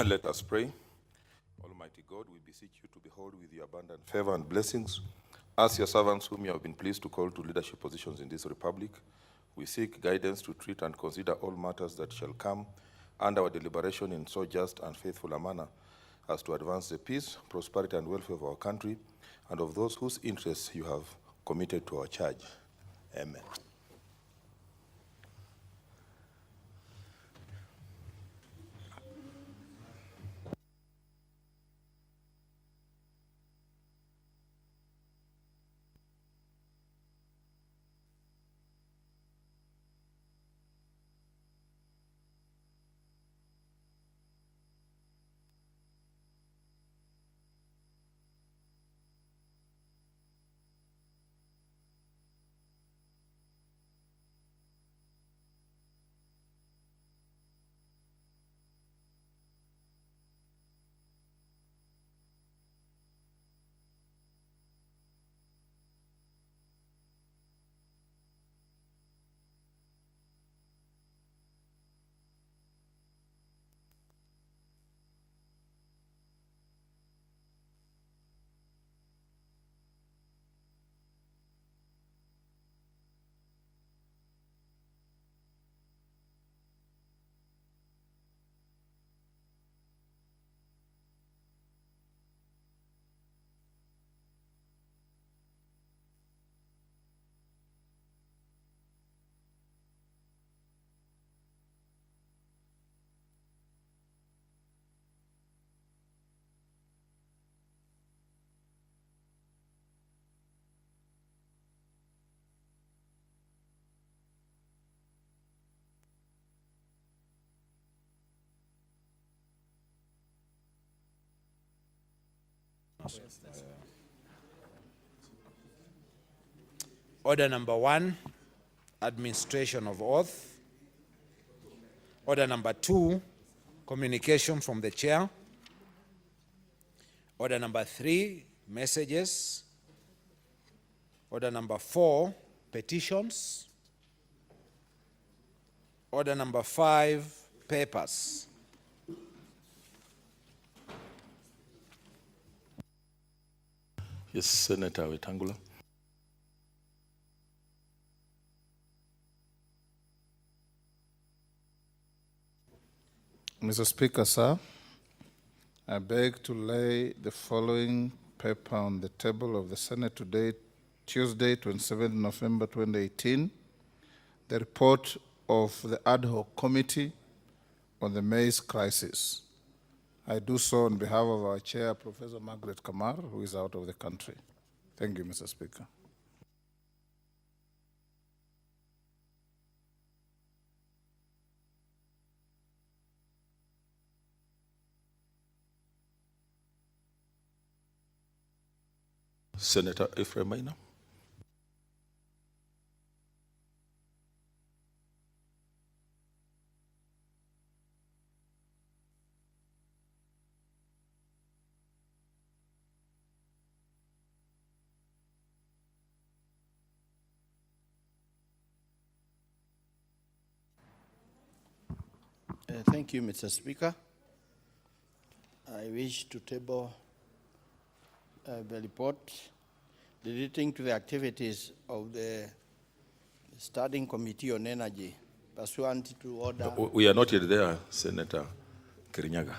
Let us pray. Almighty God, we beseech you to behold with your abundant favor and blessings as your servants whom you have been pleased to call to leadership positions in this republic. We seek guidance to treat and consider all matters that shall come under our deliberation in so just and faithful a manner as to advance the peace, prosperity, and welfare of our country and of those whose interests you have committed to our charge. Amen. Order number 1, administration of oath. Order number 2, communication from the chair. Order number 3, messages. Order number 4, petitions. Order number 5, papers. Yes, Senator Wetangula. Mr. Speaker, sir, I beg to lay the following paper on the table of the Senate today, Tuesday, 27 November 2018, the report of the ad hoc committee on the maize crisis. I do so on behalf of our chair, Professor Margaret Kamar, who is out of the country. Thank you, Mr. Speaker. Senator Ephraim Maina. Thank you, Mr. Speaker. I wish to table the report relating to the activities of the Standing Committee on Energy pursuant to order. We are not yet there, Senator Kirinyaga.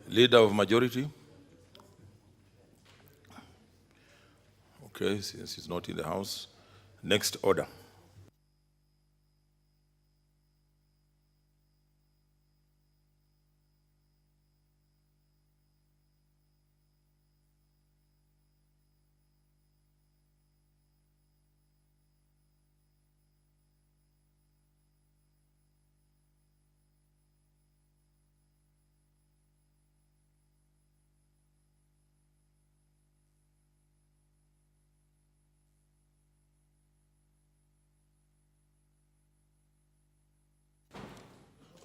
Leader of majority. Okay, since he's not in the house. Next order.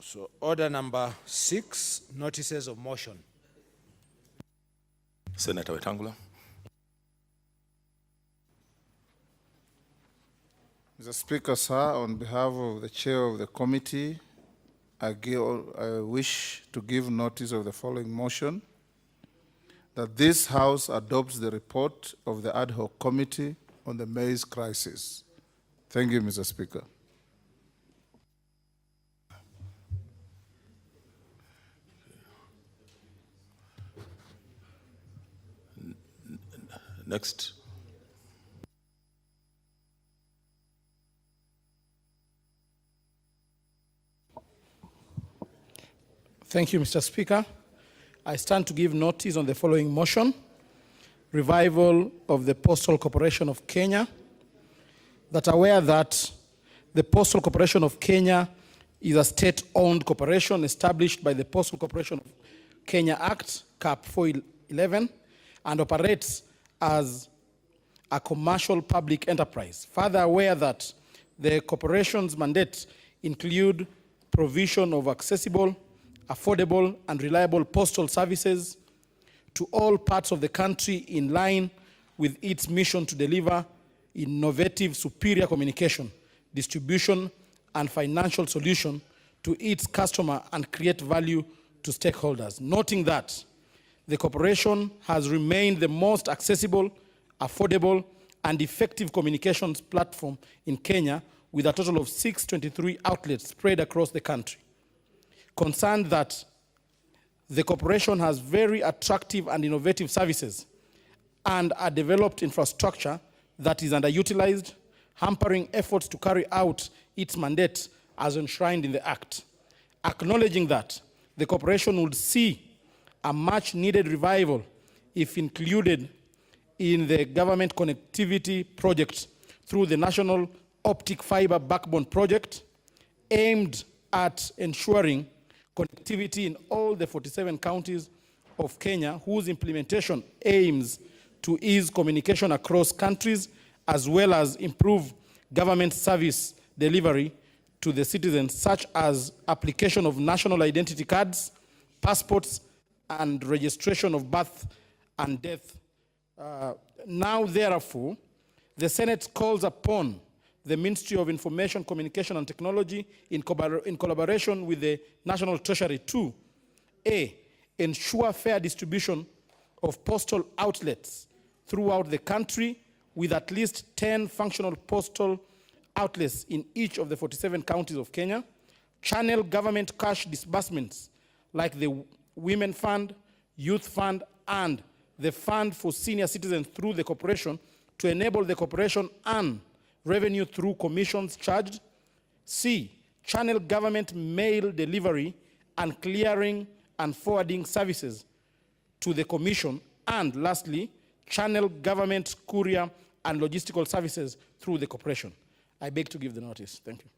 So order number 6, notices of motion. Senator Wetangula. Mr. Speaker, sir, on behalf of the chair of the committee, I wish to give notice of the following motion: that this House adopts the report of the ad hoc committee on the maize crisis. Thank you, Mr. Speaker. Next. Thank you, Mr. Speaker. I stand to give notice on the following motion: revival of the Postal Corporation of Kenya. That aware that the Postal Corporation of Kenya is a state-owned corporation established by the Postal Corporation of Kenya Act, Cap 411, and operates as a commercial public enterprise. Further aware that the corporation's mandate include provision of accessible, affordable, and reliable postal services to all parts of the country in line with its mission to deliver innovative, superior communication, distribution, and financial solution to its customer and create value to stakeholders. Noting that the corporation has remained the most accessible, affordable, and effective communications platform in Kenya with a total of 623 outlets spread across the country. Concerned that the corporation has very attractive and innovative services and a developed infrastructure that is underutilized, hampering efforts to carry out its mandate as enshrined in the Act. Acknowledging that the corporation would see a much-needed revival if included in the government connectivity project through the National Optic Fiber Backbone Project, aimed at ensuring connectivity in all the 47 counties of Kenya, whose implementation aims to ease communication across countries as well as improve government service delivery to the citizens, such as application of national identity cards, passports, and registration of birth and death. Now, therefore, the Senate calls upon the Ministry of Information, Communication and Technology in collaboration with the National Treasury to A, ensure fair distribution of postal outlets throughout the country with at least 10 functional postal outlets in each of the 47 counties of Kenya, channel government cash disbursements like the Women Fund, Youth Fund, and the fund for senior citizens through the corporation to enable the corporation earn revenue through commissions charged. C, channel government mail delivery and clearing and forwarding services to the commission. And lastly, channel government courier and logistical services through the corporation. I beg to give the notice. Thank you.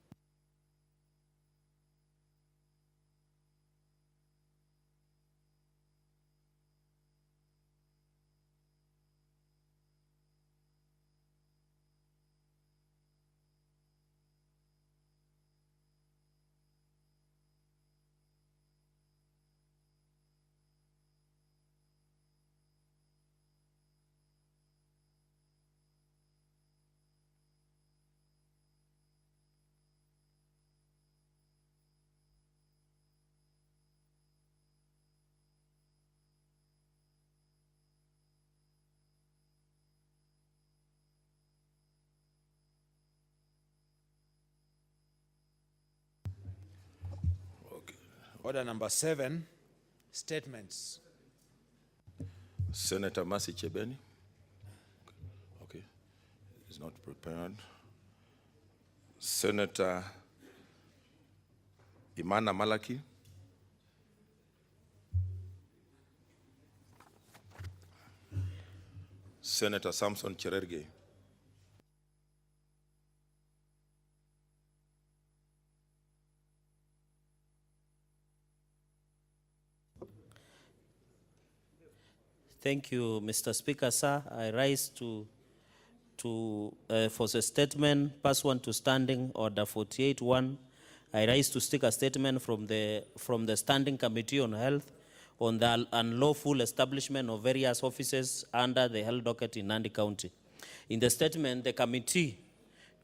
Order number 7, statements. Senator Mercy Chebeni. Okay, he's not prepared. Senator Imana Malaki. Senator Samson Cherergei. Thank you, Mr. Speaker, sir. I rise for the statement pursuant to Standing Order 48.1. I rise to take a statement from the Standing Committee on Health on the unlawful establishment of various offices under the health docket in Nandi County. In the statement, the committee,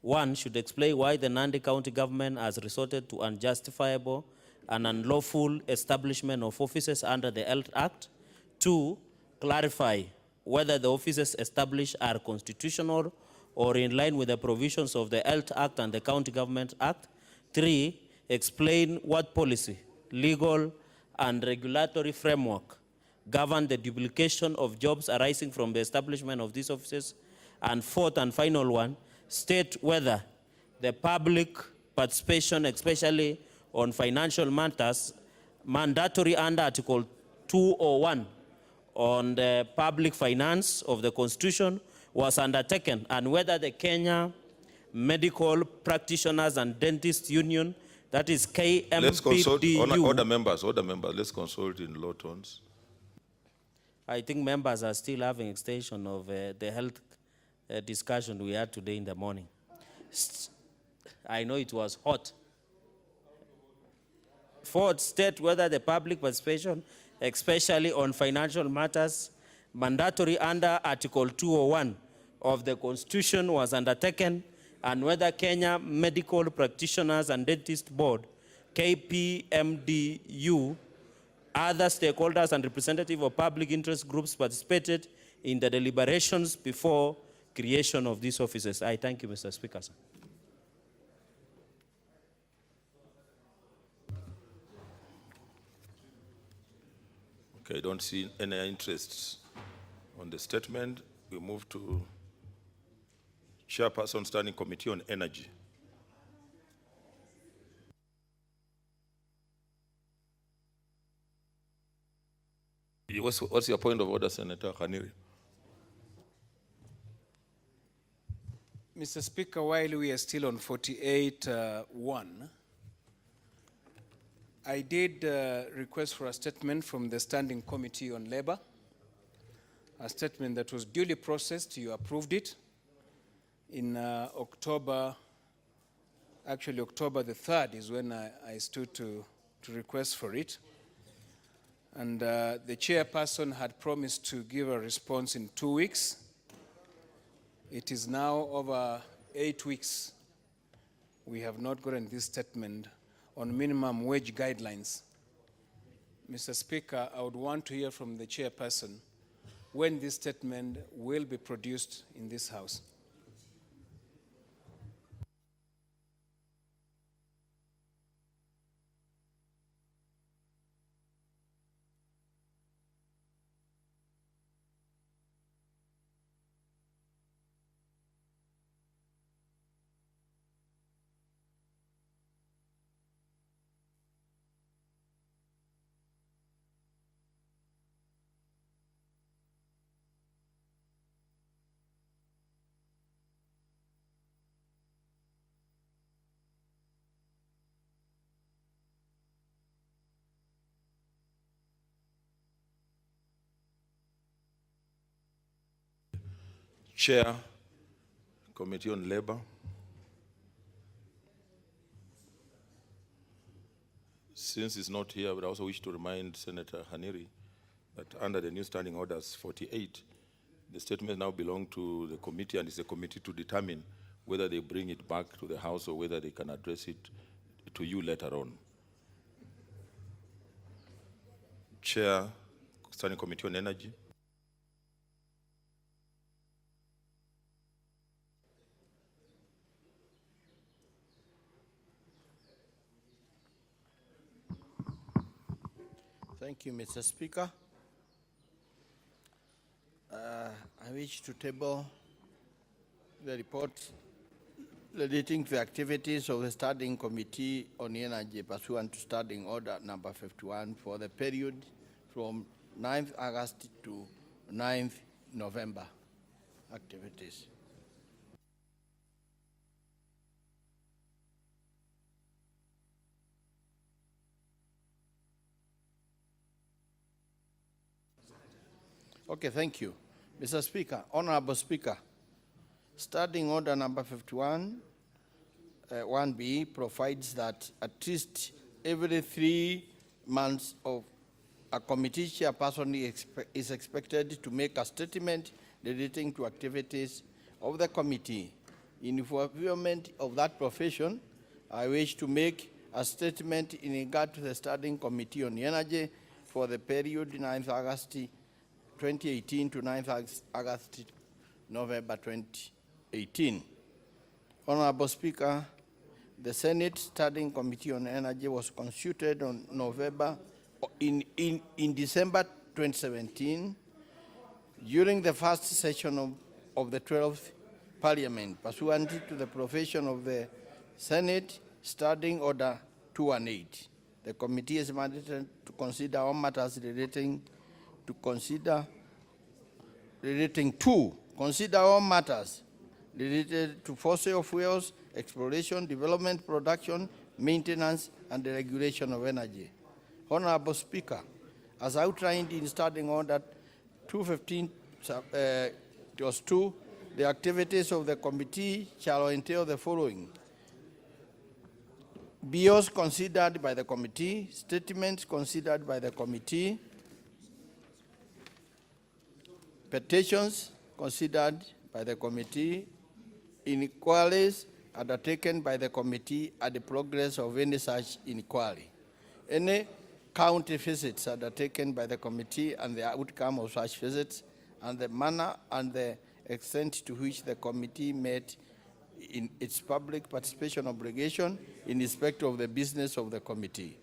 1, should explain why the Nandi County government has resorted to unjustifiable and unlawful establishment of offices under the Health Act. 2, clarify whether the offices established are constitutional or in line with the provisions of the Health Act and the County Government Act. 3, explain what policy, legal, and regulatory framework govern the duplication of jobs arising from the establishment of these offices. And 4th and final one, state whether the public participation, especially on financial matters, mandatory under Article 201 on the public finance of the Constitution, was undertaken, and whether the Kenya Medical Practitioners and Dentists Union, that is KMPDU. Let's consult, order members, let's consult in low tones. I think members are still having extension of the health discussion we had today in the morning. I know it was hot. 4th, state whether the public participation, especially on financial matters, mandatory under Article 201 of the Constitution, was undertaken, and whether Kenya Medical Practitioners and Dentist Board, KPMDU, other stakeholders and representatives of public interest groups participated in the deliberations before creation of these offices. I thank you, Mr. Speaker, sir. Okay, I don't see any interests on the statement. We move to Chairperson Standing Committee on Energy. What's your point of order, Senator Khaniri? Mr. Speaker, while we are still on 48.1, I did request for a statement from the Standing Committee on Labor, a statement that was duly processed. You approved it in October. Actually, October the 3rd is when I stood to request for it. And the chairperson had promised to give a response in 2 weeks. It is now over 8 weeks. We have not gotten this statement on minimum wage guidelines. Mr. Speaker, I would want to hear from the chairperson when this statement will be produced in this House. Chair, Committee on Labor. Since he's not here, I would also wish to remind Senator Haniri that under the new standing orders 48, the statement now belongs to the committee, and it's the committee to determine whether they bring it back to the House or whether they can address it to you later on. Chair, Standing Committee on Energy. Thank you, Mr. Speaker. I wish to table the report relating to the activities of the Standing Committee on Energy pursuant to Standing Order number 51 for the period from 9th August to 9th November activities. Okay, thank you. Mr. Speaker, Honorable Speaker, Standing Order number 51, 1B provides that at least every 3 months a committee chairperson is expected to make a statement relating to activities of the committee. In fulfillment of that profession, I wish to make a statement in regard to the Standing Committee on Energy for the period 9th August 2018 to 9th August, November 2018. Honorable Speaker, the Senate Standing Committee on Energy was constituted on in December 2017 during the first session of the 12th Parliament, pursuant to the provision of the Senate Standing Order 218. The committee is mandated to consider all matters relating all matters related to fossil fuels, exploration, development, production, maintenance, and the regulation of energy. Honorable Speaker, as outlined in Standing Order 215-2, the activities of the committee shall entail the following: bills considered by the committee, statements considered by the committee, petitions considered by the committee, inquiries undertaken by the committee at the progress of any such inquiry, any county visits undertaken by the committee and the outcome of such visits, and the manner and the extent to which the committee met in its public participation obligation in respect of the business of the committee.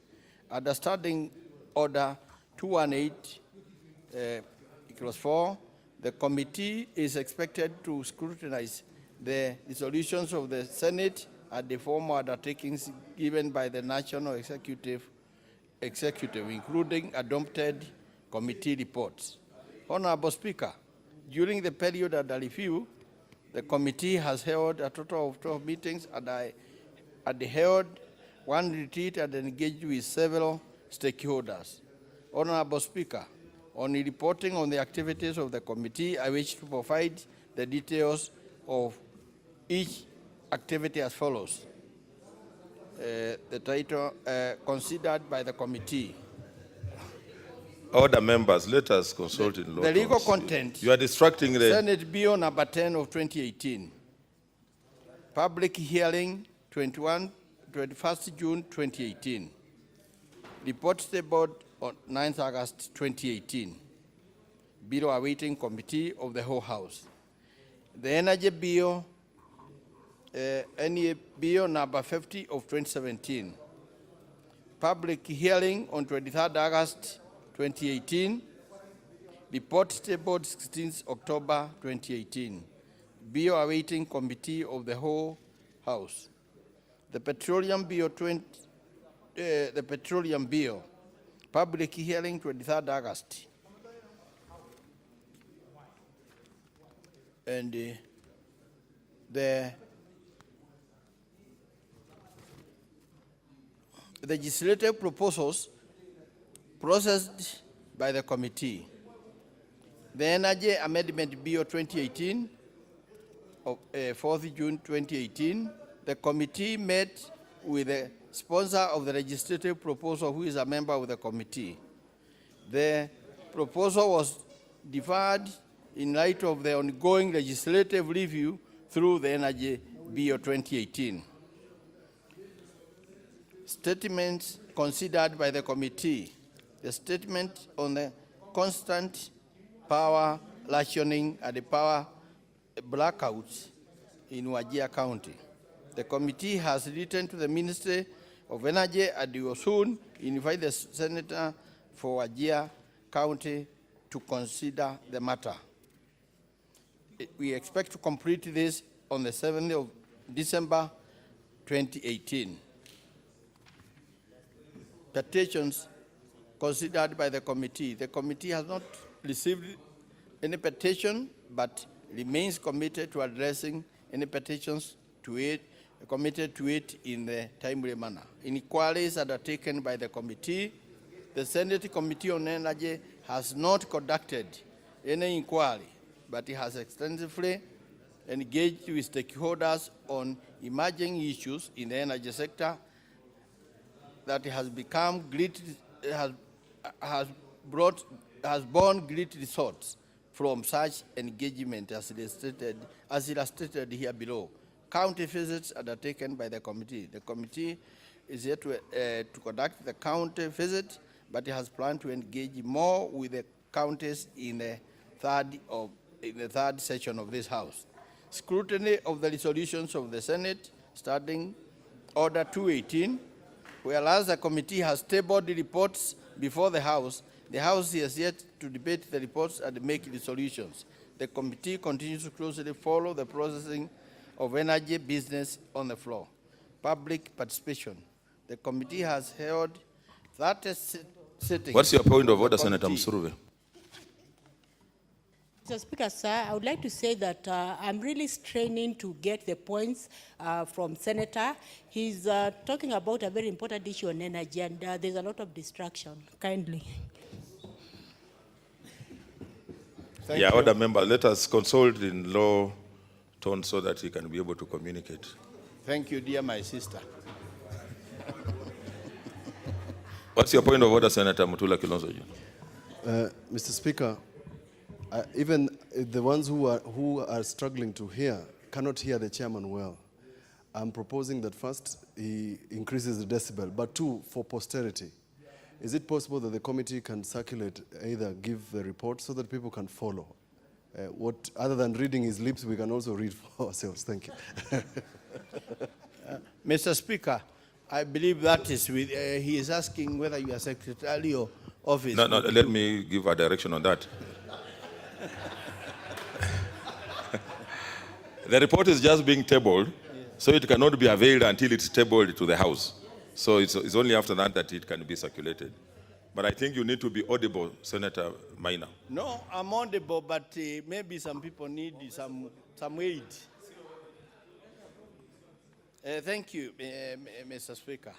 Under Standing Order 218-4, the committee is expected to scrutinize the resolutions of the Senate and the formal undertakings given by the National Executive, including adopted committee reports. Honorable Speaker, during the period under review, the committee has held a total of 12 meetings and held one retreat and engaged with several stakeholders. Honorable Speaker, on reporting on the activities of the committee, I wish to provide the details of each activity as follows. The title, considered by the committee. Order, members, let us consult in law. The legal content. You are distracting the Senate Bill number 10 of 2018. Public hearing 21st June 2018. Report tabled on 9th August 2018. Bill awaiting committee of the whole House. The Energy Bill, Bill number 50 of 2017. Public hearing on 23rd August 2018. Report tabled 16th October 2018. Bill awaiting committee of the whole House. The Petroleum Bill, public hearing 23rd August. And the legislative proposals processed by the committee. The Energy Amendment Bill 2018, of 4th June 2018, the committee met with the sponsor of the legislative proposal, who is a member of the committee. The proposal was deferred in light of the ongoing legislative review through the Energy Bill 2018. Statements considered by the committee. The statement on the constant power rationing and the power blackouts in Wajir County. The committee has written to the Ministry of Energy and will soon invite the Senator for Wajir County to consider the matter. We expect to complete this on the 7th of December 2018. Petitions considered by the committee. The committee has not received any petition, but remains committed to addressing any petitions to it, committed to it in the timely manner. Inquiries undertaken by the committee. The Senate Committee on Energy has not conducted any inquiry, but it has extensively engaged with stakeholders on emerging issues in the energy sector that has become great, has borne great results from such engagement as illustrated here below. County visits undertaken by the committee. The committee is yet to conduct the county visit, but it has planned to engage more with the counties in the third session of this House. Scrutiny of the resolutions of the Senate, starting Order 218, whereas the committee has tabled the reports before the House has yet to debate the reports and make resolutions. The committee continues to closely follow the processing of energy business on the floor. Public participation. The committee has held 30 sittings. What's your point of order, Senator Msuruve? Mr. Speaker, sir, I would like to say that I'm really straining to get the points from Senator. He's talking about a very important issue on energy, and there's a lot of distraction. Kindly. Thank you. Order member, let us consult in low tone so that he can be able to communicate. Thank you, dear my sister. What's your point of order, Senator Mutula Kilonzo? Mr. Speaker, even the ones who are struggling to hear cannot hear the chairman well. I'm proposing that first he increases the decibel, but two, for posterity. Is it possible that the committee can circulate, either give the report so that people can follow? Other than reading his lips, we can also read for ourselves. Thank you. Mr. Speaker, I believe that is with, he is asking whether you are Secretary of Office. No, let me give a direction on that. The report is just being tabled, so it cannot be availed until it's tabled to the House. So it's only after that it can be circulated. But I think you need to be audible, Senator Maina. No, I'm audible, but maybe some people need some aid. Thank you, Mr. Speaker.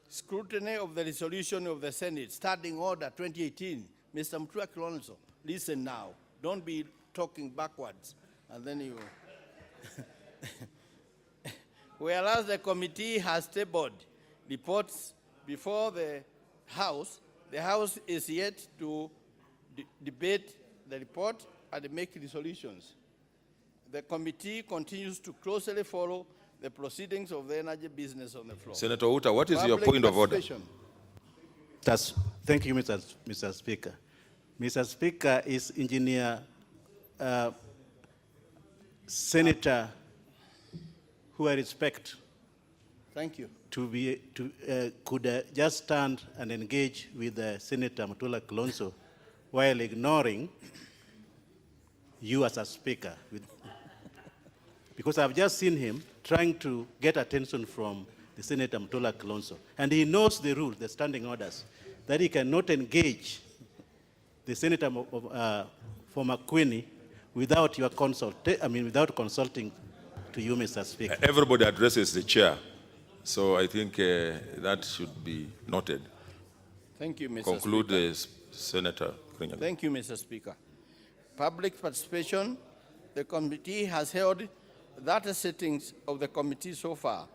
Scrutiny of the resolution of the Senate, starting order 2018. Mr. Mtua Kilonzo, listen now. Don't be talking backwards. And then you... Whereas the committee has tabled reports before the House is yet to debate the report and make resolutions. The committee continues to closely follow the proceedings of the energy business on the floor. Senator Uta, what is your point of order? Thank you, Mr. Speaker. Mr. Speaker, is Engineer Senator, who I respect, thank you, could just stand and engage with Senator Mutula Kilonzo while ignoring you as a speaker. Because I've just seen him trying to get attention from the Senator Mutula Kilonzo, and he knows the rules, the standing orders, that he cannot engage the Senator for McQueenie without your without consulting to you, Mr. Speaker. Everybody addresses the chair, so I think that should be noted. Thank you, Mr. Conclude, Speaker. Senator Krinyaga. Thank you, Mr. Speaker. Public participation. The committee has held 30 sittings of the committee so far,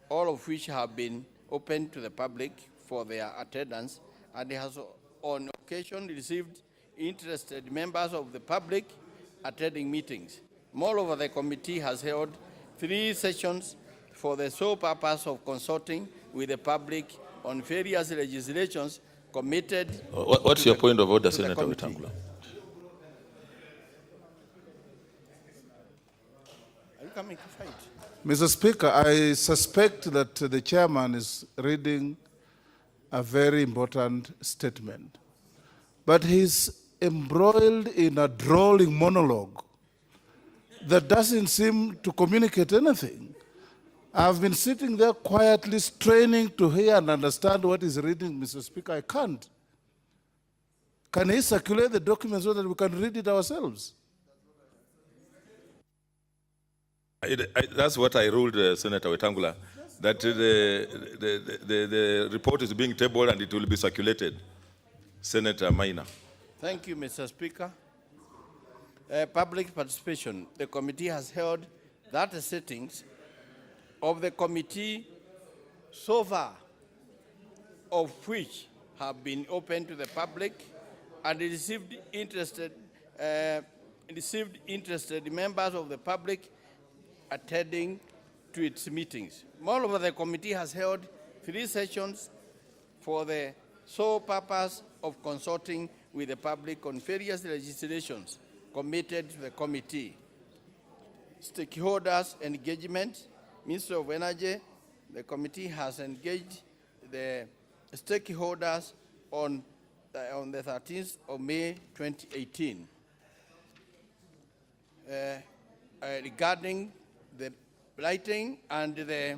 all of which have been open to the public for their attendance, and has on occasion received interested members of the public attending meetings. Moreover, the committee has held 3 sessions for the sole purpose of consulting with the public on various legislations committed. What's your point of order, Senator committee. Wetangula? Are you coming to fight? Mr. Speaker, I suspect that the chairman is reading a very important statement, but he's embroiled in a drawling monologue that doesn't seem to communicate anything. I've been sitting there quietly straining to hear and understand what he's reading, Mr. Speaker. I can't. Can he circulate the document so that we can read it ourselves? That's what I ruled, Senator Wetangula, that the report is being tabled and it will be circulated. Senator Maina. Thank you, Mr. Speaker. Public participation. The committee has held 30 sittings of the committee so far, of which have been open to the public and received interested members of the public attending to its meetings. Moreover, the committee has held 3 sessions for the sole purpose of consulting with the public on various legislations committed to the committee. Stakeholders engagement. Ministry of Energy, the committee has engaged the stakeholders on the 13th of May 2018 regarding the blighting and the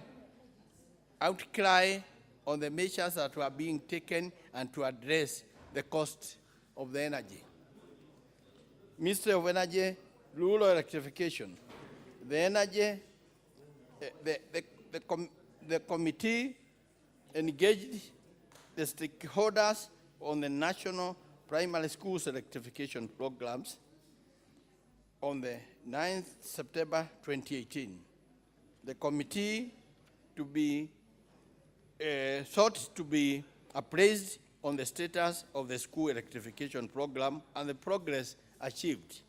outcry on the measures that were being taken and to address the cost of the energy. Ministry of Energy, rural electrification. The energy, the committee engaged the stakeholders on the national primary schools electrification programs on the 9th September 2018. The committee to be sought to be appraised on the status of the school electrification program and the progress achieved.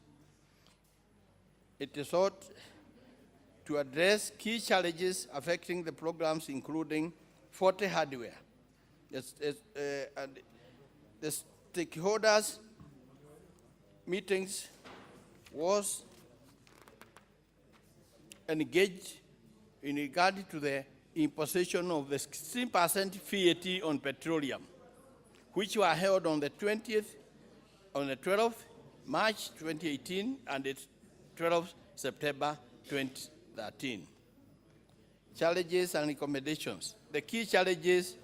It is sought to address key challenges affecting the programs, including faulty hardware. And the stakeholders meetings was engaged in regard to the imposition of the 16% VAT on petroleum, which were held on the 12th March 2018 and the 12th September 2013. Challenges and recommendations. The key challenges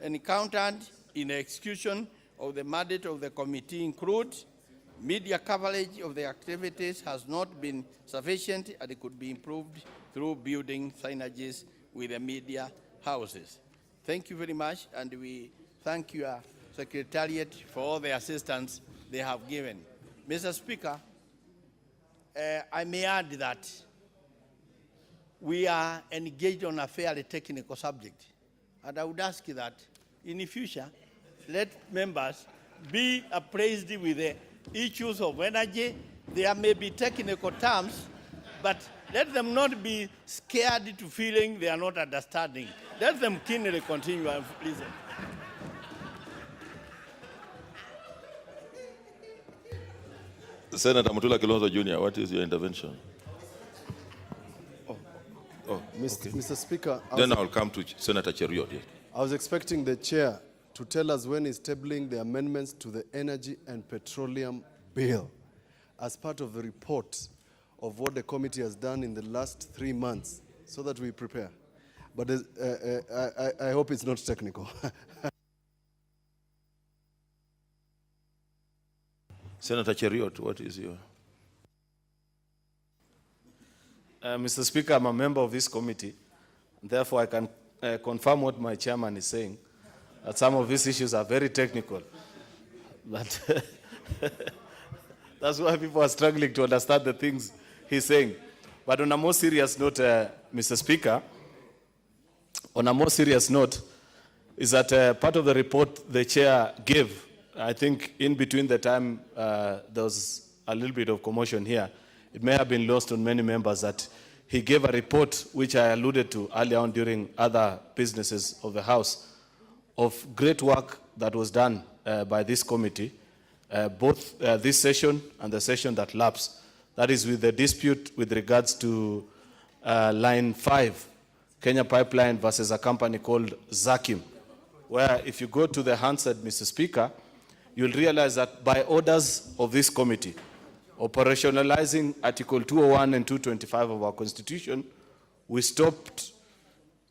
encountered in the execution of the mandate of the committee include media coverage of the activities has not been sufficient and it could be improved through building synergies with the media houses. Thank you very much, and we thank your Secretariat for all the assistance they have given. Mr. Speaker, I may add that we are engaged on a fairly technical subject, and I would ask that in the future, let members be appraised with the issues of energy. There may be technical terms, but let them not be scared to feeling they are not understanding. Let them keenly continue and listen. Senator Mutula Kilonzo Jr., what is your intervention? Mr. Speaker, Then I'll come to Senator Cheruiyot. I was expecting the chair to tell us when he's tabling the amendments to the energy and petroleum bill as part of the report of what the committee has done in the last 3 months, so that we prepare. But I hope it's not technical. Senator Cheruiyot, what is your? Mr. Speaker, I'm a member of this committee. Therefore, I can confirm what my chairman is saying, that some of these issues are very technical. But that's why people are struggling to understand the things he's saying. But on a more serious note, Mr. Speaker, on a more serious note, is that part of the report the chair gave, I think in between the time there was a little bit of commotion here, it may have been lost on many members that he gave a report, which I alluded to earlier on during other businesses of the House, of great work that was done by this committee, both this session and the session that lapsed. That is with the dispute with regards to Line 5, Kenya Pipeline versus a company called Zakim, where if you go to the handset, Mr. Speaker, you'll realize that by orders of this committee, operationalizing Article 201 and 225 of our Constitution, we stopped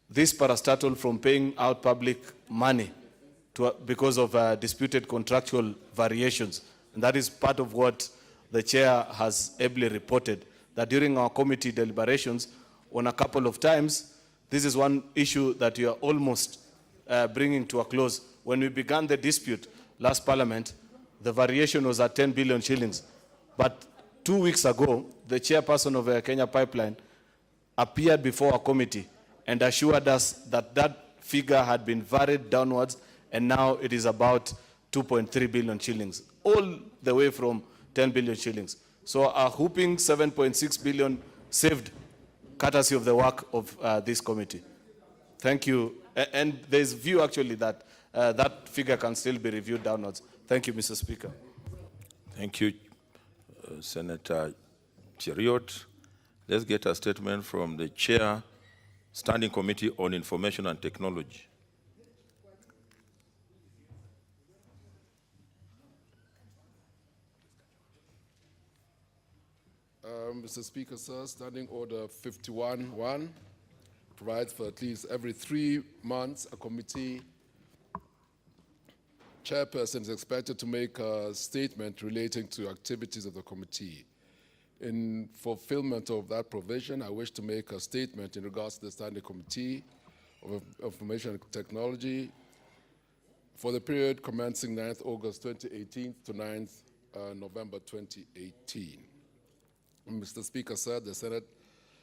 this parastatal from paying out public money because of disputed contractual variations. And that is part of what the chair has ably reported, that during our committee deliberations, on a couple of times, this is one issue that you are almost bringing to a close. When we began the dispute last parliament, the variation was at 10 billion shillings. But 2 weeks ago, the chairperson of Kenya Pipeline appeared before our committee and assured us that that figure had been varied downwards, and now it is about 2.3 billion shillings, all the way from 10 billion shillings. So a whooping 7.6 billion saved, courtesy of the work of this committee. Thank you. And there's view actually that that figure can still be reviewed downwards. Thank you, Mr. Speaker. Thank you, Senator Cheriot. Let's get a statement from the Chair, Standing Committee on Information and Technology. Mr. Speaker, sir, Standing Order 51-1 provides for at least every 3 months a committee chairperson is expected to make a statement relating to activities of the committee. In fulfillment of that provision, I wish to make a statement in regards to the Standing Committee of Information and Technology for the period commencing 9th August 2018 to 9th November 2018. Mr. Speaker, sir, the Senate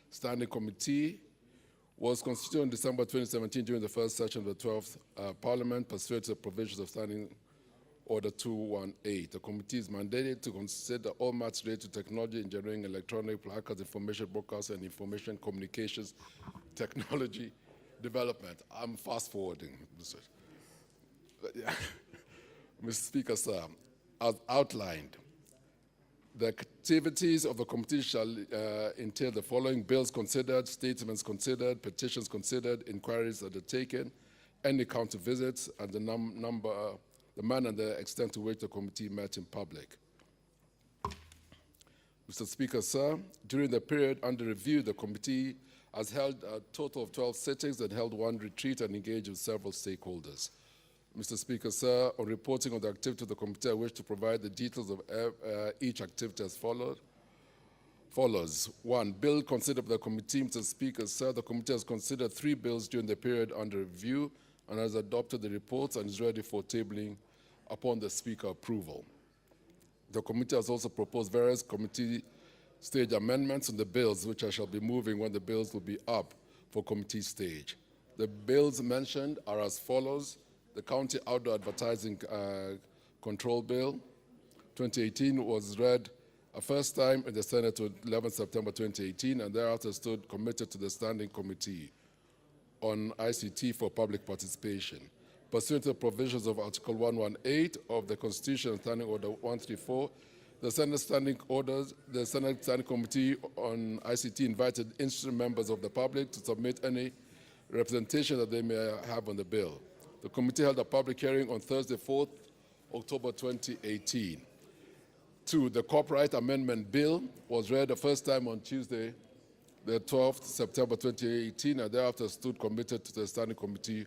Standing Committee was constituted on December 2017 during the first session of the 12th Parliament pursuant to the provisions of Standing Order 218. The committee is mandated to consider all matters related to technology, engineering, electronic placards, information broadcast, and information communications technology development. I'm fast forwarding, Mr. Mr. Speaker, sir, as outlined, the activities of the committee shall entail the following: bills considered, statements considered, petitions considered, inquiries undertaken, any counter visits, and the manner and the extent to which the committee met in public. Mr. Speaker, sir, during the period under review, the committee has held a total of 12 sittings and held 1 retreat and engaged with several stakeholders. Mr. Speaker, sir, on reporting on the activity of the committee, I wish to provide the details of each activity as follows. 1, bill considered by the committee. Mr. Speaker, sir, the committee has considered 3 bills during the period under review and has adopted the reports and is ready for tabling upon the Speaker approval. The committee has also proposed various committee stage amendments on the bills, which I shall be moving when the bills will be up for committee stage. The bills mentioned are as follows: the County Outdoor Advertising Control Bill 2018 was read a first time in the Senate on 11 September 2018 and thereafter stood committed to the Standing Committee on ICT for public participation. Pursuant to the provisions of Article 118 of the Constitution and Standing Order 134, the Senate Standing Committee on ICT invited interested members of the public to submit any representation that they may have on the bill. The committee held a public hearing on Thursday, 4th October 2018. 2, the Copyright Amendment Bill was read the first time on Tuesday, the 12th September 2018, and thereafter stood committed to the Standing Committee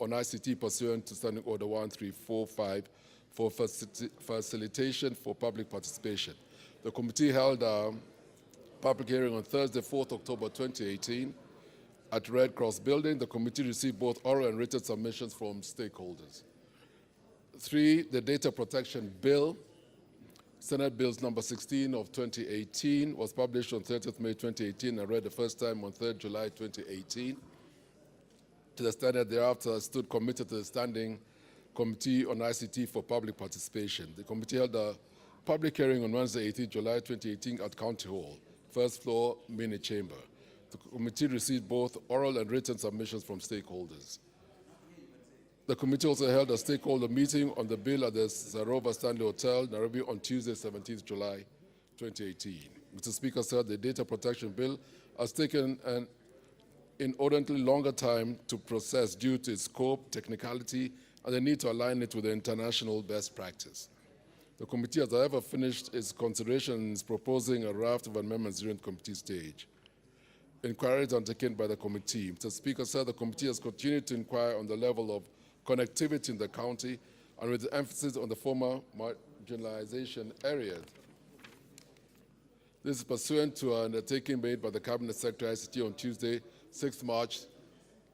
on ICT pursuant to Standing Order 1345 for facilitation for public participation. The committee held a public hearing on Thursday, 4th October 2018, at Red Cross Building. The committee received both oral and written submissions from stakeholders. 3, the Data Protection Bill Senate Bills number 16 of 2018 was published on 30th May 2018 and read the first time on 3rd July 2018. To the Senate thereafter stood committed to the Standing Committee on ICT for public participation. The committee held a public hearing on Wednesday, 18 July 2018 at County Hall, first floor, mini chamber. The committee received both oral and written submissions from stakeholders. The committee also held a stakeholder meeting on the bill at the Sarova Stanley Hotel, Nairobi, on Tuesday, 17th July 2018. Mr. Speaker said the data protection bill has taken an inordinately longer time to process due to its scope, technicality, and the need to align it with the international best practice. The committee has, however, finished its consideration and is proposing a raft of amendments during committee stage. Inquiries undertaken by the committee. Mr. Speaker said the committee has continued to inquire on the level of connectivity in the county and with emphasis on the former marginalization areas. This is pursuant to an undertaking made by the Cabinet Secretary ICT on Tuesday, 6th March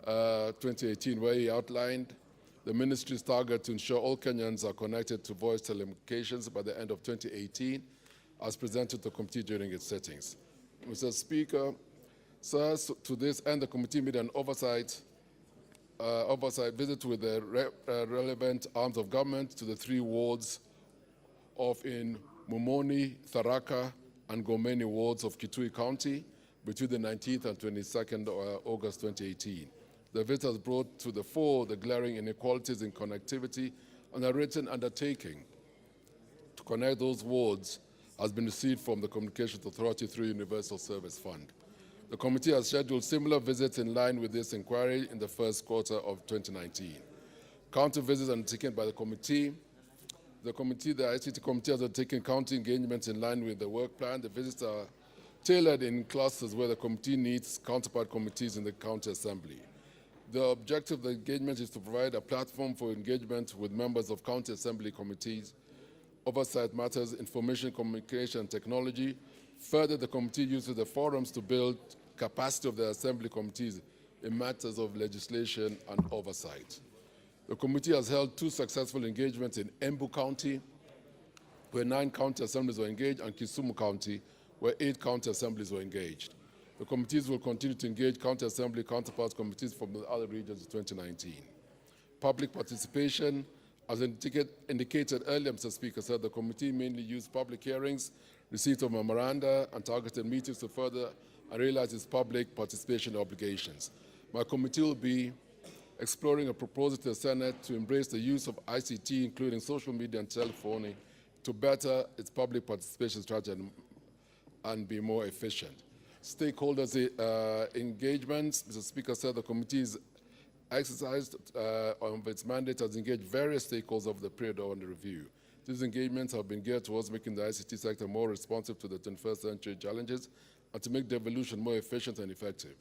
2018, where he outlined the ministry's target to ensure all Kenyans are connected to voice telecommunications by the end of 2018, as presented to the committee during its sittings. Mr. Speaker, sir, to this end, the committee made an oversight visit with the relevant arms of government to the 3 wards of in Mumoni, Tharaka, and Gomeni wards of Kitui County between the 19th and 22nd August 2018. The visit has brought to the fore the glaring inequalities in connectivity, and a written undertaking to connect those wards has been received from the Communications Authority through Universal Service Fund. The committee has scheduled similar visits in line with this inquiry in the first quarter of 2019. County visits undertaken by the committee. The ICT committee has undertaken county engagements in line with the work plan. The visits are tailored in clusters where the committee needs counterpart committees in the county assembly. The objective of the engagement is to provide a platform for engagement with members of county assembly committees, oversight matters, information communication and technology. Further, the committee uses the forums to build capacity of the assembly committees in matters of legislation and oversight. The committee has held 2 successful engagements in Embu County, where 9 county assemblies were engaged, and Kisumu County, where 8 county assemblies were engaged. The committees will continue to engage county assembly counterparts committees from the other regions in 2019. Public participation, as indicated earlier, Mr. Speaker, said the committee mainly used public hearings, receipt of memoranda, and targeted meetings to further and realize its public participation obligations. My committee will be exploring a proposal to the Senate to embrace the use of ICT, including social media and telephoning, to better its public participation strategy and be more efficient. Stakeholders' engagements, Mr. Speaker said the committee is exercised of its mandate has engaged various stakeholders over the period under review. These engagements have been geared towards making the ICT sector more responsive to the 21st century challenges and to make devolution more efficient and effective.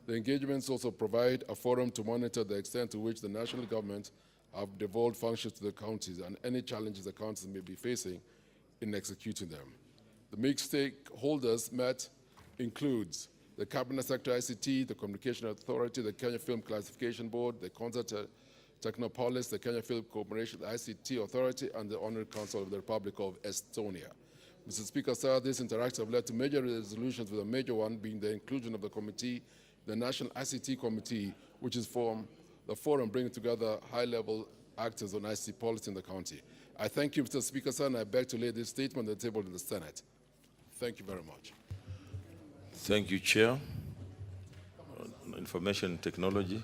The engagements also provide a forum to monitor the extent to which the national government have devolved functions to the counties and any challenges the counties may be facing in executing them. The mixed stakeholders met includes the Cabinet Secretary ICT, the Communication Authority, the Kenya Film Classification Board, the Concert Technopolis, the Kenya Film Corporation, the ICT Authority, and the Honorary Council of the Republic of Estonia. Mr. Speaker, sir, these interactions have led to major resolutions, with a major one being the inclusion of the committee, the National ICT Committee, which is the forum bringing together high-level actors on ICT policy in the county. I thank you, Mr. Speaker, sir, and I beg to lay this statement on the table in the Senate. Thank you very much. Thank you, Chair. Information Technology.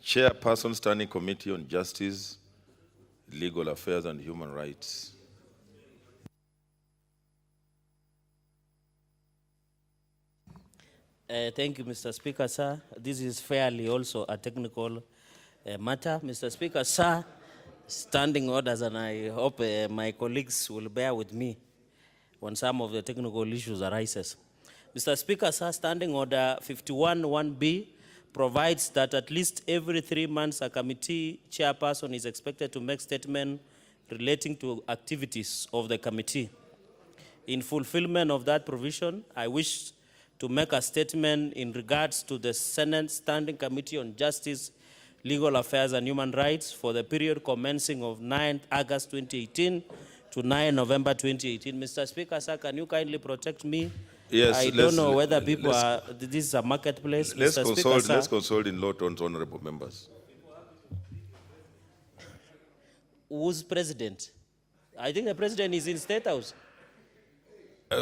Chairperson, Standing Committee on Justice, Legal Affairs and Human Rights. Thank you, Mr. Speaker, sir. This is fairly also a technical matter. Mr. Speaker, sir, standing orders, and I hope my colleagues will bear with me when some of the technical issues arises. Mr. Speaker, sir, Standing Order 51(1)B provides that at least every 3 months a committee chairperson is expected to make statement relating to activities of the committee. In fulfillment of that provision, I wish to make a statement in regards to the Senate Standing Committee on Justice, Legal Affairs and Human Rights for the period commencing of 9th August 2018 to 9 November 2018. Mr. Speaker, sir, can you kindly protect me? Yes, I don't know whether people are, this is a marketplace. Let's Mr. Speaker, consult, sir. let's consult in low tones, honorable members. Who's president? I think the president is in State House.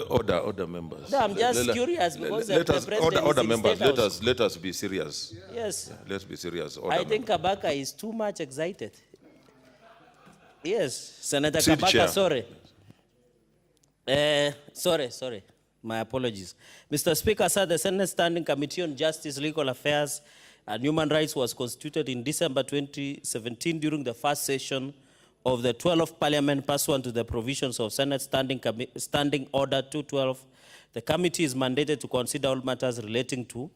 Order members. No, I'm just curious because the president order is in members, State House. let us be serious. Yes. Let's be serious. I think Kabaka is too much excited. Yes, Senator Sit, Kabaka, Chair. sorry. Sorry. My apologies. Mr. Speaker, sir, the Senate Standing Committee on Justice, Legal Affairs, and Human Rights was constituted in December 2017 during the first session of the 12th Parliament pursuant to the provisions of Senate Standing Order 212. The committee is mandated to consider all matters relating to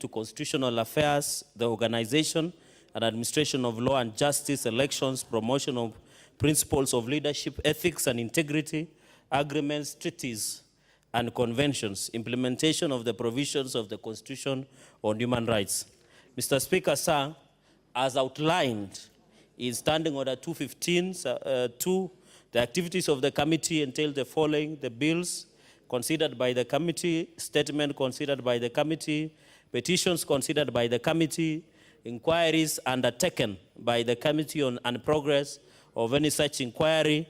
constitutional affairs, the organization and administration of law and justice, elections, promotion of principles of leadership, ethics and integrity, agreements, treaties, and conventions, implementation of the provisions of the Constitution on human rights. Mr. Speaker, sir, as outlined in Standing Order 215, the activities of the committee entail the following: the bills considered by the committee, statement considered by the committee, petitions considered by the committee, inquiries undertaken by the committee on and progress of any such inquiry,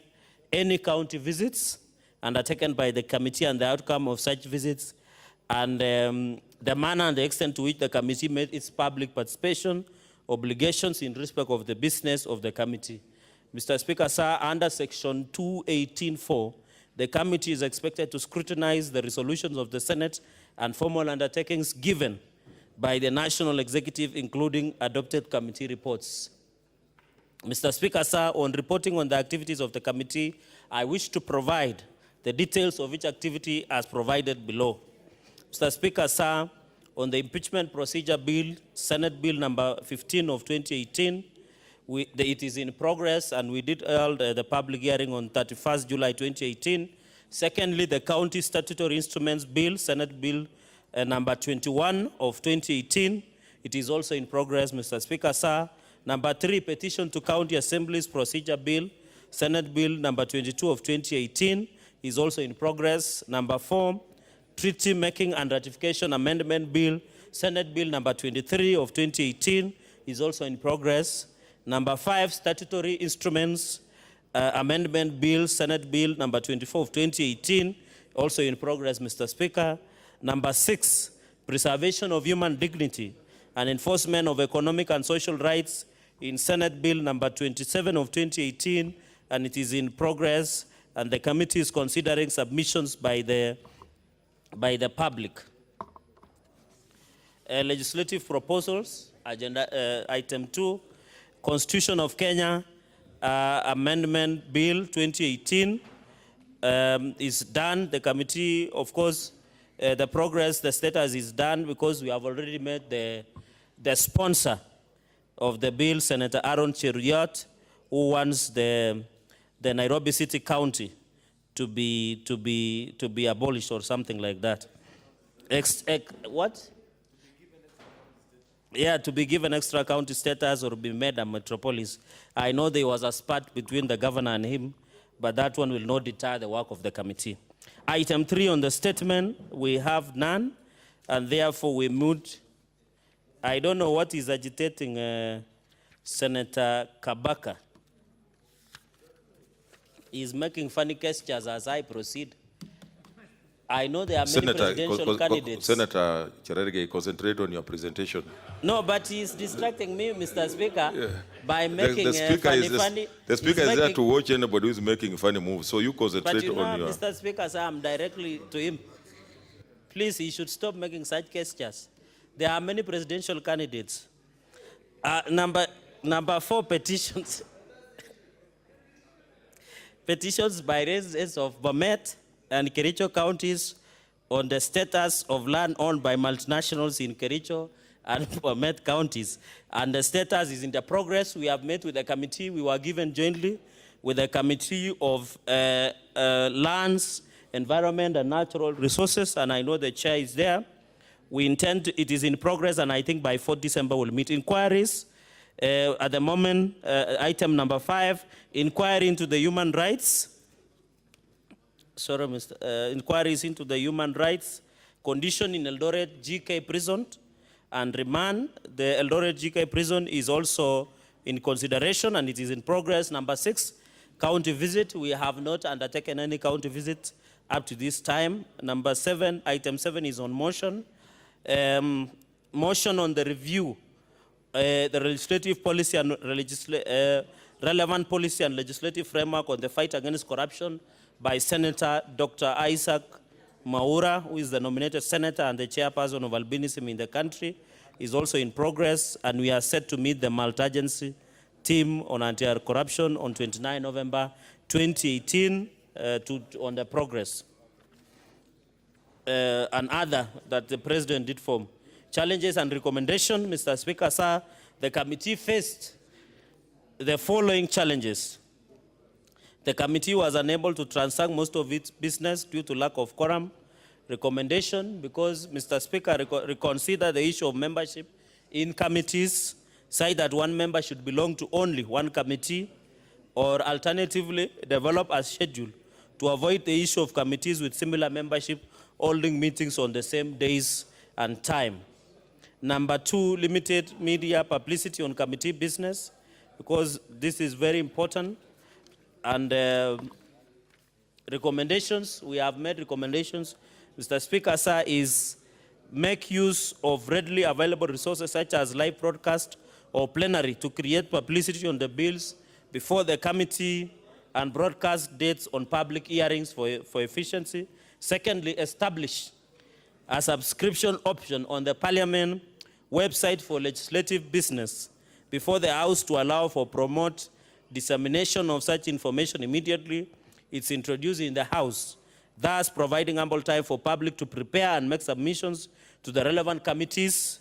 any county visits undertaken by the committee and the outcome of such visits, and the manner and the extent to which the committee made its public participation obligations in respect of the business of the committee. Mr. Speaker, sir, under Section 218(4), the committee is expected to scrutinize the resolutions of the Senate and formal undertakings given by the National Executive, including adopted committee reports. Mr. Speaker, sir, on reporting on the activities of the committee, I wish to provide the details of each activity as provided below. Mr. Speaker, sir, on the impeachment procedure bill, Senate Bill number 15 of 2018, it is in progress and we did hold the public hearing on 31st July 2018. Secondly, the County Statutory Instruments Bill, Senate Bill number 21 of 2018, it is also in progress, Mr. Speaker, sir. Number 3, Petition to County Assemblies Procedure Bill, Senate Bill number 22 of 2018, is also in progress. Number 4, Treaty Making and Ratification Amendment Bill, Senate Bill number 23 of 2018, is also in progress. Number 5, Statutory Instruments Amendment Bill, Senate Bill number 24 of 2018, also in progress, Mr. Speaker. Number 6, Preservation of Human Dignity and Enforcement of Economic and Social Rights in Senate Bill number 27 of 2018, and it is in progress, and the committee is considering submissions by the public. Legislative proposals, agenda item 2, Constitution of Kenya Amendment Bill 2018 is done. The committee, of course, the progress, the status is done because we have already met the sponsor of the bill, Senator Aaron Cheruiyot, who wants the Nairobi City County to be abolished or something like that. What? Yeah, to be given extra county status or be made a metropolis. I know there was a spat between the governor and him, but that one will not deter the work of the committee. Item 3 on the statement, we have none, and therefore we moved. I don't know what is agitating Senator Kabaka. He's making funny gestures as I proceed. I know there are many presidential candidates. Senator Cherargei, concentrate on your presentation. No, but he's distracting me, Mr. Speaker, by making the speaker funny. The speaker is there to watch anybody who's making funny moves, so you concentrate but you know, on your... Mr. Speaker, sir, I'm directly to him. Please, he should stop making such gestures. There are many presidential candidates. Number 4, petitions. Petitions by residents of Bomet and Kericho counties on the status of land owned by multinationals in Kericho and Bomet counties. And the status is in the progress. We have met with the committee. We were given jointly with the Committee of Lands, Environment and Natural Resources, and I know the chair is there. We intend, it is in progress, and I think by 4th December we'll meet. Inquiries, At the moment, item number 5, inquiry into the human rights. Sorry, inquiries into the human rights condition in Eldoret GK prison and remand. The Eldoret GK prison is also in consideration and it is in progress. Number 6, county visit. We have not undertaken any county visit up to this time. Number 7, item 7 is on motion. Motion on the review, the legislative policy and relevant policy and legislative framework on the fight against corruption by Senator Dr. Isaac Maura, who is the nominated senator and the chairperson of albinism in the country, is also in progress, and we are set to meet the multi-agency team on anti-corruption on 29 November 2018 on the progress. And other that the president did form. Challenges and recommendations, Mr. Speaker, sir, the committee faced the following challenges. The committee was unable to transact most of its business due to lack of quorum. Recommendation, because Mr. Speaker reconsider the issue of membership in committees, say that one member should belong to only one committee, or alternatively develop a schedule to avoid the issue of committees with similar membership holding meetings on the same days and time. Number 2, limited media publicity on committee business, because this is very important. And recommendations, we have made recommendations, Mr. Speaker, sir, is make use of readily available resources such as live broadcast or plenary to create publicity on the bills before the committee and broadcast dates on public hearings for efficiency. Secondly, establish a subscription option on the Parliament website for legislative business before the House to allow for promote dissemination of such information immediately it's introduced in the House, thus providing ample time for public to prepare and make submissions to the relevant committees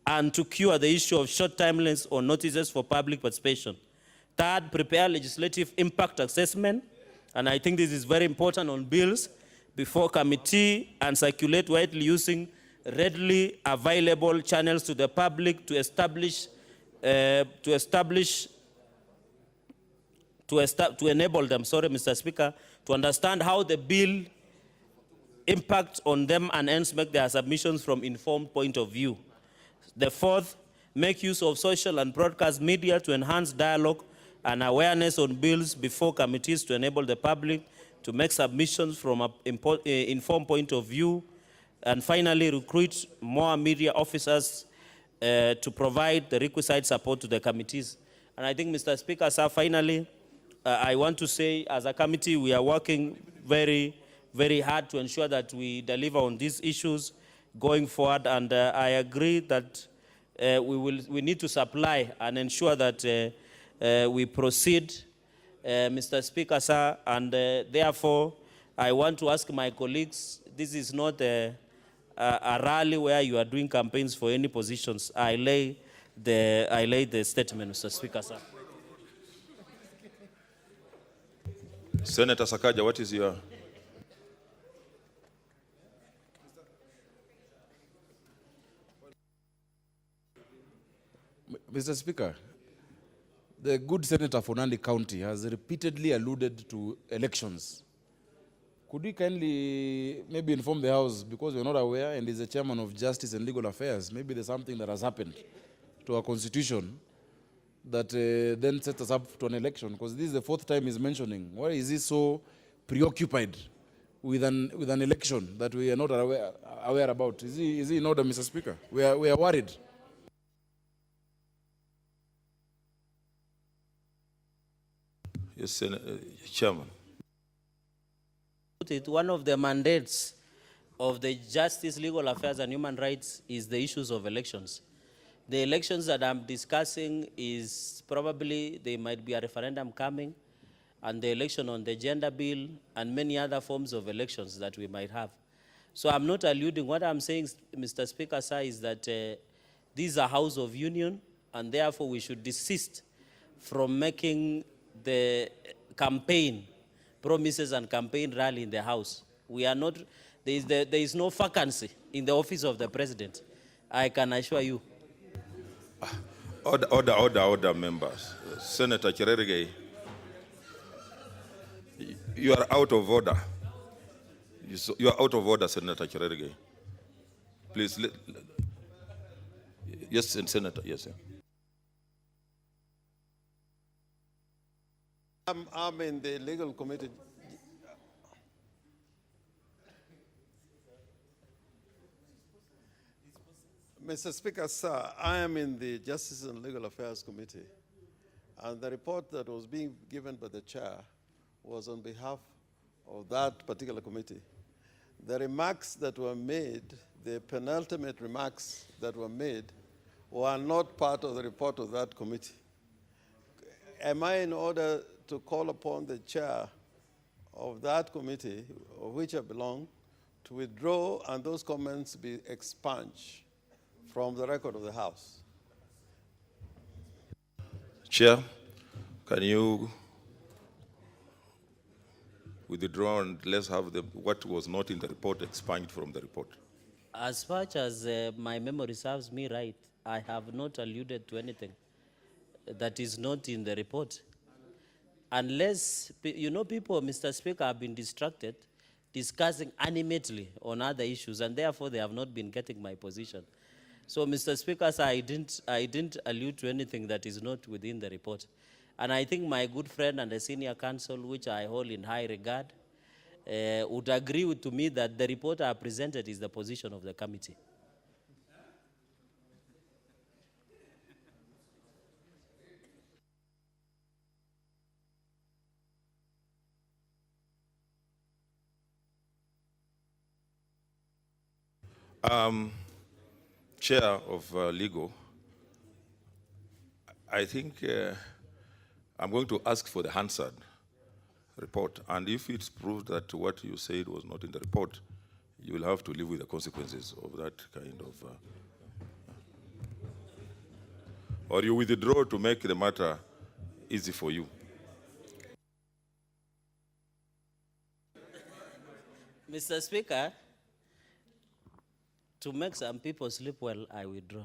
and to cure the issue of short timelines or notices for public participation. Third, prepare legislative impact assessment, and I think this is very important on bills, before committee and circulate widely using readily available channels to the public to enable them, sorry, Mr. Speaker, to understand how the bill impacts on them and hence make their submissions from informed point of view. The fourth, make use of social and broadcast media to enhance dialogue and awareness on bills before committees to enable the public to make submissions from an informed point of view. And finally, recruit more media officers to provide the requisite support to the committees. And I think, Mr. Speaker, sir, finally, I want to say, as a committee, we are working very, very hard to ensure that we deliver on these issues going forward. And I agree that we need to supply and ensure that we proceed, Mr. Speaker, sir. And therefore, I want to ask my colleagues, this is not a rally where you are doing campaigns for any positions. I lay the statement, Mr. Speaker, sir. Senator Sakaja, what is your... Mr. Speaker, the good Senator for Nandi County has repeatedly alluded to elections. Could we kindly maybe inform the House, because we're not aware and is the chairman of Justice and Legal Affairs, maybe there's something that has happened to our constitution that then sets us up to an election, because this is the 4th time he's mentioning. Why is he so preoccupied with an election that we are not aware about? Is he in order, Mr. Speaker? We are worried. Yes, Chairman. One of the mandates of the Justice, Legal Affairs and Human Rights is the issues of elections. The elections that I'm discussing is probably, there might be a referendum coming, and the election on the gender bill, and many other forms of elections that we might have. So I'm not alluding, what I'm saying, Mr. Speaker, sir, is that this is a House of Union, and therefore we should desist from making the campaign, promises and campaign rally in the House. We are not, there is no vacancy in the office of the President. I can assure you. Order, members. Senator Cherargei, you are out of order. You are out of order, Senator Cherargei. Please, yes, Senator, yes, sir. I'm in the legal committee. Mr. Speaker, sir, I am in the Justice and Legal Affairs Committee, and the report that was being given by the chair was on behalf of that particular committee. The remarks that were made, the penultimate remarks that were made, were not part of the report of that committee. Am I in order to call upon the chair of that committee, of which I belong, to withdraw and those comments be expunged from the record of the House? Chair, can you withdraw and let's have what was not in the report expunged from the report? As much as my memory serves me right, I have not alluded to anything that is not in the report. Unless, you know, people, Mr. Speaker, have been distracted discussing animatedly on other issues, and therefore they have not been getting my position. So, Mr. Speaker, sir, I didn't allude to anything that is not within the report. And I think my good friend and the senior counsel, which I hold in high regard, would agree to me that the report I presented is the position of the committee. Chair of Legal, I think I'm going to ask for the Hansard report, and if it's proved that what you said was not in the report, you will have to live with the consequences of that kind of... or you withdraw to make the matter easy for you. Mr. Speaker, to make some people sleep well, I withdraw.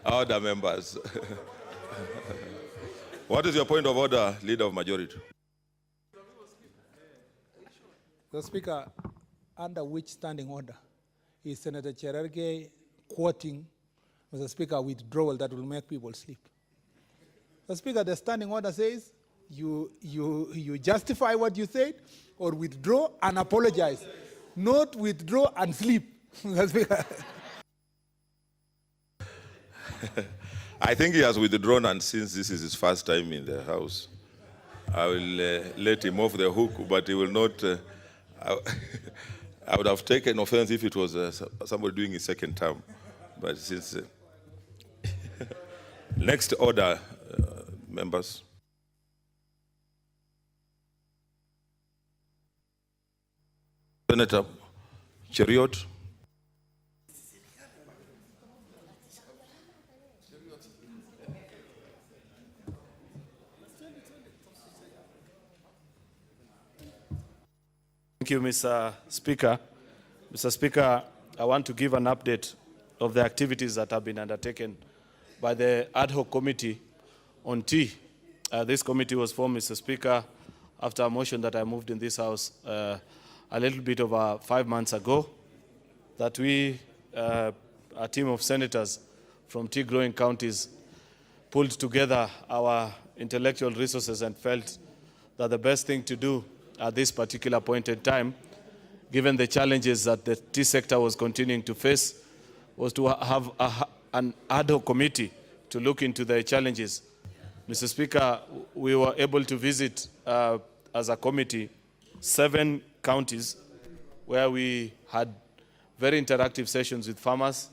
Order, members. What is your point of order, Leader of Majority? The Speaker, under which standing order is Senator Cherargei quoting, Mr. Speaker, withdrawal that will make people sleep? The Speaker, the standing order says you justify what you said or withdraw and apologize, not withdraw and sleep. Mr. Speaker. I think he has withdrawn, and since this is his first time in the House, I will let him off the hook, but he will not... I would have taken offense if it was somebody doing his second term, but since... Next order, members. Senator Cheriot. Thank you, Mr. Speaker. Mr. Speaker, I want to give an update of the activities that have been undertaken by the ad hoc committee on tea. This committee was formed, Mr. Speaker, after a motion that I moved in this House a little bit over 5 months ago, that we, a team of senators from tea-growing counties, pulled together our intellectual resources and felt that the best thing to do at this particular point in time, given the challenges that the tea sector was continuing to face, was to have an ad hoc committee to look into the challenges. Mr. Speaker, we were able to visit, as a committee, 7 counties where we had very interactive sessions with farmers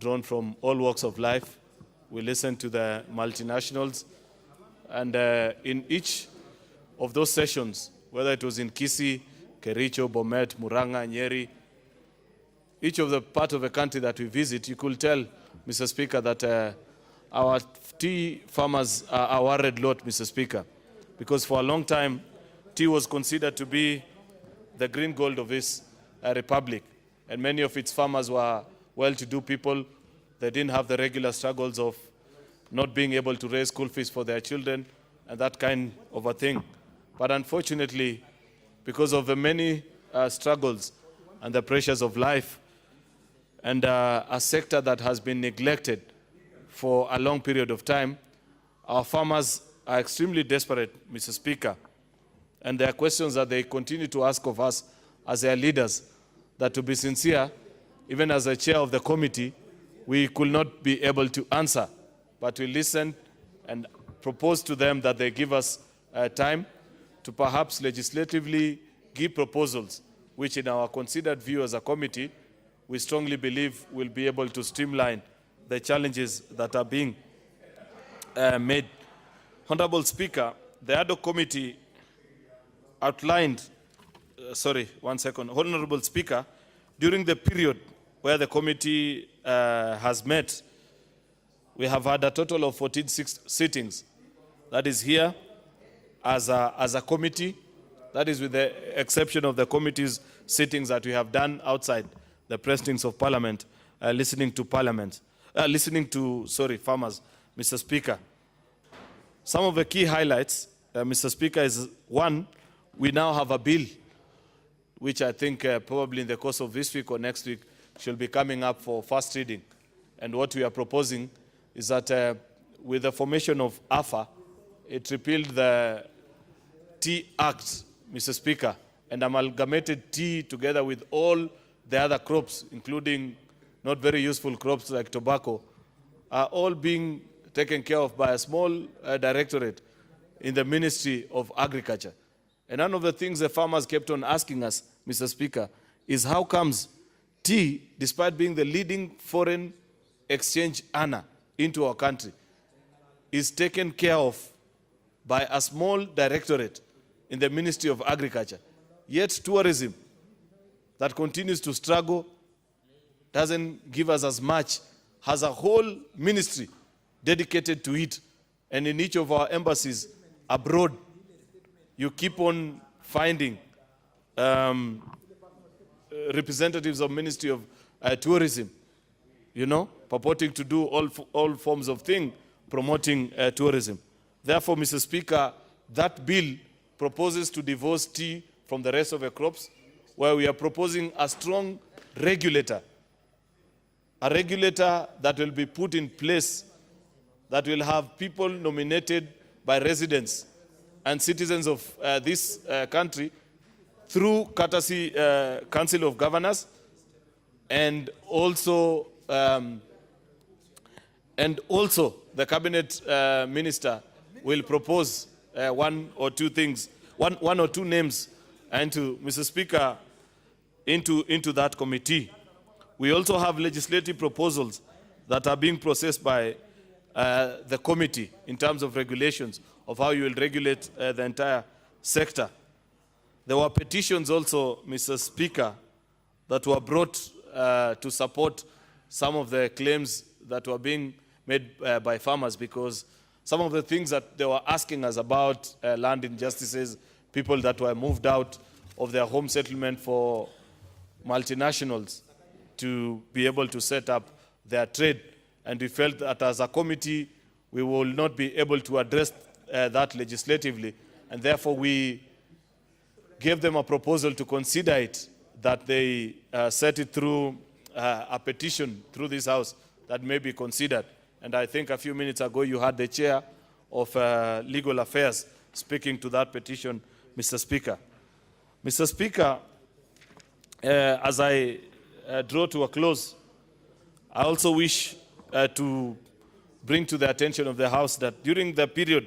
drawn from all walks of life. We listened to the multinationals, and in each of those sessions, whether it was in Kisii, Kericho, Bomet, Murang'a, Nyeri, each of the part of the country that we visit, you could tell, Mr. Speaker, that our tea farmers are a worried lot, Mr. Speaker, because for a long time, tea was considered to be the green gold of this republic, and many of its farmers were well-to-do people. They didn't have the regular struggles of not being able to raise school fees for their children and that kind of a thing. But unfortunately, because of the many struggles and the pressures of life, and a sector that has been neglected for a long period of time, our farmers are extremely desperate, Mr. Speaker. And there are questions that they continue to ask of us as their leaders, that to be sincere, even as the chair of the committee, we could not be able to answer. But we listened and proposed to them that they give us time to perhaps legislatively give proposals, which in our considered view as a committee, we strongly believe will be able to streamline the challenges that are being made. Honorable Speaker, the ad hoc committee outlined, Honorable Speaker, during the period where the committee has met, we have had a total of 14 sittings. That is here as a committee. That is with the exception of the committee's sittings that we have done outside the precincts of Parliament, listening to farmers, Mr. Speaker. Some of the key highlights, Mr. Speaker, is one, we now have a bill, which I think probably in the course of this week or next week shall be coming up for first reading. And what we are proposing is that with the formation of AFA, it repealed the Tea Act, Mr. Speaker, and amalgamated tea together with all the other crops, including not very useful crops like tobacco, are all being taken care of by a small directorate in the Ministry of Agriculture. And one of the things the farmers kept on asking us, Mr. Speaker, is how comes tea, despite being the leading foreign exchange earner into our country, is taken care of by a small directorate in the Ministry of Agriculture. Yet tourism, that continues to struggle, doesn't give us as much, has a whole ministry dedicated to it. And in each of our embassies abroad, you keep on finding representatives of Ministry of Tourism, purporting to do all forms of things promoting tourism. Therefore, Mr. Speaker, that bill proposes to divorce tea from the rest of the crops, where we are proposing a strong regulator, a regulator that will be put in place, that will have people nominated by residents and citizens of this country through courtesy Council of Governors, and also the cabinet minister will propose one or two names, and to Mr. Speaker, into that committee. We also have legislative proposals that are being processed by the committee in terms of regulations of how you will regulate the entire sector. There were petitions also, Mr. Speaker, that were brought to support some of the claims that were being made by farmers, because some of the things that they were asking us about, land injustices, people that were moved out of their home settlement for multinationals to be able to set up their trade. And we felt that as a committee, we will not be able to address that legislatively. And therefore, we gave them a proposal to consider it, that they set it through a petition through this House that may be considered. And I think a few minutes ago, you had the chair of Legal Affairs speaking to that petition, Mr. Speaker. Mr. Speaker, as I draw to a close, I also wish to bring to the attention of the House that during the period,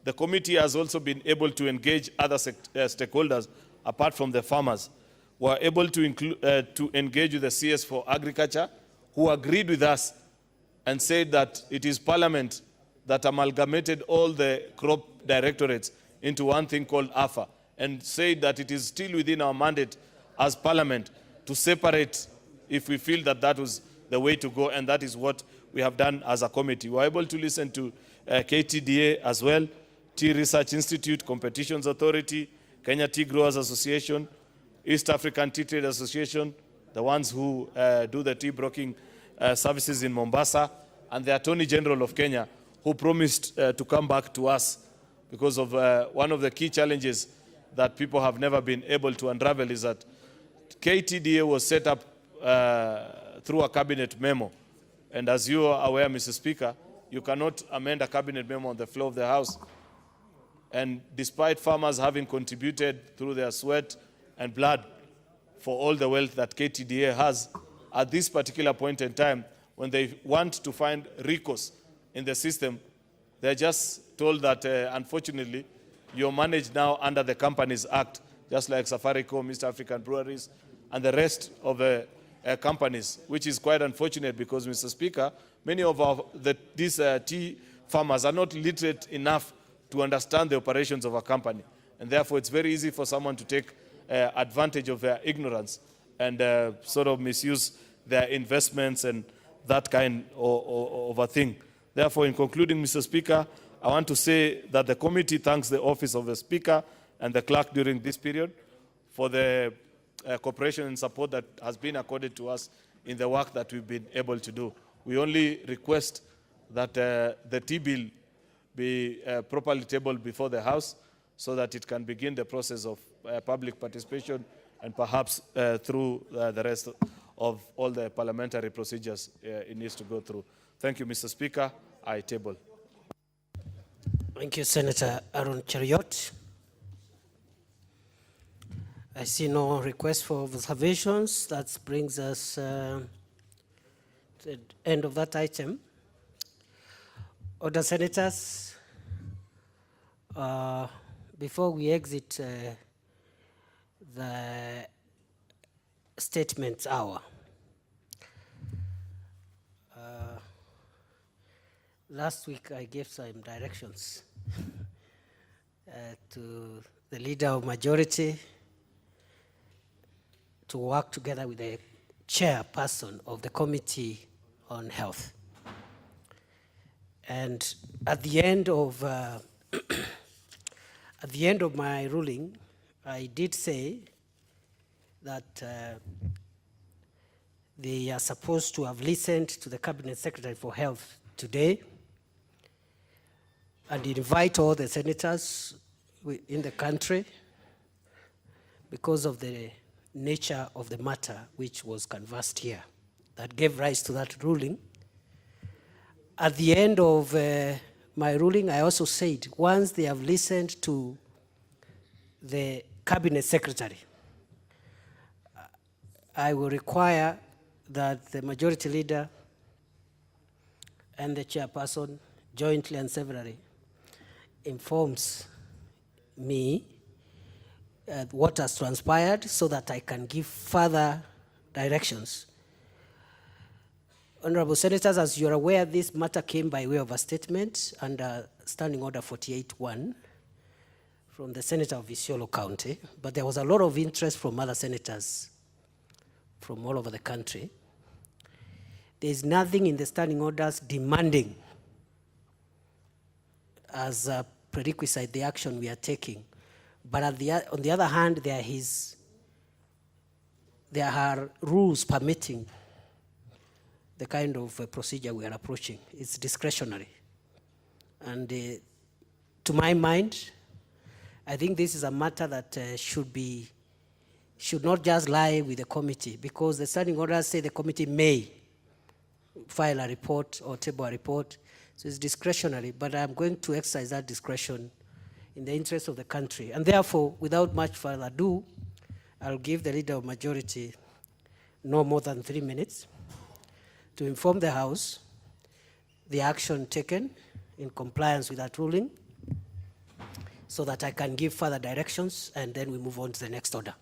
the committee has also been able to engage other stakeholders apart from the farmers. We were able to engage with the CS for Agriculture, who agreed with us and said that it is Parliament that amalgamated all the crop directorates into one thing called AFA, and said that it is still within our mandate as Parliament to separate if we feel that that was the way to go, and that is what we have done as a committee. We were able to listen to KTDA as well, Tea Research Institute, Competitions Authority, Kenya Tea Growers Association, East African Tea Trade Association, the ones who do the tea broking services in Mombasa, and the Attorney General of Kenya, who promised to come back to us because of one of the key challenges that people have never been able to unravel is that KTDA was set up through a cabinet memo. And as you are aware, Mr. Speaker, you cannot amend a cabinet memo on the floor of the House. And despite farmers having contributed through their sweat and blood for all the wealth that KTDA has, at this particular point in time, when they want to find recourse in the system, they're just told that, unfortunately, you're managed now under the Companies Act, just like Safaricom, East African Breweries, and the rest of the companies, which is quite unfortunate because, Mr. Speaker, many of these tea farmers are not literate enough to understand the operations of a company. And therefore, it's very easy for someone to take advantage of their ignorance and sort of misuse their investments and that kind of a thing. Therefore, in concluding, Mr. Speaker, I want to say that the committee thanks the Office of the Speaker and the clerk during this period for the cooperation and support that has been accorded to us in the work that we've been able to do. We only request that the tea bill be properly tabled before the House so that it can begin the process of public participation and perhaps through the rest of all the parliamentary procedures it needs to go through. Thank you, Mr. Speaker. I table. Thank you, Senator Aaron Cheriot. I see no request for observations. That brings us to the end of that item. Other senators, before we exit the statements hour, last week I gave some directions to the leader of majority to work together with the chairperson of the Committee on Health. And at the end of my ruling, I did say that they are supposed to have listened to the Cabinet Secretary for Health today and invite all the senators in the country because of the nature of the matter which was canvassed here that gave rise to that ruling. At the end of my ruling, I also said once they have listened to the Cabinet Secretary, I will require that the Majority Leader and the Chairperson jointly and severally informs me what has transpired so that I can give further directions. Honorable Senators, as you're aware, this matter came by way of a statement under Standing Order 48-1 from the Senator of Isiolo County, but there was a lot of interest from other senators from all over the country. There's nothing in the standing orders demanding as a prerequisite the action we are taking. But on the other hand, there are rules permitting the kind of procedure we are approaching. It's discretionary. And to my mind, I think this is a matter that should not just lie with the committee, because the standing orders say the committee may file a report or table a report. So it's discretionary, but I'm going to exercise that discretion in the interest of the country. And therefore, without much further ado, I'll give the Leader of Majority no more than 3 minutes to inform the House the action taken in compliance with that ruling so that I can give further directions, and then we move on to the next order.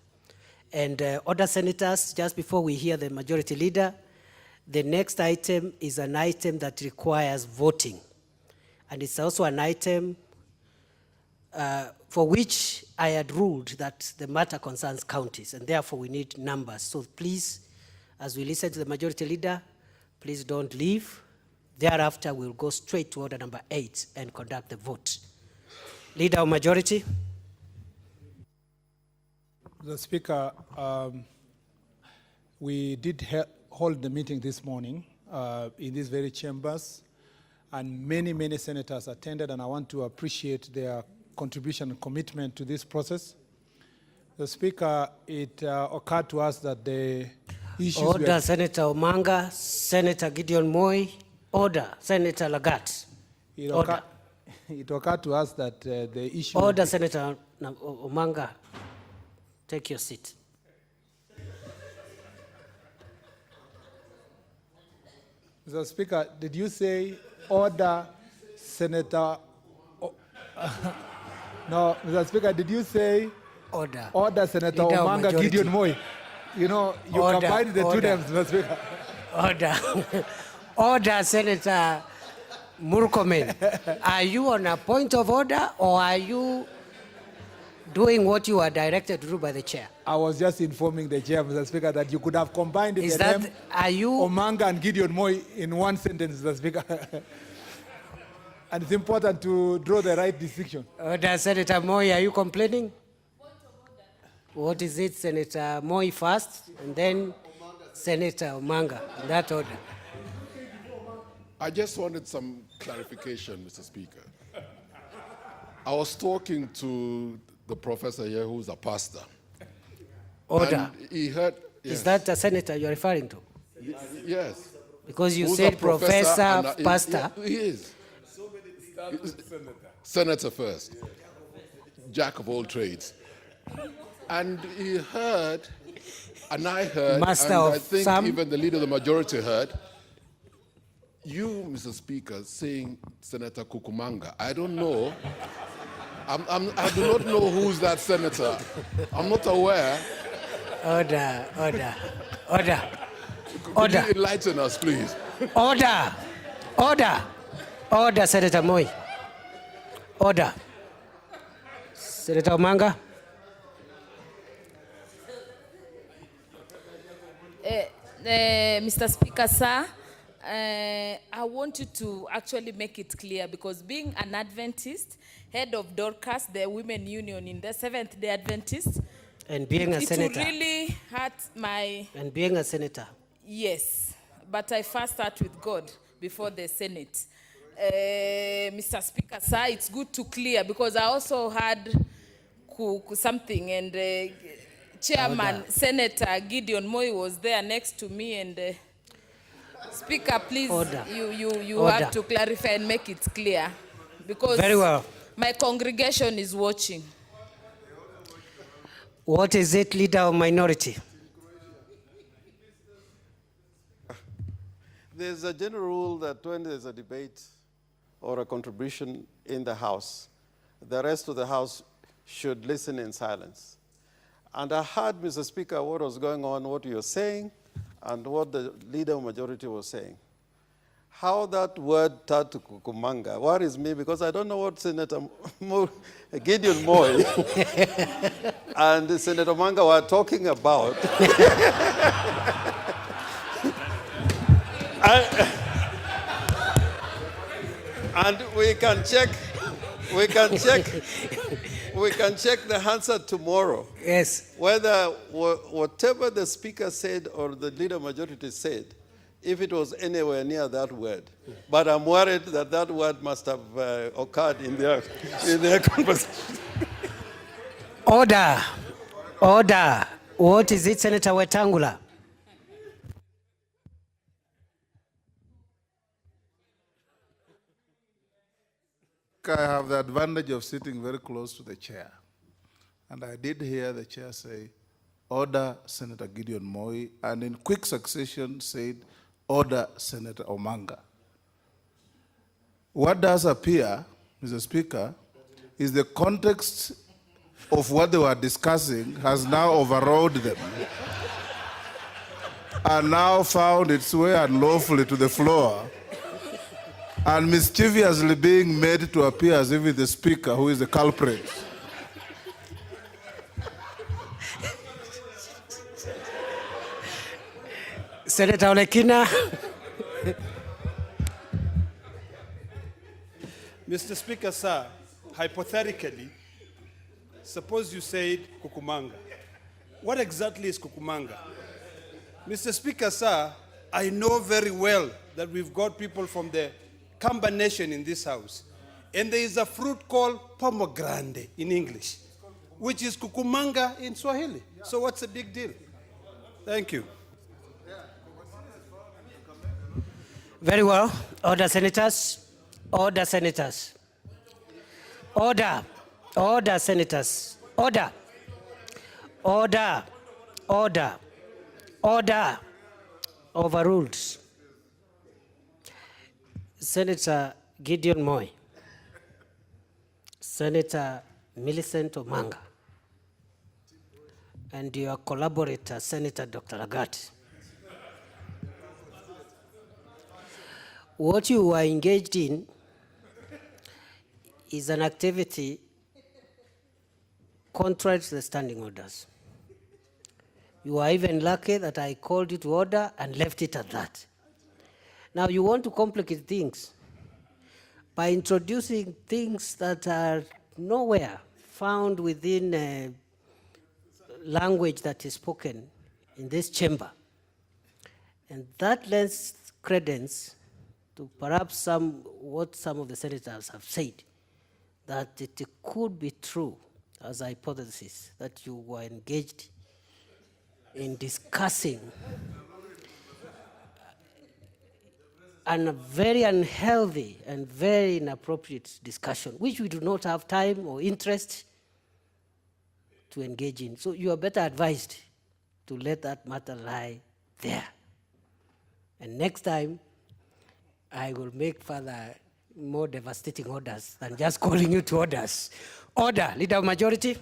And other senators, just before we hear the Majority Leader, the next item is an item that requires voting. And it's also an item for which I had ruled that the matter concerns counties, and therefore we need numbers. So please, as we listen to the Majority Leader, please don't leave. Thereafter, we'll go straight to order number 8 and conduct the vote. Leader of Majority. The Speaker, We did hold the meeting this morning in these very chambers, and many senators attended, and I want to appreciate their contribution and commitment to this process. The Speaker, it occurred to us that the issues... Order, Senator Omanga, Senator Gideon Moi. Order, Senator Lagat. Order. It occurred to us that the issue... Order, Senator Omanga. Take your seat. Mr. Speaker, did you say order, Senator... No, Mr. Speaker, did you say... Order. Order, Senator Leader of Omanga, majority. Gideon Moi. You know, you Order, combined the two order. names, Mr. Speaker. Order. Order, Senator Murkomen. Are you on a point of order, or are you doing what you are directed to do by the chair? I was just informing the chair, Mr. Speaker, that you could have combined Is the that- name are you- Omanga and Gideon Moi in one sentence, Mr. Speaker. And it's important to draw the right distinction. Order, Senator Moi, are you complaining? What is it, Senator Moi first, and then Senator Omanga, in that order? I just wanted some clarification, Mr. Speaker. I was talking to the professor here who's a pastor. Order. And he heard... Is that the senator you're referring to? Yes. Because you Who's said a professor, and pastor. He is. Senator first. Jack of all trades. And he heard, and I heard, Master and of I think some. even the leader of the majority heard, you, Mr. Speaker, saying Senator Kukumanga. I don't know. I do not know who's that senator. I'm not aware. Order, order, order. Could Order. you enlighten us, please? Order, order, order, Senator Moi. Order. Senator Omanga. Mr. Speaker, sir, I want you to actually make it clear, because being an Adventist, head of Dorcas, the women union in the Seventh-day Adventist, And being a it senator. will really hurt my... And being a senator. Yes, but I first start with God before the Senate. Mr. Speaker, sir, it's good to clear, because I also had something, and Chairman Order. Senator Gideon Moi was there next to me, and Speaker, please, Order. you Order. have to clarify and make it clear, because Very well. my congregation is watching. What is it, leader of minority? There's a general rule that when there's a debate or a contribution in the House, the rest of the House should listen in silence. And I heard, Mr. Speaker, what was going on, what you're saying, and what the leader of majority was saying. How that word turned to Kukumanga worries me, because I don't know what Senator Gideon Moi and Senator Manga were talking about. And we can check the answer tomorrow. Yes. Whether whatever the speaker said or the leader majority said, if it was anywhere near that word. But I'm worried that that word must have occurred in their conversation. Order, order. What is it, Senator Wetangula? I have the advantage of sitting very close to the chair. And I did hear the chair say, order Senator Gideon Moi, and in quick succession said, order Senator Omanga. What does appear, Mr. Speaker, is the context of what they were discussing has now overrode them and now found its way unlawfully to the floor and mischievously being made to appear as if it's the speaker who is the culprit. Senator Olekina. Mr. Speaker, sir, hypothetically, suppose you said Kukumanga. What exactly is Kukumanga? Mr. Speaker, sir, I know very well that we've got people from the Kamba Nation in this house. And there is a fruit called pomegranate in English, which is kukumanga in Swahili. So what's the big deal? Thank you. Very well. Order, senators. Order, senators. Order. Order, senators. Order. Order. Order. Order. Overruled. Senator Gideon Moy. Senator Millicent Omanga. And your collaborator, Senator Dr. Lagat. What you are engaged in is an activity contrary to the standing orders. You are even lucky that I called you to order and left it at that. Now you want to complicate things by introducing things that are nowhere found within language that is spoken in this chamber. And that lends credence to perhaps what some of the senators have said, that it could be true as a hypothesis that you were engaged in discussing a very unhealthy and very inappropriate discussion, which we do not have time or interest to engage in. So you are better advised to let that matter lie there. And next time, I will make further more devastating orders than just calling you to orders. Order, Leader of Majority.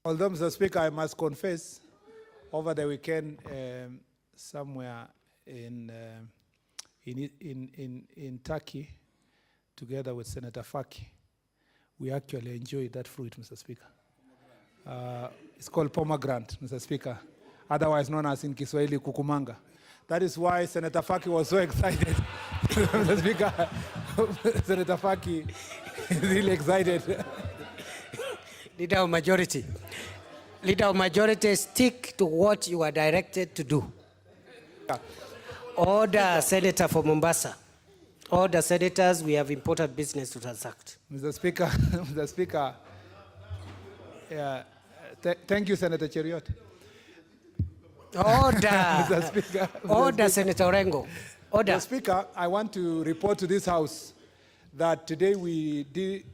Although, Mr. Speaker, I must confess, over the weekend, somewhere in Turkey, together with Senator Faki, we actually enjoyed that fruit, Mr. Speaker. It's called pomegranate, Mr. Speaker, otherwise known as in Kiswahili kukumanga. That is why Senator Faki was so excited. Mr. Speaker, Senator Faki is really excited. Leader of Majority. Leader of Majority, stick to what you are directed to do. Order, Senator for Mombasa. Order, senators, we have important business to transact. Mr. Speaker, Mr. Speaker, thank you, Senator Cheriot. Order. Mr. Speaker, Order, Senator Orengo. Order. Mr. Speaker, I want to report to this House that today we did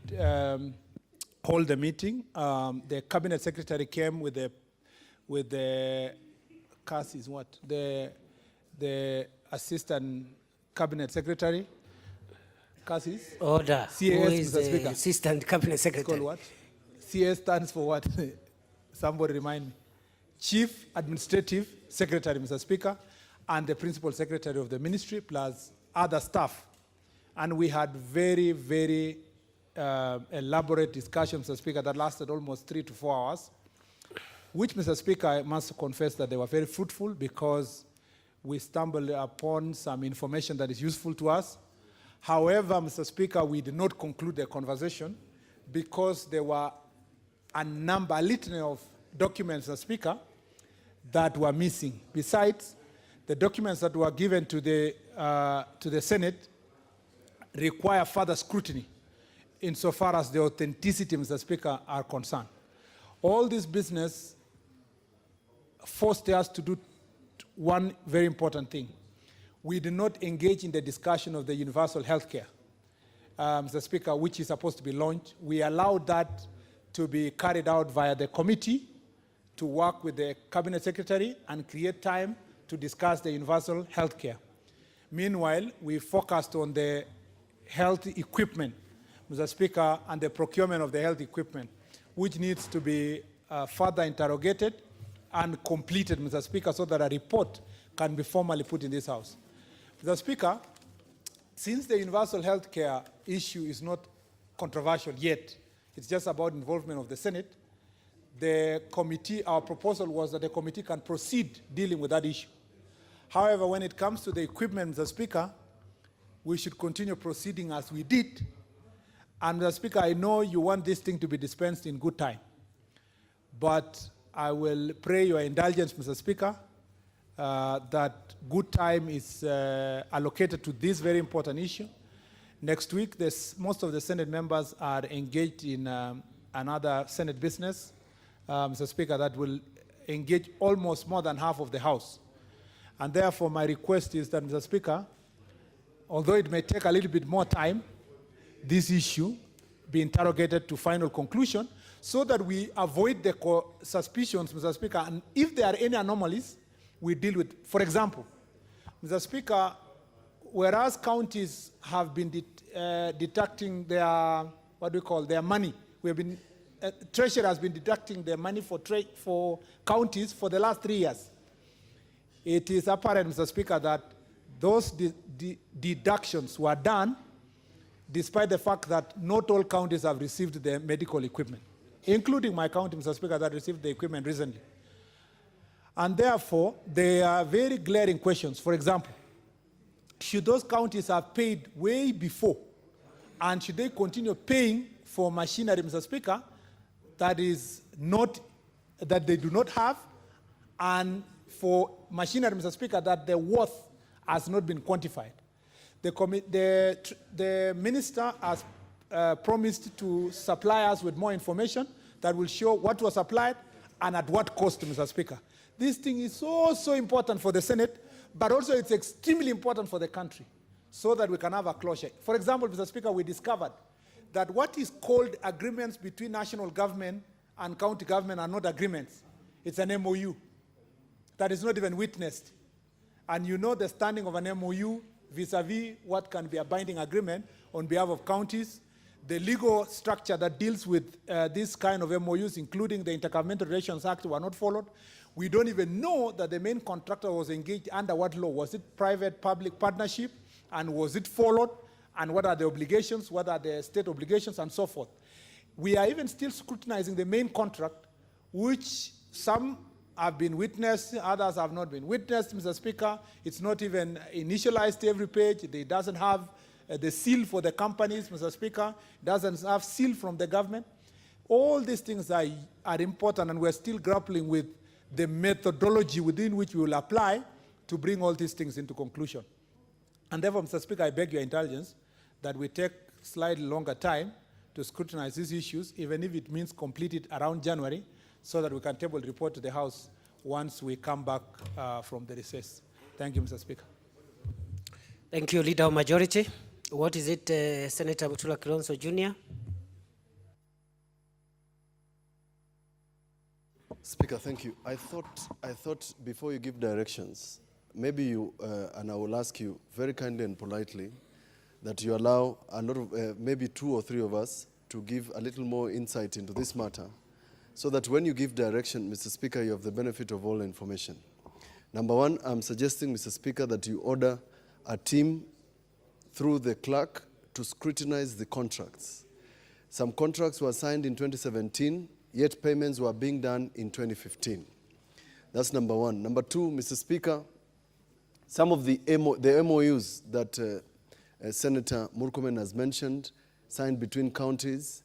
hold a meeting. The Cabinet Secretary came with the CAS is what? The Assistant Cabinet Secretary. CAS is? Order. CAS, Who is Mr. Speaker. the Assistant Cabinet Secretary? It's called what? CS stands for what? Somebody remind me. Chief Administrative Secretary, Mr. Speaker, and the Principal Secretary of the Ministry, plus other staff. And we had very, very elaborate discussions, Mr. Speaker, that lasted almost 3 to 4 hours, which, Mr. Speaker, I must confess that they were very fruitful because we stumbled upon some information that is useful to us. However, Mr. Speaker, we did not conclude the conversation because there were a litany of documents, Mr. Speaker, that were missing. Besides, the documents that were given to the Senate require further scrutiny insofar as the authenticity, Mr. Speaker, are concerned. All this business forced us to do one very important thing. We did not engage in the discussion of the universal health care, Mr. Speaker, which is supposed to be launched. We allowed that to be carried out via the committee to work with the Cabinet Secretary and create time to discuss the universal health care. Meanwhile, we focused on the health equipment, Mr. Speaker, and the procurement of the health equipment, which needs to be further interrogated and completed, Mr. Speaker, so that a report can be formally put in this House. Mr. Speaker, since the universal health care issue is not controversial yet, it's just about involvement of the Senate, the committee, our proposal was that the committee can proceed dealing with that issue. However, when it comes to the equipment, Mr. Speaker, we should continue proceeding as we did. And Mr. Speaker, I know you want this thing to be dispensed in good time. But I will pray your indulgence, Mr. Speaker, that good time is allocated to this very important issue. Next week, most of the Senate members are engaged in another Senate business, Mr. Speaker, that will engage almost more than half of the House. And therefore, my request is that, Mr. Speaker, although it may take a little bit more time, this issue be interrogated to final conclusion so that we avoid the suspicions, Mr. Speaker, and if there are any anomalies, we deal with. For example, Mr. Speaker, whereas counties have been deducting their, their money, we have been, Treasury has been deducting their money for counties for the last 3 years. It is apparent, Mr. Speaker, that those deductions were done despite the fact that not all counties have received their medical equipment, including my county, Mr. Speaker, that received the equipment recently. And therefore, there are very glaring questions. For example, should those counties have paid way before, and should they continue paying for machinery, Mr. Speaker, that is not, that they do not have, and for machinery, Mr. Speaker, that the worth has not been quantified? The minister has promised to supply us with more information that will show what was applied and at what cost, Mr. Speaker. This thing is so important for the Senate, but also it's extremely important for the country so that we can have a closure. For example, Mr. Speaker, we discovered that what is called agreements between national government and county government are not agreements. It's an MOU that is not even witnessed. And you know the standing of an MOU vis-a-vis what can be a binding agreement on behalf of counties. The legal structure that deals with this kind of MOUs, including the Intergovernmental Relations Act, were not followed. We don't even know that the main contractor was engaged under what law. Was it private-public partnership? And was it followed? And what are the obligations? What are the state obligations? And so forth. We are even still scrutinizing the main contract, which some have been witnessed, others have not been witnessed, Mr. Speaker. It's not even initialized every page. It doesn't have the seal for the companies, Mr. Speaker. It doesn't have seal from the government. All these things are important, and we're still grappling with the methodology within which we will apply to bring all these things into conclusion. And therefore, Mr. Speaker, I beg your indulgence that we take slightly longer time to scrutinize these issues, even if it means complete it around January, so that we can table the report to the House once we come back from the recess. Thank you, Mr. Speaker. Thank you, Leader of Majority. What is it, Senator Mutula Kilonzo Jr.? Speaker, thank you. I thought before you give directions, maybe you, and I will ask you very kindly and politely, that you allow a lot of, maybe 2 or 3 of us to give a little more insight into this matter, so that when you give direction, Mr. Speaker, you have the benefit of all information. Number one, I'm suggesting, Mr. Speaker, that you order a team through the clerk to scrutinize the contracts. Some contracts were signed in 2017, yet payments were being done in 2015. That's number one. Number two, Mr. Speaker, some of the MOUs that Senator Murkomen has mentioned, signed between counties,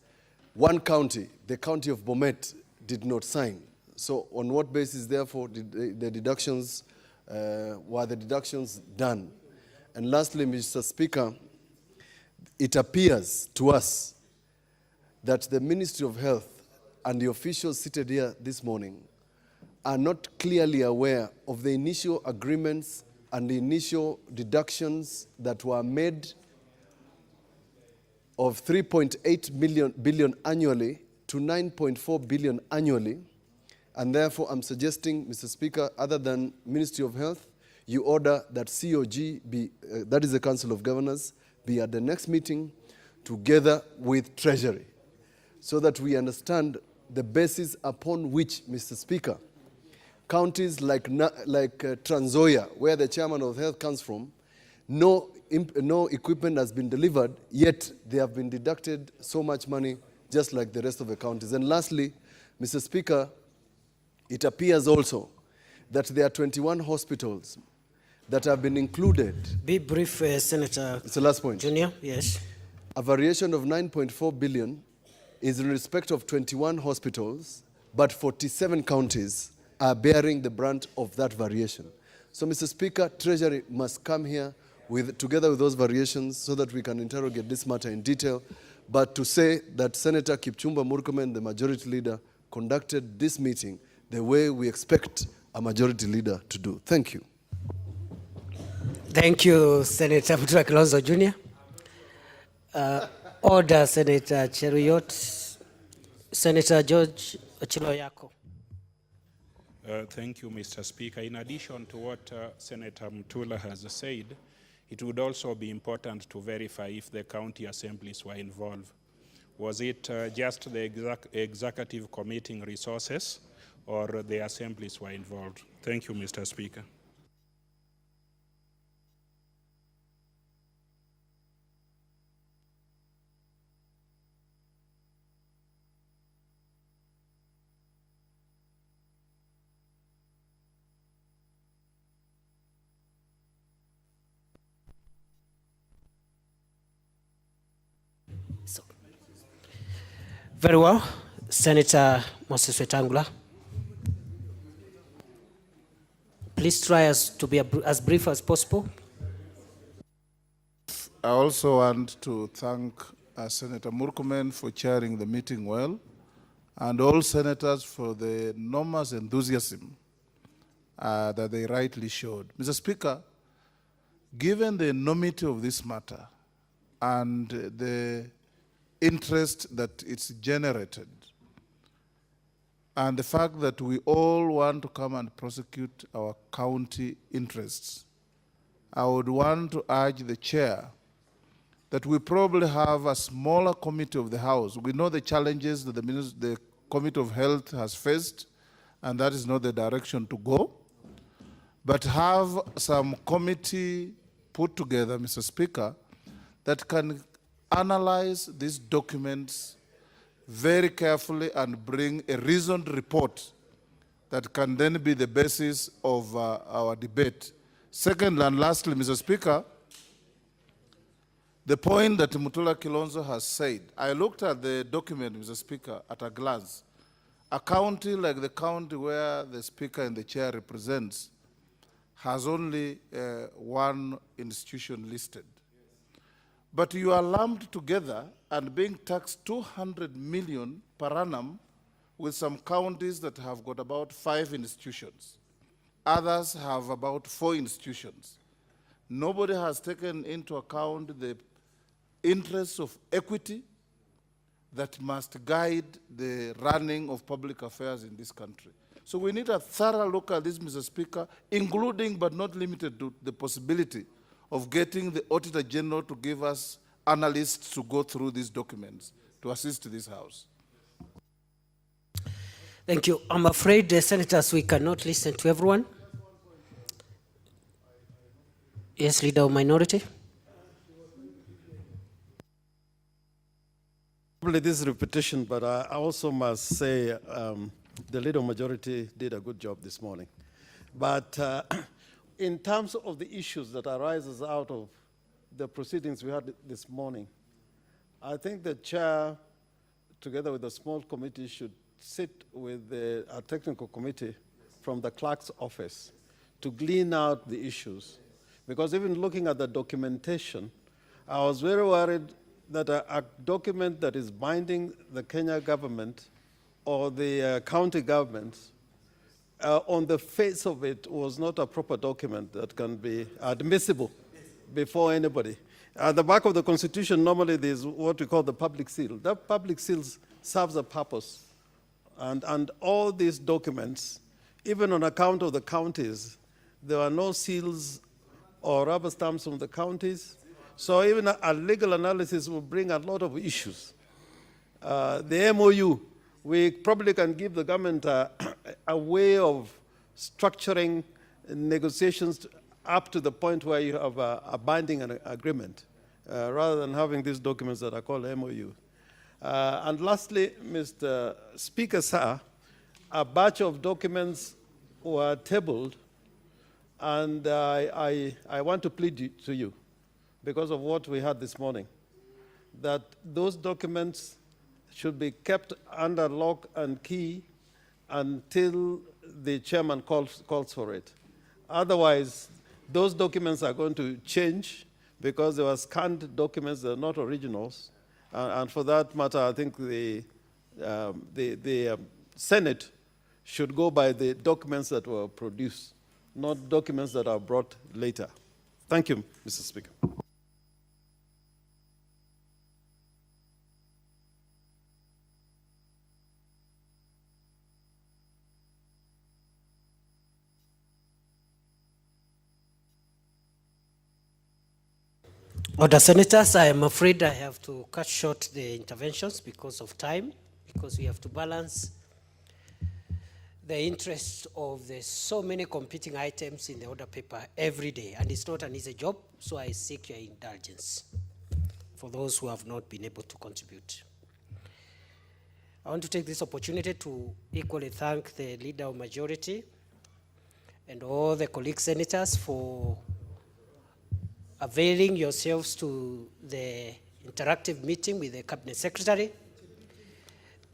one county, the county of Bomet, did not sign. So on what basis, therefore, did the deductions, were the deductions done? And lastly, Mr. Speaker, it appears to us that the Ministry of Health and the officials seated here this morning are not clearly aware of the initial agreements and the initial deductions that were made of 3.8 billion annually to 9.4 billion annually. And therefore, I'm suggesting, Mr. Speaker, other than Ministry of Health, you order that COG be, that is the Council of Governors, be at the next meeting together with Treasury, so that we understand the basis upon which, Mr. Speaker, counties like Trans Nzoia, where the chairman of health comes from, no equipment has been delivered, yet they have been deducted so much money, just like the rest of the counties. And lastly, Mr. Speaker, it appears also that there are 21 hospitals that have been included. Be brief, Senator. It's the last point. Junior, yes. A variation of 9.4 billion is in respect of 21 hospitals but 47 counties are bearing the brunt of that variation. So, Mr. Speaker, Treasury must come here together with those variations so that we can interrogate this matter in detail. But to say that Senator Kipchumba Murkomen, the majority leader, conducted this meeting the way we expect a majority leader to do. Thank you. Thank you, Senator Mutula Kilonzo Jr. Order, Senator Cheruyot. Senator George Chiloyako. Thank you, Mr. Speaker. In addition to what Senator Mutula has said, it would also be important to verify if the county assemblies were involved. Was it just the executive committing resources, or the assemblies were involved? Thank you, Mr. Speaker. Very well. Senator Moses Wetangula. Please try to be as brief as possible. I also want to thank Senator Murkomen for chairing the meeting well, and all senators for the enormous enthusiasm that they rightly showed. Mr. Speaker, given the enormity of this matter and the interest that it's generated, and the fact that we all want to come and prosecute our county interests, I would want to urge the chair that we probably have a smaller committee of the House. We know the challenges that the Committee of Health has faced, and that is not the direction to go. But have some committee put together, Mr. Speaker, that can analyze these documents very carefully and bring a reasoned report that can then be the basis of our debate. Second and lastly, Mr. Speaker, the point that Mutula Kilonzo has said, I looked at the document, Mr. Speaker, at a glance. A county like the county where the Speaker and the Chair represents has only one institution listed. But you are lumped together and being taxed 200 million per annum with some counties that have got about 5 institutions. Others have about 4 institutions. Nobody has taken into account the interests of equity that must guide the running of public affairs in this country. So we need a thorough look at this, Mr. Speaker, including but not limited to the possibility of getting the Auditor General to give us analysts to go through these documents to assist this House. Thank you. I'm afraid, Senators, we cannot listen to everyone. Yes, Leader of Minority. Probably this is repetition, but I also must say the Leader of Majority did a good job this morning. But in terms of the issues that arises out of the proceedings we had this morning, I think the chair, together with a small committee, should sit with a technical committee from the clerk's office to glean out the issues. Because even looking at the documentation, I was very worried that a document that is binding the Kenya government or the county governments on the face of it was not a proper document that can be admissible before anybody. At the back of the Constitution, normally there's what we call the public seal. That public seal serves a purpose. And all these documents, even on account of the counties, there are no seals or rubber stamps from the counties. So even a legal analysis will bring a lot of issues. The MOU, we probably can give the government a way of structuring negotiations up to the point where you have a binding agreement, rather than having these documents that are called MOU. And lastly, Mr. Speaker, sir, a batch of documents were tabled, and I want to plead to you, because of what we had this morning, that those documents should be kept under lock and key until the chairman calls for it. Otherwise, those documents are going to change because they were scanned documents, they're not originals. And for that matter, I think the Senate should go by the documents that were produced, not documents that are brought later. Thank you, Mr. Speaker. Order, Senators, I am afraid I have to cut short the interventions because of time, because we have to balance the interest of the so many competing items in the order paper every day, and it's not an easy job, so I seek your indulgence for those who have not been able to contribute. I want to take this opportunity to equally thank the Leader of Majority and all the colleague senators for availing yourselves to the interactive meeting with the Cabinet Secretary.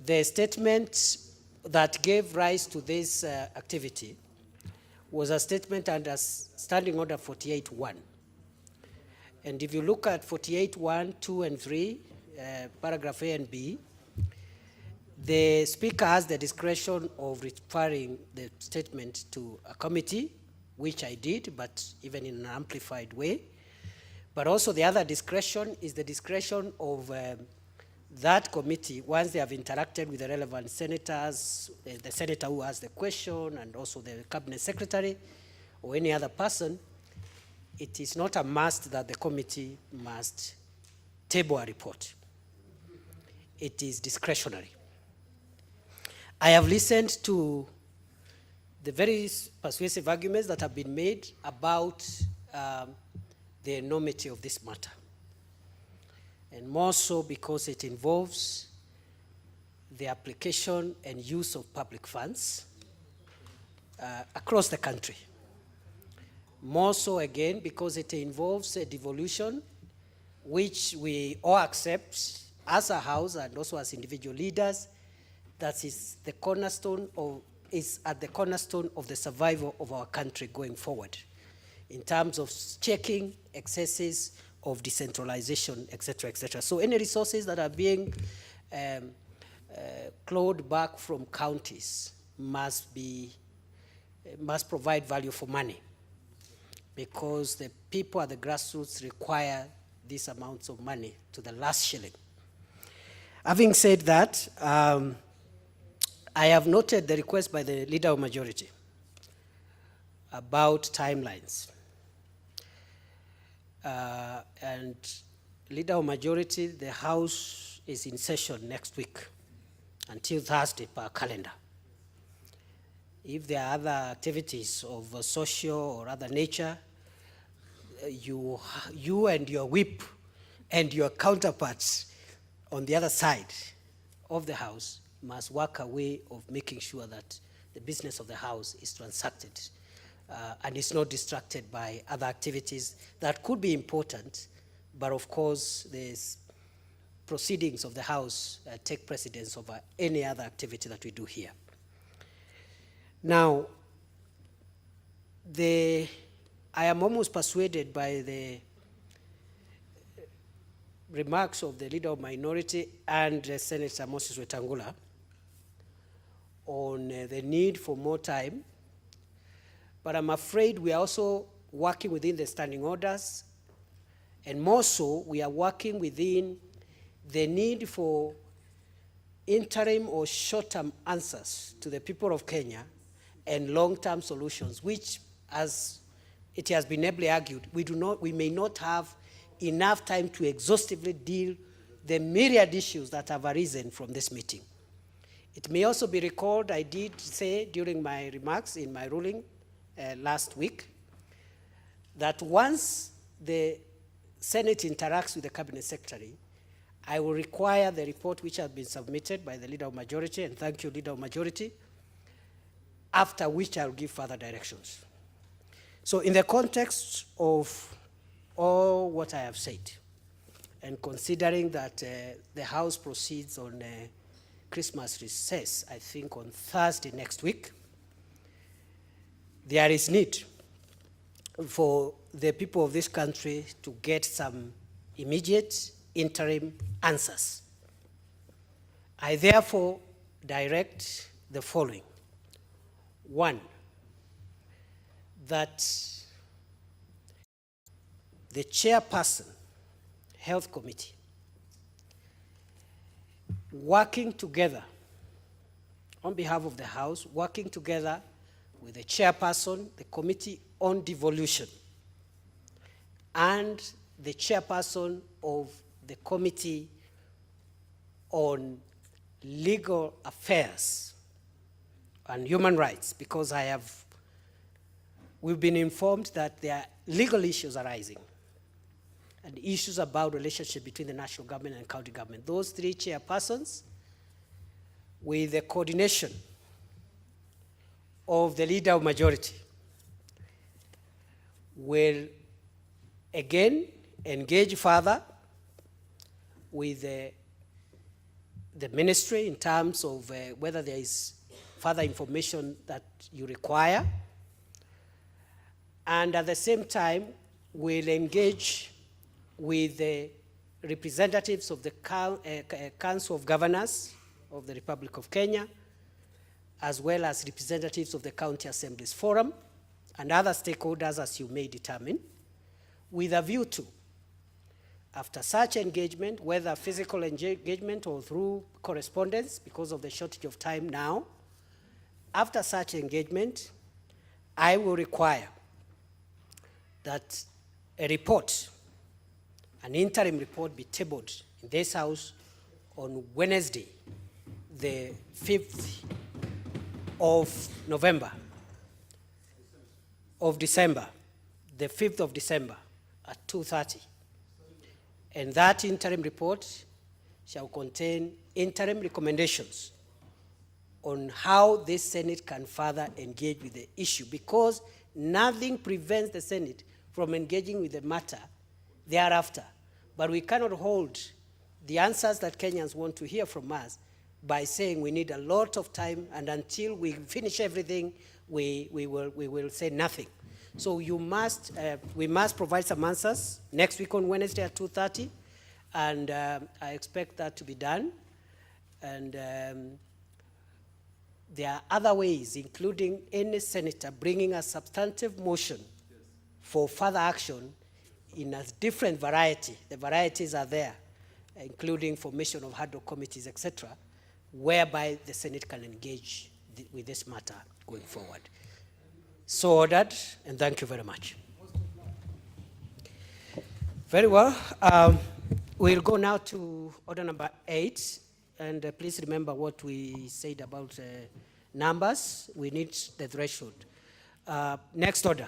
The statement that gave rise to this activity was a statement under Standing Order 48.1. And if you look at 48.1, 2 and 3, paragraph A and B, the Speaker has the discretion of referring the statement to a committee, which I did, but even in an amplified way. But also the other discretion is the discretion of that committee, once they have interacted with the relevant senators, the senator who asked the question, and also the Cabinet Secretary, or any other person, it is not a must that the committee must table a report. It is discretionary. I have listened to the very persuasive arguments that have been made about the enormity of this matter, and more so because it involves the application and use of public funds across the country. More so again because it involves a devolution which we all accept as a house and also as individual leaders, that is the cornerstone of, is at the cornerstone of the survival of our country going forward, in terms of checking excesses of decentralization, et cetera, So any resources that are being clawed back from counties must provide value for money, because the people at the grassroots require these amounts of money to the last shilling. Having said that, I have noted the request by the Leader of Majority about timelines. And Leader of Majority, the House is in session next week until Thursday per calendar. If there are other activities of social or other nature, you and your whip and your counterparts on the other side of the House must work a way of making sure that the business of the House is transacted and is not distracted by other activities that could be important, but of course the proceedings of the House take precedence over any other activity that we do here. Now, I am almost persuaded by the remarks of the Leader of Minority and Senator Moses Wetangula on the need for more time, but I'm afraid we are also working within the standing orders, and more so, we are working within the need for interim or short-term answers to the people of Kenya and long-term solutions, which, as it has been ably argued, we may not have enough time to exhaustively deal the myriad issues that have arisen from this meeting. It may also be recalled, I did say during my remarks in my ruling last week, that once the Senate interacts with the Cabinet Secretary, I will require the report which has been submitted by the Leader of Majority, and thank you, Leader of Majority, after which I will give further directions. So in the context of all what I have said, and considering that the House proceeds on Christmas recess, I think on Thursday next week, there is need for the people of this country to get some immediate interim answers. I therefore direct the following. One, that the chairperson, Health Committee, working together on behalf of the House, working together with the chairperson, the Committee on Devolution, and the chairperson of the Committee on Legal Affairs and Human Rights, because we've been informed that there are legal issues arising and issues about relationship between the national government and county government. Those three chairpersons, with the coordination of the leader of majority, will again engage further with the ministry in terms of whether there is further information that you require, and at the same time will engage with the representatives of the Council of Governors of the Republic of Kenya, as well as representatives of the County Assemblies Forum and other stakeholders as you may determine, with a view to, after such engagement, whether physical engagement or through correspondence because of the shortage of time now, after such engagement, I will require that a report, an interim report, be tabled in this House on Wednesday, the 5th of November, of December, the 5th of December at 2:30. And that interim report shall contain interim recommendations on how this Senate can further engage with the issue, because nothing prevents the Senate from engaging with the matter thereafter. But we cannot hold the answers that Kenyans want to hear from us by saying we need a lot of time, and until we finish everything, we will say nothing. So we must provide some answers next week on Wednesday at 2:30, and I expect that to be done. And there are other ways, including any senator bringing a substantive motion for further action in a different variety. The varieties are there, including formation of ad hoc committees, etc., whereby the Senate can engage with this matter going forward. So ordered, and thank you very much. Very well. We'll go now to order number 8, and please remember what we said about numbers. We need the threshold. Next order.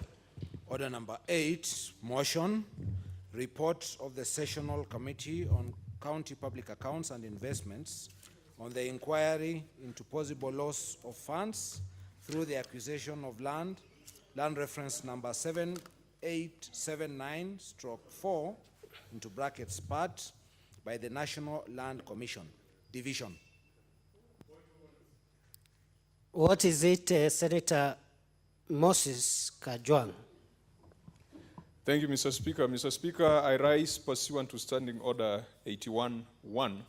Order number 8, motion, report of the Sessional Committee on County Public Accounts and Investments on the inquiry into possible loss of funds through the acquisition of land reference number 7879/4, into brackets part, by the National Land Commission, Division. What is it, Senator Moses Kajwang? Thank you, Mr. Speaker. Mr. Speaker, I rise pursuant to Standing Order 81-1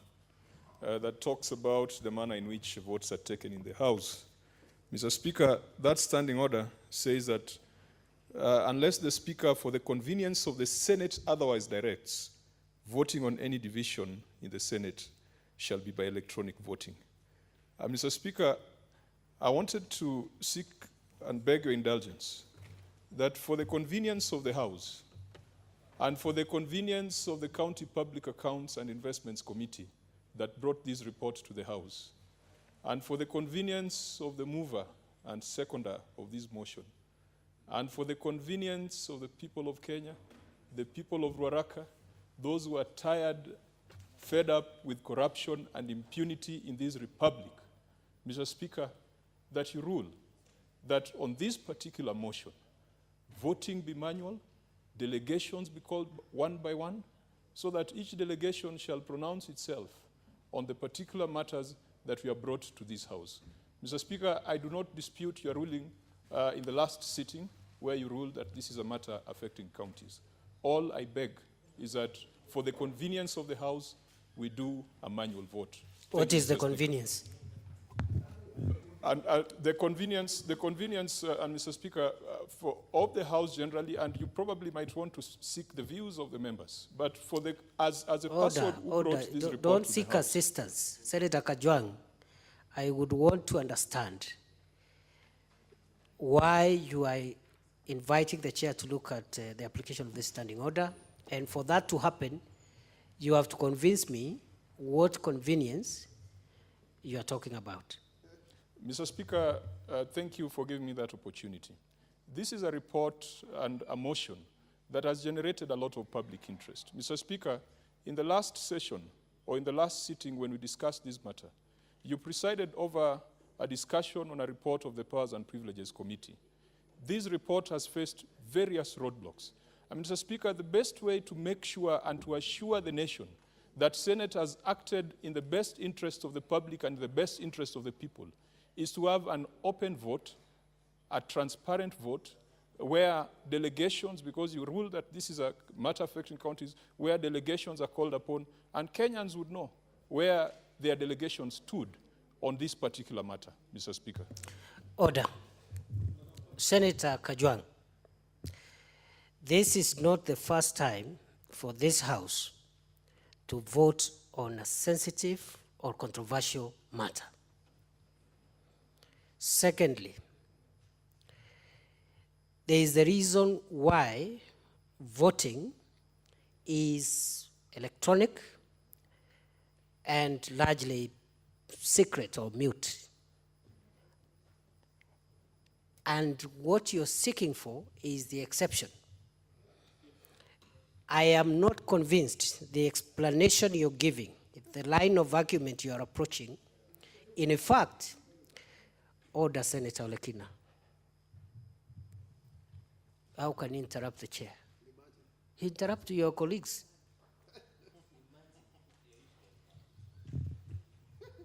that talks about the manner in which votes are taken in the House. Mr. Speaker, that standing order says that unless the Speaker, for the convenience of the Senate, otherwise directs, voting on any division in the Senate shall be by electronic voting. Mr. Speaker, I wanted to seek and beg your indulgence that for the convenience of the House and for the convenience of the County Public Accounts and Investments Committee that brought this report to the House, and for the convenience of the mover and seconder of this motion, and for the convenience of the people of Kenya, the people of Ruaraka, those who are tired, fed up with corruption and impunity in this republic, Mr. Speaker, that you rule that on this particular motion, voting be manual, delegations be called one by one, so that each delegation shall pronounce itself on the particular matters that we have brought to this House. Mr. Speaker, I do not dispute your ruling in the last sitting where you ruled that this is a matter affecting counties. All I beg is that for the convenience of the House, we do a manual vote. What is the convenience? And the convenience, and Mr. Speaker, for of the House generally, and you probably might want to seek the views of the members, but for the as a person who brought this report Don't to the seek House. assistance. Senator Kajwang, I would want to understand why you are inviting the chair to look at the application of this standing order, and for that to happen, you have to convince me what convenience you are talking about. Mr. Speaker, thank you for giving me that opportunity. This is a report and a motion that has generated a lot of public interest. Mr. Speaker, in the last session, or in the last sitting when we discussed this matter, you presided over a discussion on a report of the Powers and Privileges Committee. This report has faced various roadblocks. And Mr. Speaker, the best way to make sure and to assure the nation that Senate has acted in the best interest of the public and the best interest of the people is to have an open vote, a transparent vote, where delegations, because you ruled that this is a matter affecting counties, where delegations are called upon, and Kenyans would know where their delegations stood on this particular matter, Mr. Speaker. Order. Senator Kajwang, this is not the first time for this House to vote on a sensitive or controversial matter. Secondly, there is the reason why voting is electronic and largely secret or mute. And what you're seeking for is the exception. I am not convinced the explanation you're giving, the line of argument you are approaching, in fact, order Senator Olekina. How can you interrupt the chair? Interrupt your colleagues.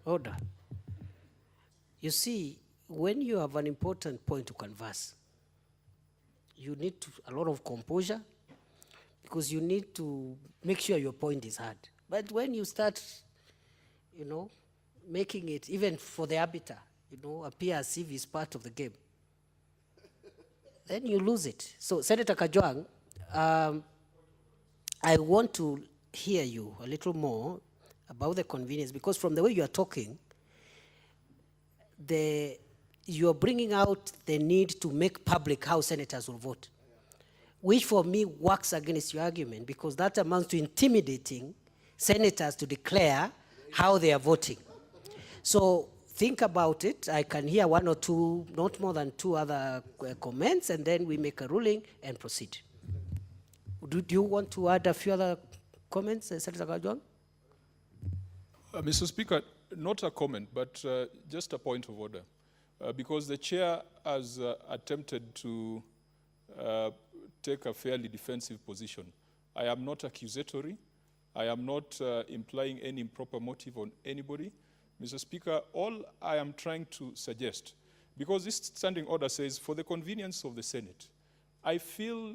Order. You see, when you have an important point to converse, you need a lot of composure because you need to make sure your point is heard. But when you start, making it, even for the arbiter, appear as if it's part of the game, then you lose it. So, Senator Kajwang, I want to hear you a little more about the convenience, because from the way you are talking, you are bringing out the need to make public how senators will vote, which for me works against your argument, because that amounts to intimidating senators to declare how they are voting. So think about it. I can hear one or two, not more than two other comments, and then we make a ruling and proceed. Do you want to add a few other comments, Senator Kajwang? Mr. Speaker, not a comment, but just a point of order. Because the chair has attempted to take a fairly defensive position. I am not accusatory. I am not implying any improper motive on anybody. Mr. Speaker, all I am trying to suggest, because this standing order says, for the convenience of the Senate, I feel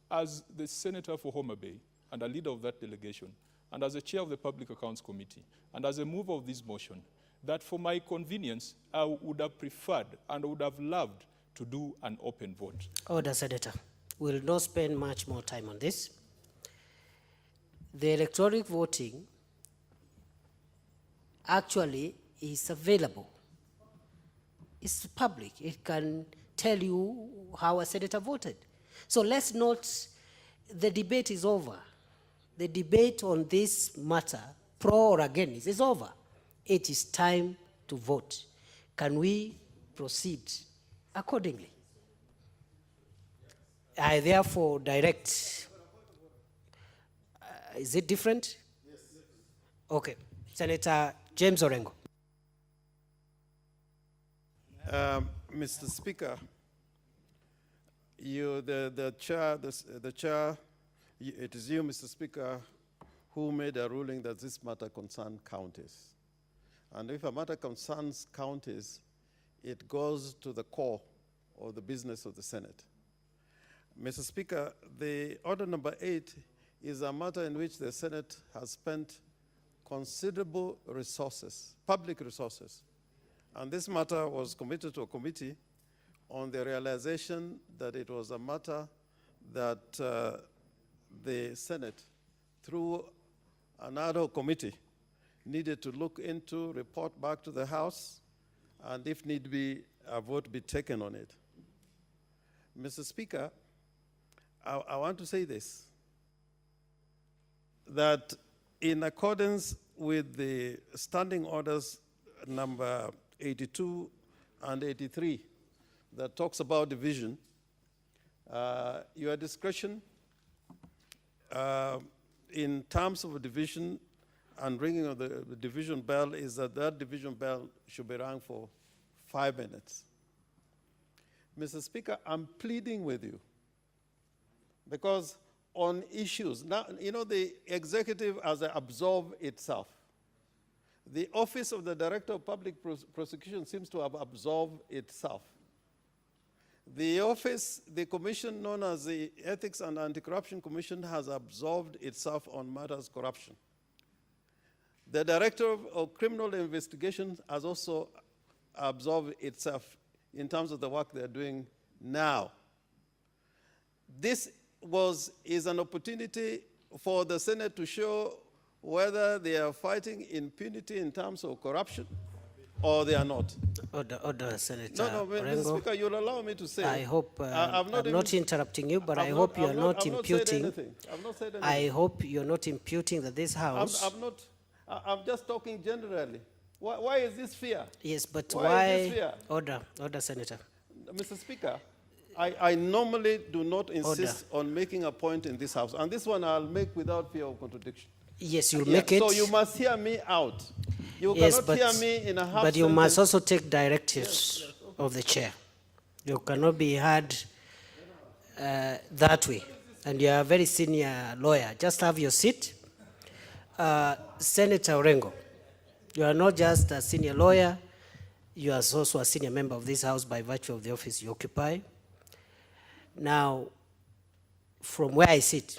as the Senator for Homa Bay and a leader of that delegation, and as a chair of the Public Accounts Committee, and as a mover of this motion, that for my convenience, I would have preferred and I would have loved to do an open vote. Order, Senator. We'll not spend much more time on this. The electronic voting actually is available. It's public. It can tell you how a senator voted. So let's not, the debate is over. The debate on this matter, pro or against, is over. It is time to vote. Can we proceed accordingly? I therefore direct, is it different? Yes. Okay, Senator James Orengo. Mr. Speaker, the chair, it is you, Mr. Speaker, who made a ruling that this matter concerned counties. And if a matter concerns counties, it goes to the core of the business of the Senate. Mr. Speaker, the order number 8 is a matter in which the Senate has spent considerable resources, public resources. And this matter was committed to a committee on the realization that it was a matter that the Senate, through an ad hoc committee, needed to look into, report back to the House, and if need be, a vote be taken on it. Mr. Speaker, I want to say this, that in accordance with the standing orders number 82 and 83 that talks about division, your discretion in terms of a division and ringing of the division bell is that that division bell should be rung for 5 minutes. Mr. Speaker, I'm pleading with you because on issues, now, you know, the executive has absorbed itself. The Office of the Director of Public Prosecution seems to have absorbed itself. The office, the commission known as the Ethics and Anti-Corruption Commission has absorbed itself on matters corruption. The Director of Criminal Investigation has also absorbed itself in terms of the work they're doing now. This is an opportunity for the Senate to show whether they are fighting impunity in terms of corruption or they are not. Order, Senator No, Mr. Orengo. Speaker, you'll allow me to say. I hope, I'm not interrupting you, but I hope you're not imputing. I've not said anything. I hope you're not imputing that this House. I'm just talking generally. Why is this fear? Yes, but Why is this fear? Order, Senator. Mr. Speaker, I normally do not insist on making a point in this House, and this one I'll make without fear of contradiction. Yes, you'll make it. So you must hear me out. You Yes, cannot hear me in a half but you sentence. must also take directives of the chair. You cannot be heard that way. And you are a very senior lawyer. Just have your seat. Senator Orengo, you are not just a senior lawyer, you are also a senior member of this House by virtue of the office you occupy. Now, from where I sit,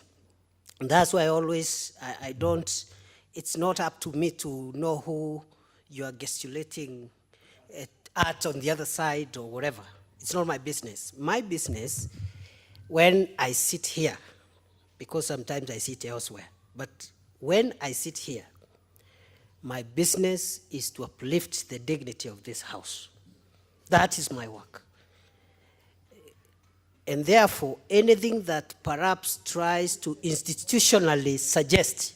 and that's why I don't, it's not up to me to know who you are gesticulating at on the other side or whatever. It's not my business. My business, when I sit here, because sometimes I sit elsewhere, but when I sit here, my business is to uplift the dignity of this House. That is my work. And therefore, anything that perhaps tries to institutionally suggest,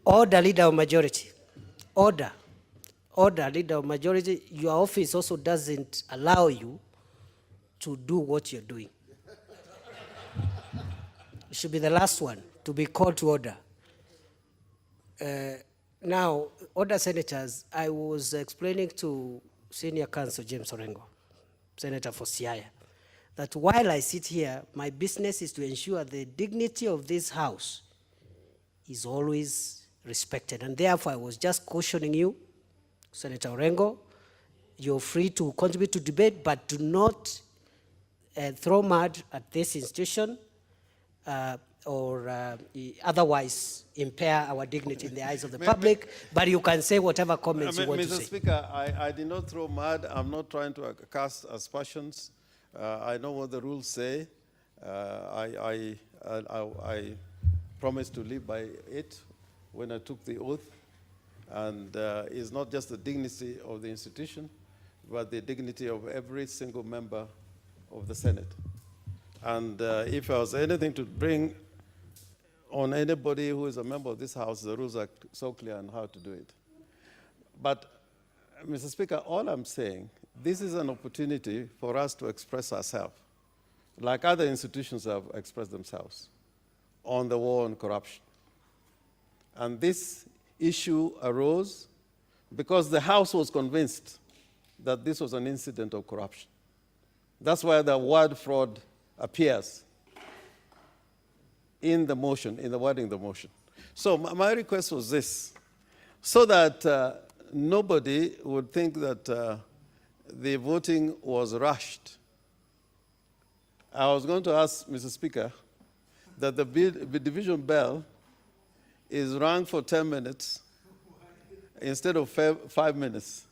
order, leader of majority, order, leader of majority, your office also doesn't allow you to do what you're doing. It should be the last one to be called to order. Now, order, senators, I was explaining to Senior Counsel James Orengo, Senator for Siaya, that while I sit here, my business is to ensure the dignity of this House is always respected. And therefore, I was just cautioning you, Senator Orengo, you're free to contribute to debate, but do not throw mud at this institution or otherwise impair our dignity in the eyes of the public, but you can say whatever comments you want to say. Mr. Speaker, I did not throw mud. I'm not trying to cast aspersions. I know what the rules say. I promised to live by it when I took the oath. And it's not just the dignity of the institution, but the dignity of every single member of the Senate. And if there was anything to bring on anybody who is a member of this House, the rules are so clear on how to do it. But, Mr. Speaker, all I'm saying, this is an opportunity for us to express ourselves, like other institutions have expressed themselves, on the war on corruption. And this issue arose because the House was convinced that this was an incident of corruption. That's why the word fraud appears in the motion, in the wording of the motion. So my request was this, so that nobody would think that the voting was rushed. I was going to ask Mr. Speaker that the division bell is rung for 10 minutes instead of 5 minutes,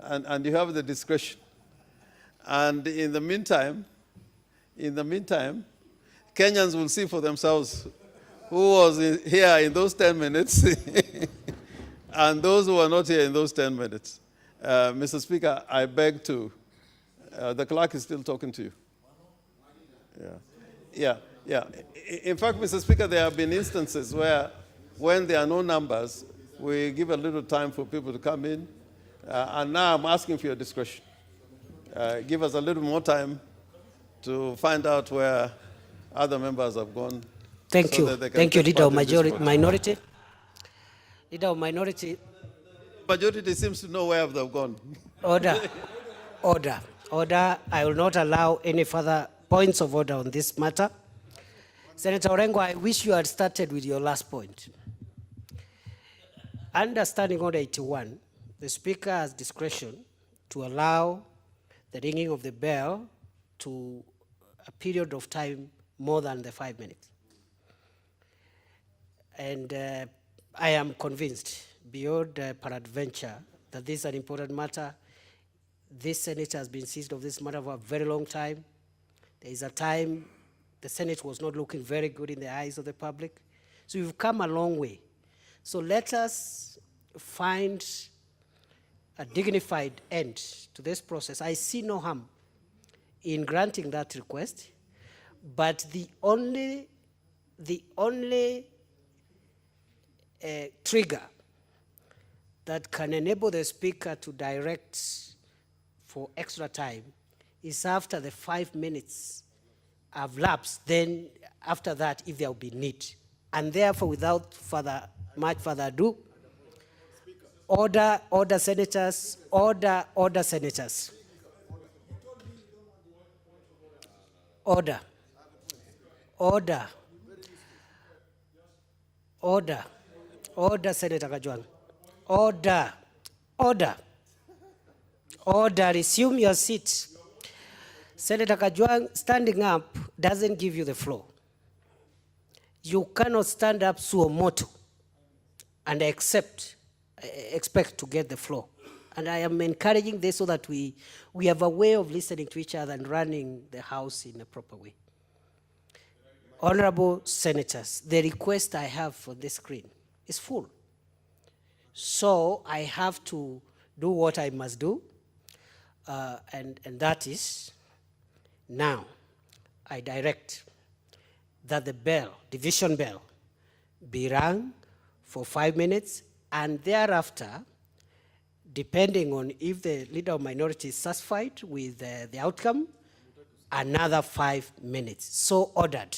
and you have the discretion. And in the meantime, Kenyans will see for themselves who was here in those 10 minutes and those who were not here in those 10 minutes. Mr. Speaker, I beg to, the clerk is still talking to you. Yeah. In fact, Mr. Speaker, there have been instances where when there are no numbers, we give a little time for people to come in. And now I'm asking for your discretion. Give us a little more time to find out where other members have gone. Thank so you. that they can Thank you, take Leader of part in this vote. Minority. Leader of Minority. Majority seems to know where they've gone. Order. I will not allow any further points of order on this matter. Senator Orengo, I wish you had started with your last point. Under Standing Order 81, the Speaker has discretion to allow the ringing of the bell to a period of time more than the 5 minutes. And I am convinced, beyond peradventure, that this is an important matter. This Senate has been seized of this matter for a very long time. There is a time the Senate was not looking very good in the eyes of the public. So we've come a long way. So let us find a dignified end to this process. I see no harm in granting that request, but the only trigger that can enable the Speaker to direct for extra time is after the 5 minutes have lapsed. Then after that, if there will be need. And therefore, without much further ado, order senators, order senators. Order, Senator Kajwang. Order, resume your seat. Senator Kajwang, standing up doesn't give you the floor. You cannot stand up suo motu and expect to get the floor. And I am encouraging this so that we have a way of listening to each other and running the House in a proper way. Honorable Senators, the request I have for this screen is full. So I have to do what I must do, and that is, now I direct that the bell, division bell, be rung for 5 minutes, and thereafter, depending on if the Leader of Minority is satisfied with the outcome, another 5 minutes. So ordered.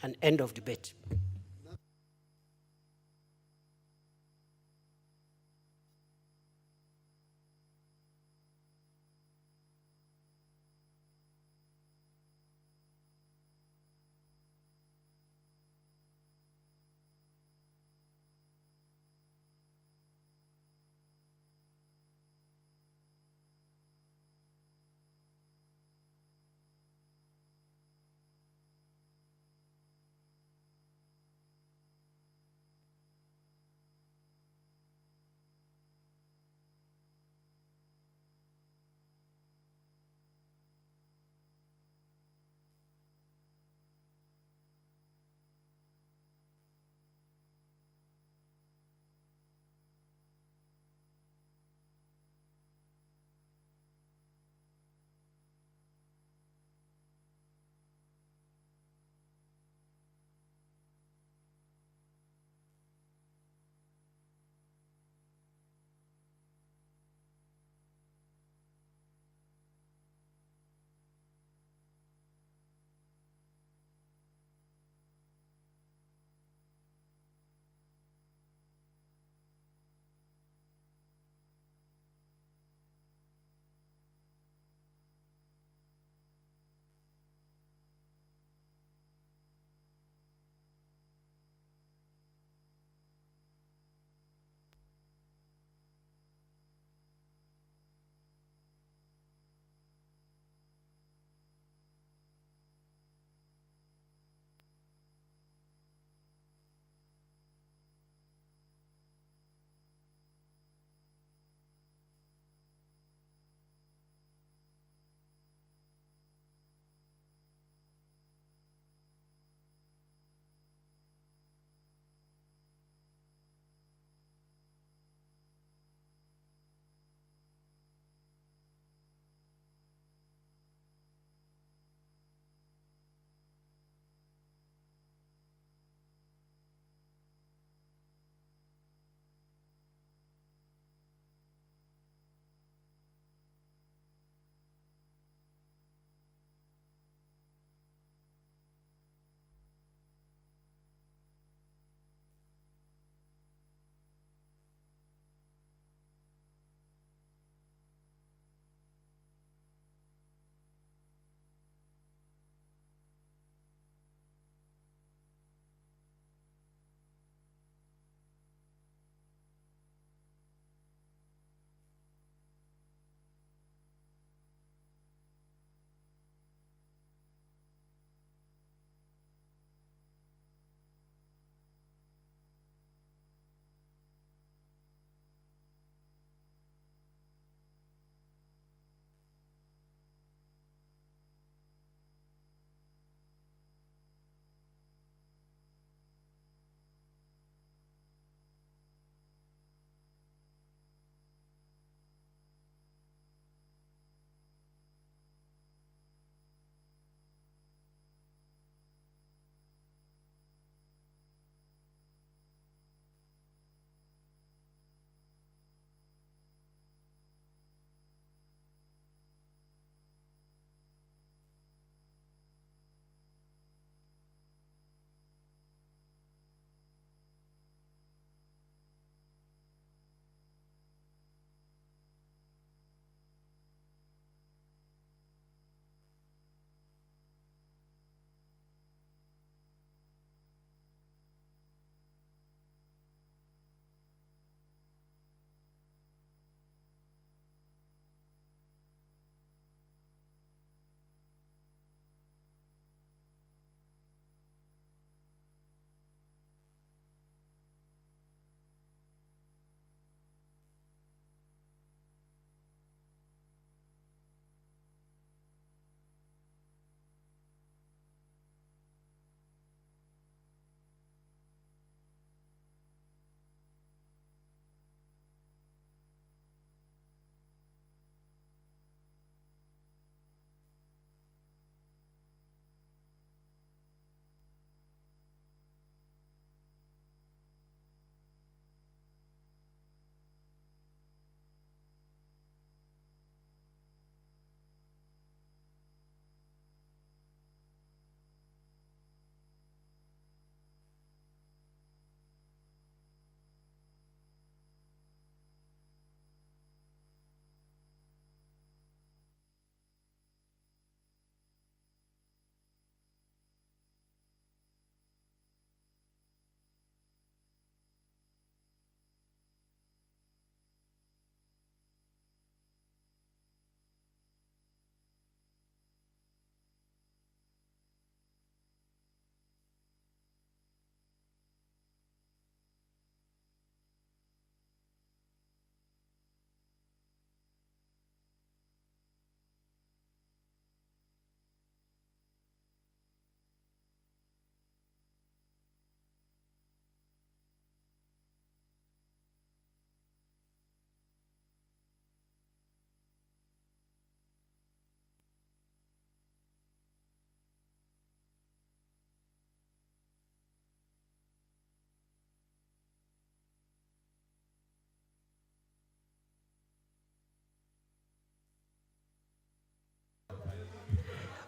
An end of debate.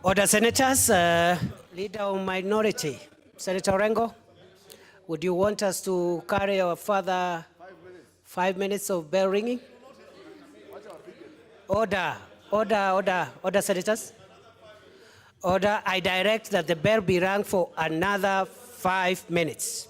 Order, Senators. Leader of Minority, Senator Orengo, would you want us to carry a further 5 minutes of bell ringing? Order, Senators. Order, I direct that the bell be rung for another 5 minutes.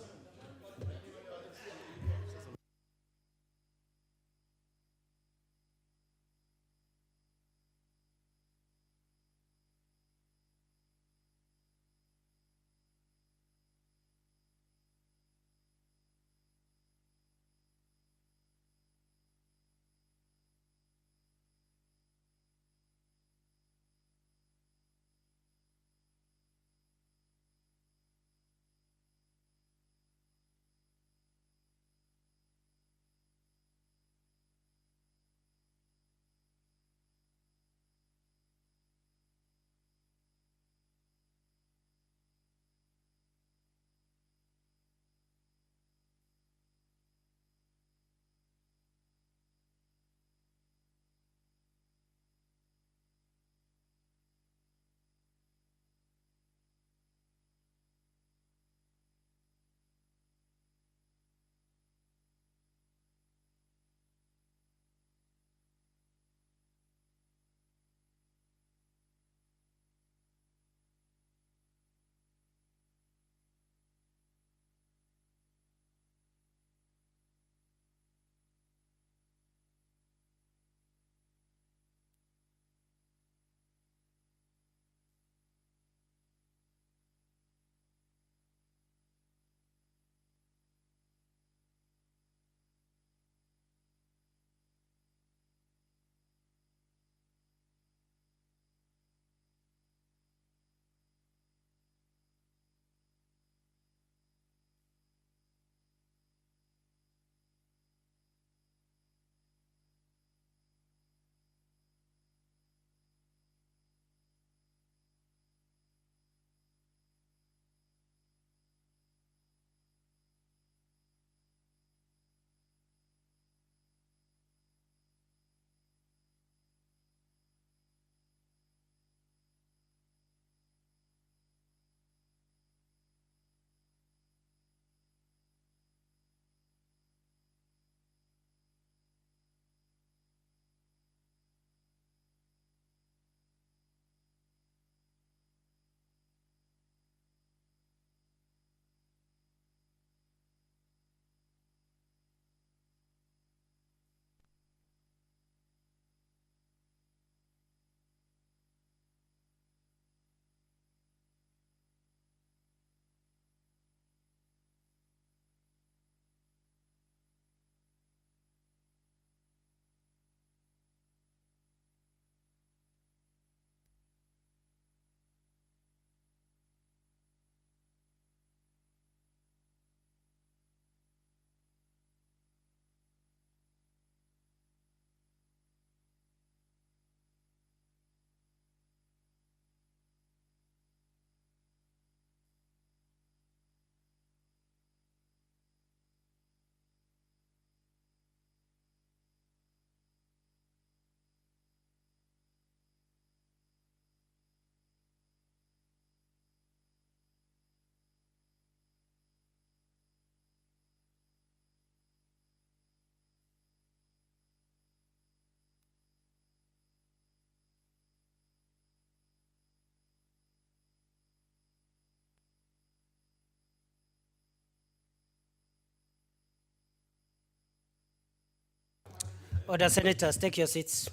Order, Senators, take your seats.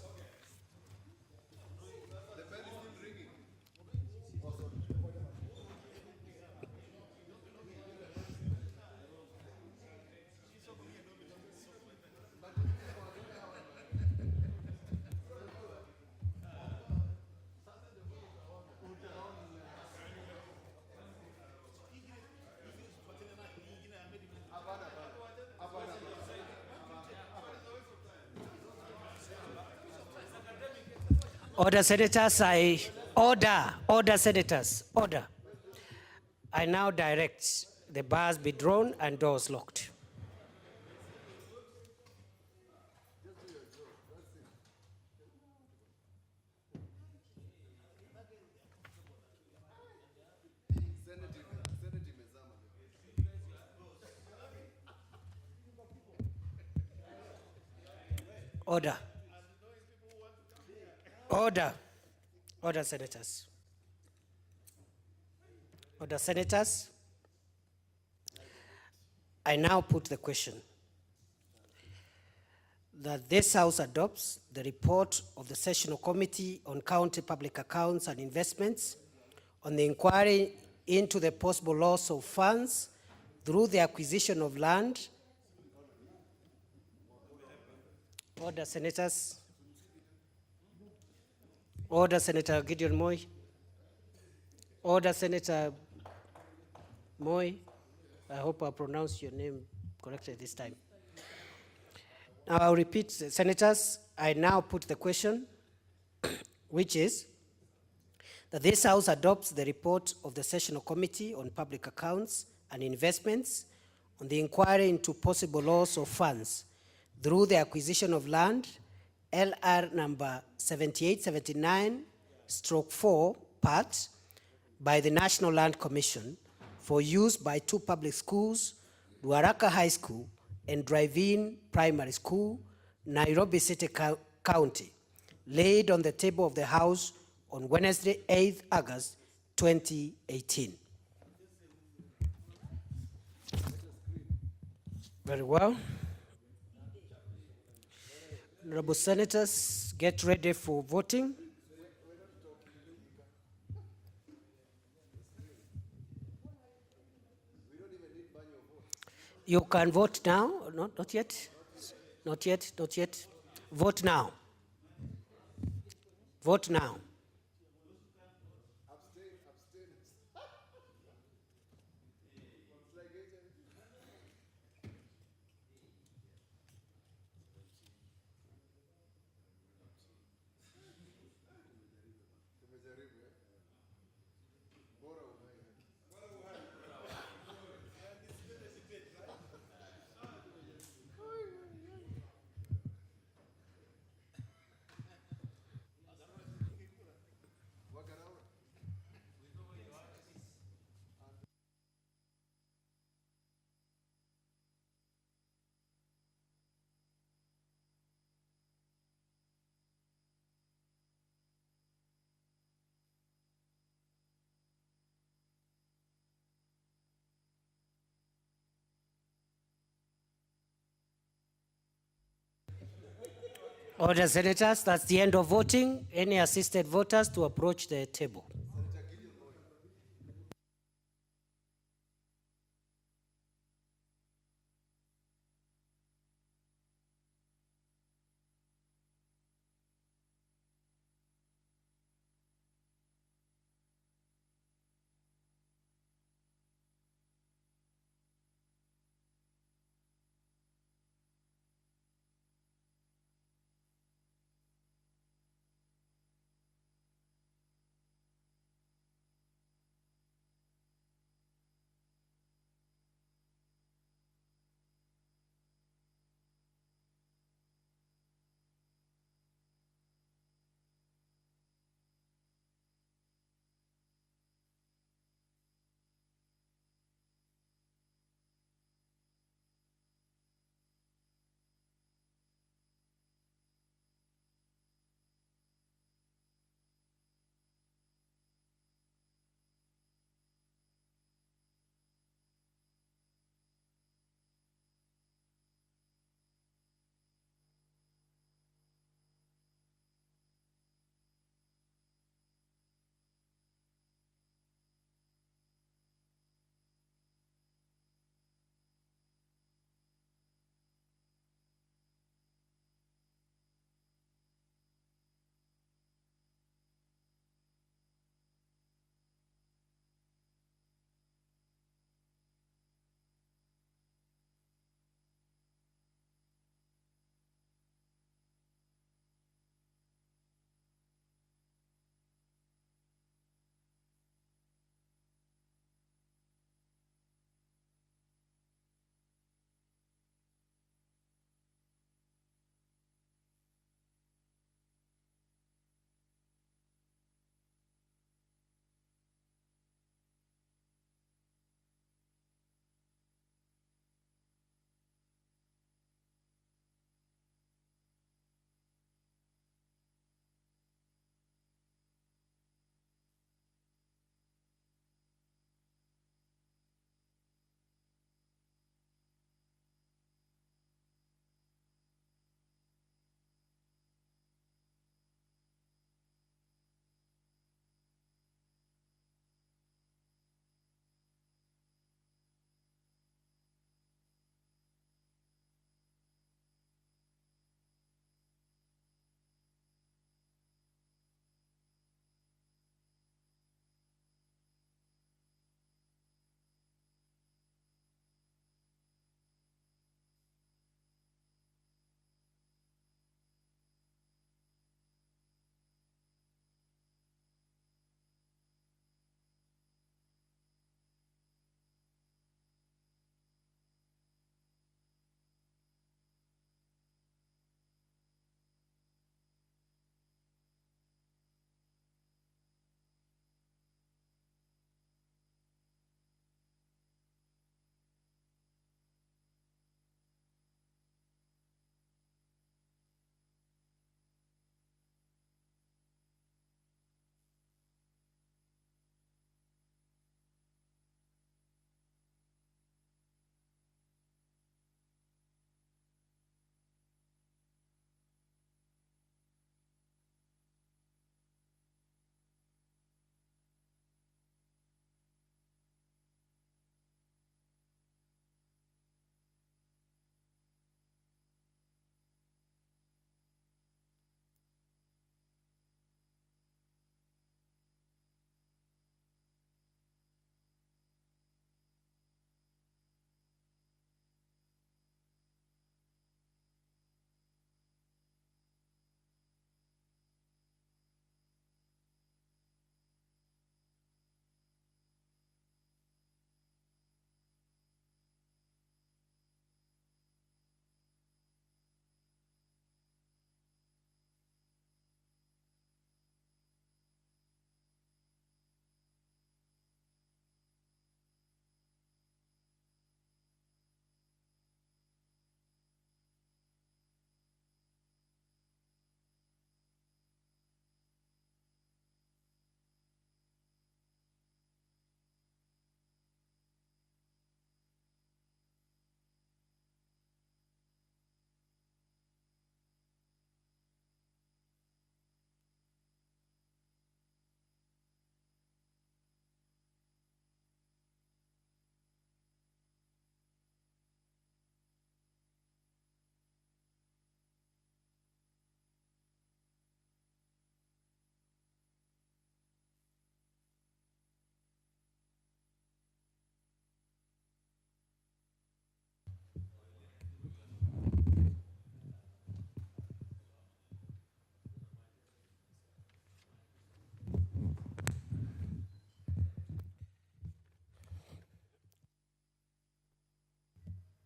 Order, Senators, order, Senators, order. I now direct the bars be drawn and doors locked. Order. Order. Order, senators. Order, senators. I now put the question that this House adopts the report of the Sessional Committee on County Public Accounts and Investments on the inquiry into the possible loss of funds through the acquisition of land. Order, senators. Order, Senator Gideon Moy. Order, Senator Moy. I hope I pronounced your name correctly this time. Now I'll repeat, senators, I now put the question, which is that this House adopts the report of the Sessional Committee on Public Accounts and Investments on the inquiry into possible loss of funds through the acquisition of land, LR number 7879/4 part, by the National Land Commission for use by two public schools, Ruaraka High School and Drive-In Primary School, Nairobi City County, laid on the table of the House on Wednesday, 8th August 2018. Very well. Honorable senators, get ready for voting. You can vote now. Not yet. Not yet. Not yet. Vote now. Vote now. Order, senators, that's the end of voting. Any assisted voters to approach the table.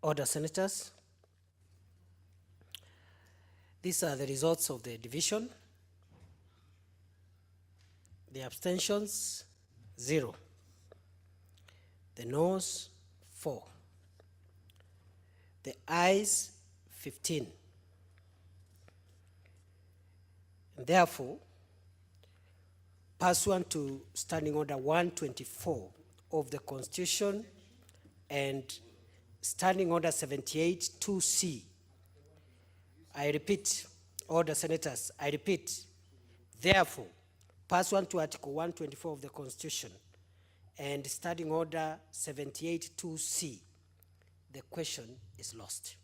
Order, senators. These are the results of the division. The abstentions, 0. The noes, 4. The ayes, 15. And therefore, pursuant to Standing Order 124 of the Constitution and Standing Order 78 2C, I repeat, order, senators, I repeat, therefore, pursuant to Article 124 of the Constitution and Standing Order 78 2C, the question is lost.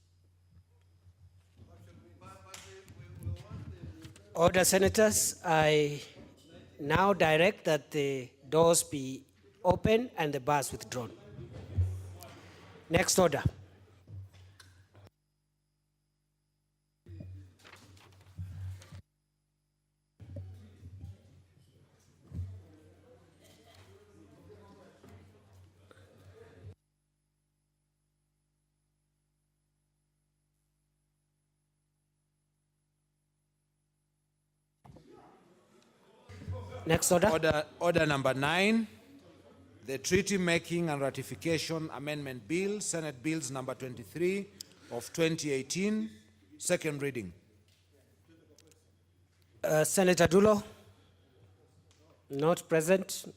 Order, senators, I now direct that the doors be open and the bars withdrawn. Next order. Next order. Order number 9, the Treaty Making and Ratification Amendment Bill, Senate Bills number 23 of 2018, second reading. Senator Dulo, not present.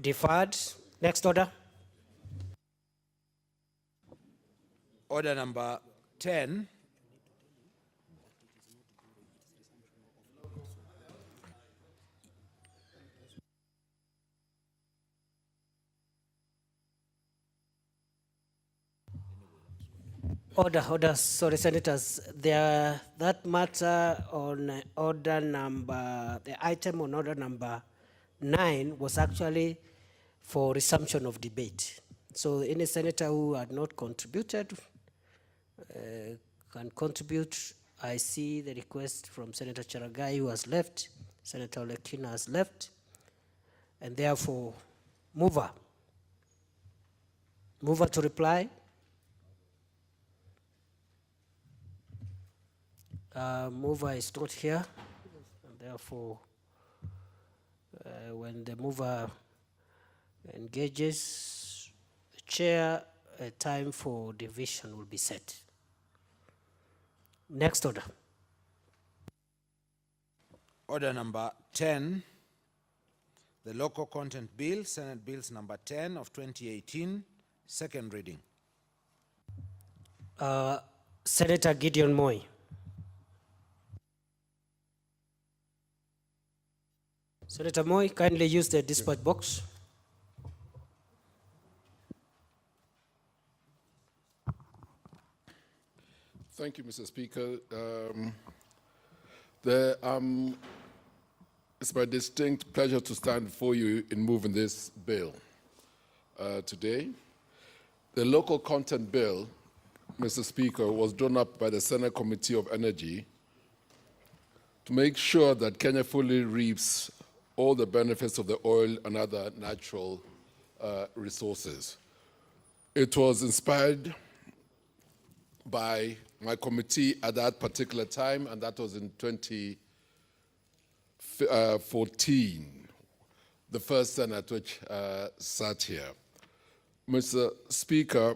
Deferred. Next order. Order number 10, Order, sorry, senators. That matter on order number, the item on order number 9 was actually for resumption of debate. So any senator who had not contributed can contribute. I see the request from Senator Charagai, who has left. Senator Olekina has left. And therefore, mover to reply. Mover is not here, and therefore, when the mover engages the chair, a time for division will be set. Next order. order number 10, the Local Content Bill, Senate Bills number 10 of 2018, second reading. Senator Gideon Moi. Senator Moi, kindly use the dispatch box. Thank you, Mr. Speaker. It's my distinct pleasure to stand before you in moving this bill today. The Local Content Bill, Mr. Speaker, was drawn up by the Senate Committee of Energy to make sure that Kenya fully reaps all the benefits of the oil and other natural resources. It was inspired by my committee at that particular time, and that was in 2014, the first Senate which sat here. Mr. Speaker,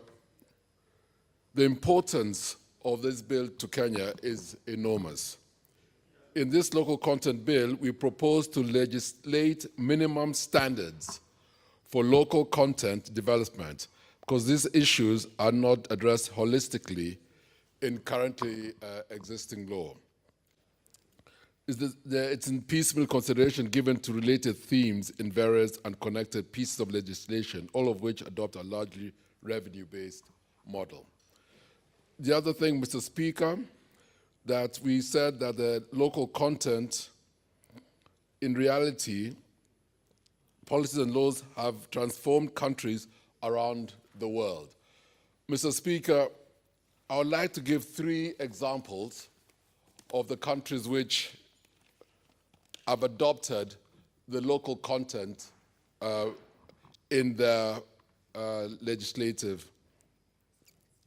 the importance of this bill to Kenya is enormous. In this local content bill, we propose to legislate minimum standards for local content development because these issues are not addressed holistically in currently existing law. It's in piecemeal consideration given to related themes in various and connected pieces of legislation, all of which adopt a largely revenue-based model. The other thing, Mr. Speaker, that we said that the local content, in reality, policies and laws have transformed countries around the world. Mr. Speaker, I would like to give 3 examples of the countries which have adopted the local content in their legislative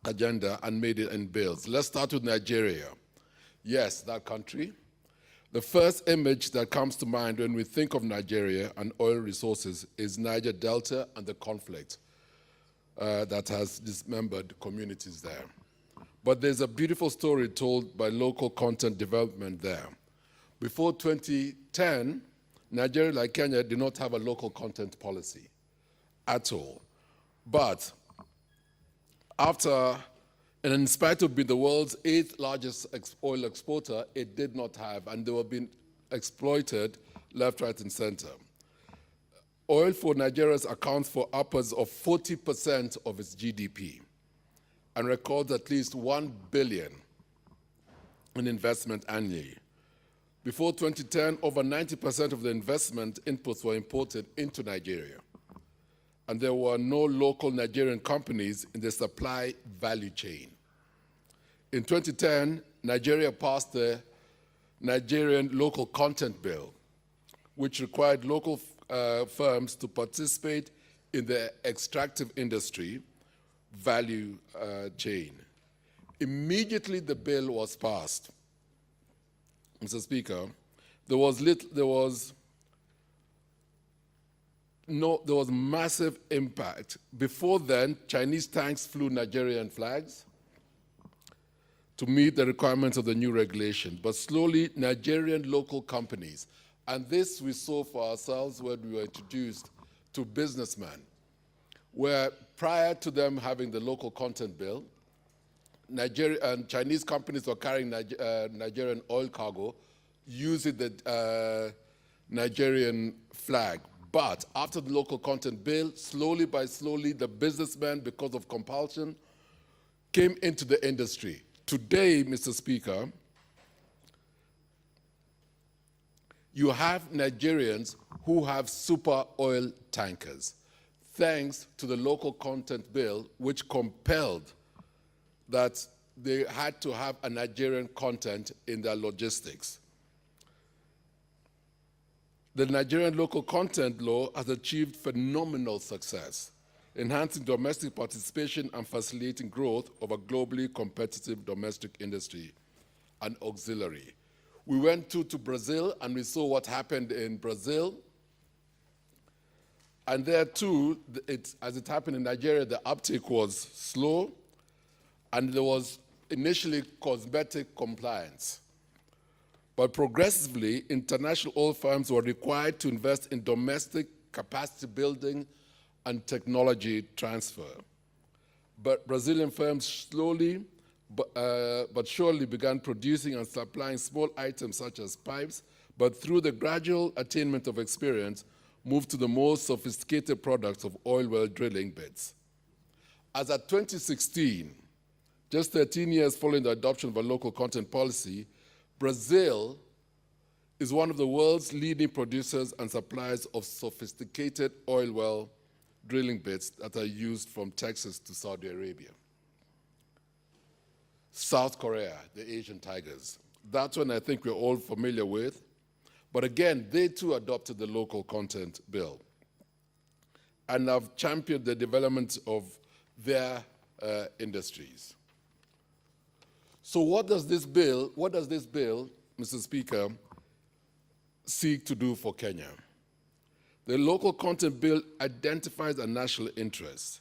agenda and made it in bills. Let's start with Nigeria. Yes, that country. The first image that comes to mind when we think of Nigeria and oil resources is Niger Delta and the conflict that has dismembered communities there. But there's a beautiful story told by local content development there. Before 2010, Nigeria, like Kenya, did not have a local content policy at all. But after, and in spite of being the world's 8th largest oil exporter, it did not have, and they were being exploited left, right, and center. Oil for Nigeria accounts for upwards of 40% of its GDP and records at least $1 billion in investment annually. Before 2010, over 90% of the investment inputs were imported into Nigeria, and there were no local Nigerian companies in the supply value chain. In 2010, Nigeria passed the Nigerian Local Content Bill, which required local firms to participate in the extractive industry value chain. Immediately the bill was passed, Mr. Speaker, there was massive impact. Before then, Chinese tanks flew Nigerian flags to meet the requirements of the new regulation. But slowly, Nigerian local companies, and this we saw for ourselves when we were introduced to businessmen, where prior to them having the local content bill, Nigeria and Chinese companies were carrying Nigerian oil cargo using the Nigerian flag. But after the local content bill, slowly by slowly, the businessmen, because of compulsion, came into the industry. Today, Mr. Speaker, you have Nigerians who have super oil tankers, thanks to the local content bill, which compelled that they had to have a Nigerian content in their logistics. The Nigerian local content law has achieved phenomenal success, enhancing domestic participation and facilitating growth of a globally competitive domestic industry and auxiliary. We went to Brazil and we saw what happened in Brazil. And there too, as it happened in Nigeria, the uptake was slow, and there was initially cosmetic compliance. But progressively, international oil firms were required to invest in domestic capacity building and technology transfer. But Brazilian firms slowly but surely began producing and supplying small items such as pipes, but through the gradual attainment of experience, moved to the more sophisticated products of oil well drilling bits. As at 2016, just 13 years following the adoption of a local content policy, Brazil is one of the world's leading producers and suppliers of sophisticated oil well drilling bits that are used from Texas to Saudi Arabia. South Korea, the Asian tigers. That's one I think we're all familiar with. But again, they too adopted the local content bill and have championed the development of their industries. So what does this bill, Mr. Speaker, seek to do for Kenya? The local content bill identifies a national interest.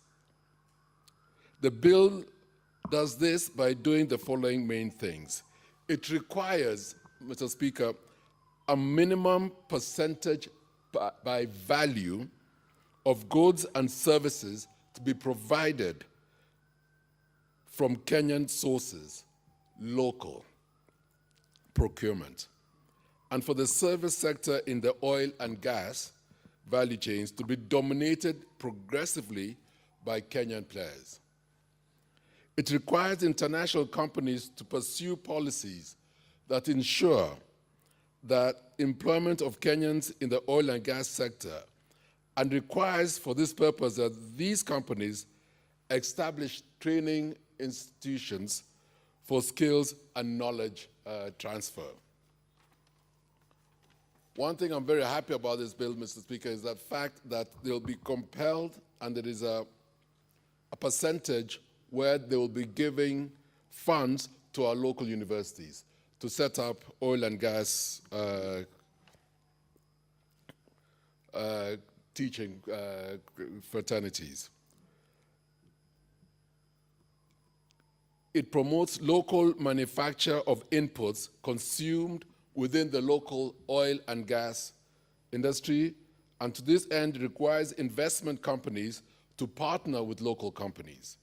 The bill does this by doing the following main things. It requires, Mr. Speaker, a minimum percentage by value of goods and services to be provided from Kenyan sources, local procurement, and for the service sector in the oil and gas value chains to be dominated progressively by Kenyan players. It requires international companies to pursue policies that ensure that employment of Kenyans in the oil and gas sector, and requires for this purpose that these companies establish training institutions for skills and knowledge transfer. One thing I'm very happy about this bill, Mr. Speaker, is the fact that they'll be compelled, and there is a percentage where they will be giving funds to our local universities to set up oil and gas teaching fraternities. It promotes local manufacture of inputs consumed within the local oil and gas industry, and to this end requires investment companies to partner with local companies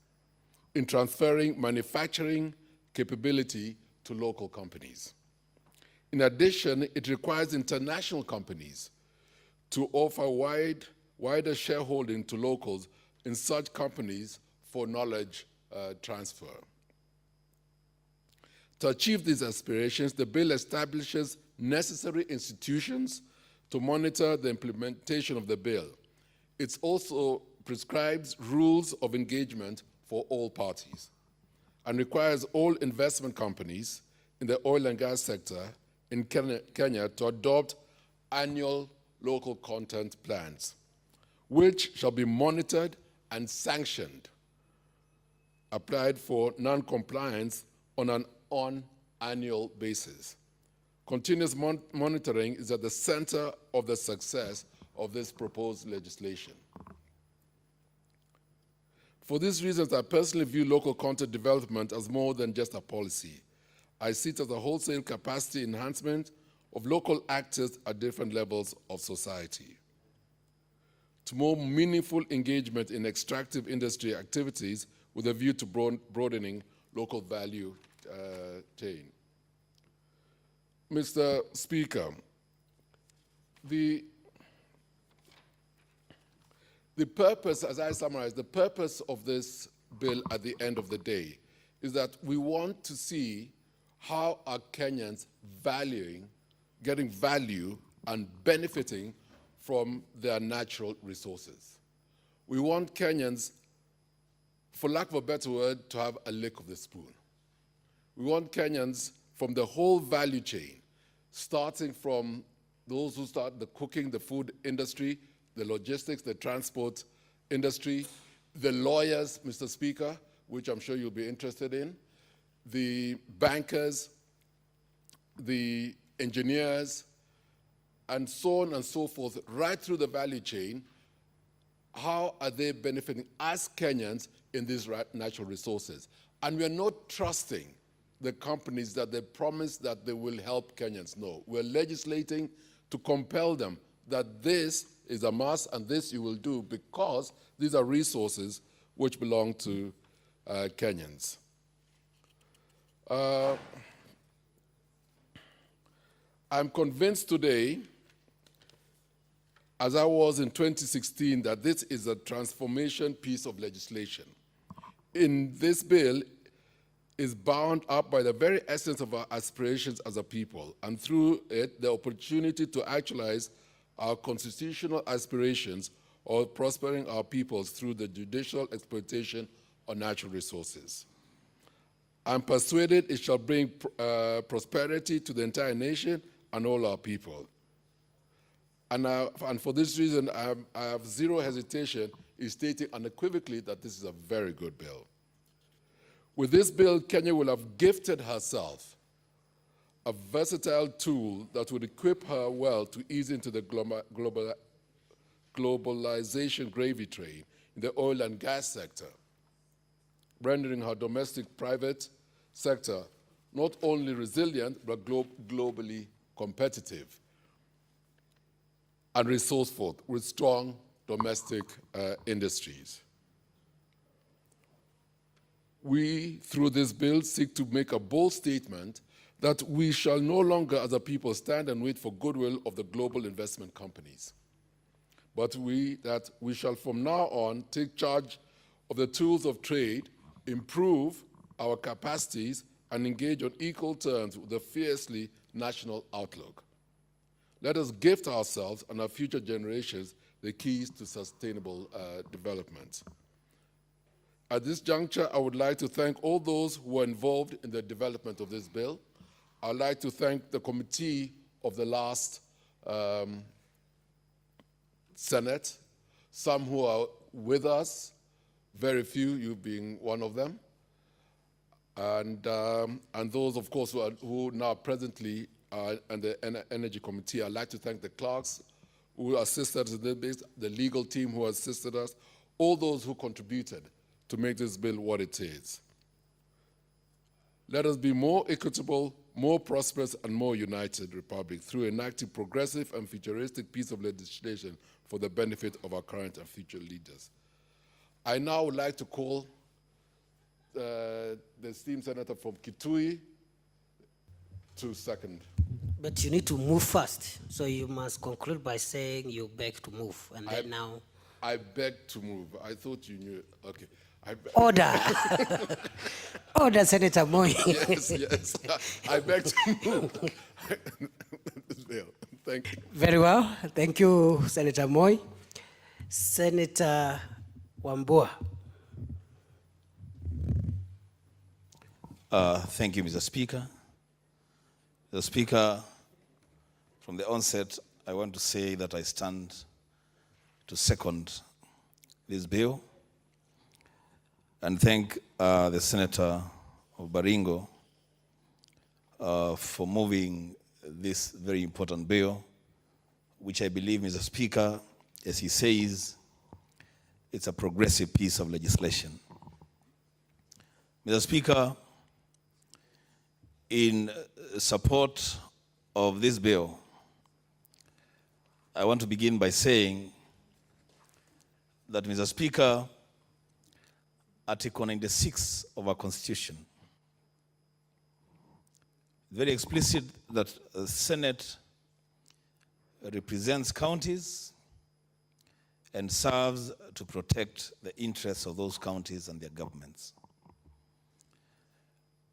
in transferring manufacturing capability to local companies. In addition, it requires international companies to offer wider shareholding to locals in such companies for knowledge transfer. To achieve these aspirations, the bill establishes necessary institutions to monitor the implementation of the bill. It also prescribes rules of engagement for all parties and requires all investment companies in the oil and gas sector in Kenya to adopt annual local content plans, which shall be monitored and sanctioned, applied for non-compliance on an annual basis. Continuous monitoring is at the center of the success of this proposed legislation. For these reasons, I personally view local content development as more than just a policy. I see it as a wholesale capacity enhancement of local actors at different levels of society. To more meaningful engagement in extractive industry activities with a view to broadening local value chain. Mr. Speaker, the purpose, as I summarize, the purpose of this bill at the end of the day is that we want to see how are Kenyans getting value and benefiting from their natural resources. We want Kenyans, for lack of a better word, to have a lick of the spoon. We want Kenyans from the whole value chain, starting from those who start the cooking, the food industry, the logistics, the transport industry, the lawyers, Mr. Speaker, which I'm sure you'll be interested in, the bankers, the engineers, and so on and so forth, right through the value chain. How are they benefiting as Kenyans in these natural resources? And we are not trusting the companies that they promise that they will help Kenyans. No, we're legislating to compel them that this is a must and this you will do because these are resources which belong to Kenyans. I'm convinced today, as I was in 2016, that this is a transformation piece of legislation. In this bill is bound up by the very essence of our aspirations as a people, and through it, the opportunity to actualize our constitutional aspirations of prospering our peoples through the judicial exploitation of natural resources. I'm persuaded it shall bring prosperity to the entire nation and all our people. And for this reason, I have zero hesitation in stating unequivocally that this is a very good bill. With this bill, Kenya will have gifted herself a versatile tool that would equip her well to ease into the globalization gravy train in the oil and gas sector, rendering her domestic private sector not only resilient, but globally competitive and resourceful with strong domestic industries. We, through this bill, seek to make a bold statement that we shall no longer, as a people, stand and wait for goodwill of the global investment companies, but that we shall from now on take charge of the tools of trade, improve our capacities, and engage on equal terms with a fiercely national outlook. Let us gift ourselves and our future generations the keys to sustainable development. At this juncture, I would like to thank all those who were involved in the development of this bill. I'd like to thank the committee of the last Senate, some who are with us, very few, you being one of them. And those, of course, who now presently are in the Energy Committee. I'd like to thank the clerks who assisted us in this, the legal team who assisted us, all those who contributed to make this bill what it is. Let us be more equitable, more prosperous, and more united republic through enacting progressive and futuristic piece of legislation for the benefit of our current and future leaders. I now would like to call the esteemed senator from Kitui to second. But you need to move first, so you must conclude by saying you beg to move, and then now. I beg to move. I thought you knew. Okay. Order. Order, Senator Moi. Yes, yes. I beg to move. Thank you. Very well. Thank you, Senator Moi. Senator Wambua. Thank you, Mr. Speaker. Mr. Speaker, from the onset, I want to say that I stand to second this bill and thank the Senator of Baringo for moving this very important bill, which I believe, Mr. Speaker, as he says, it's a progressive piece of legislation. Mr. Speaker, in support of this bill, I want to begin by saying that, Mr. Speaker, Article 96 of our Constitution, very explicit that the Senate represents counties and serves to protect the interests of those counties and their governments.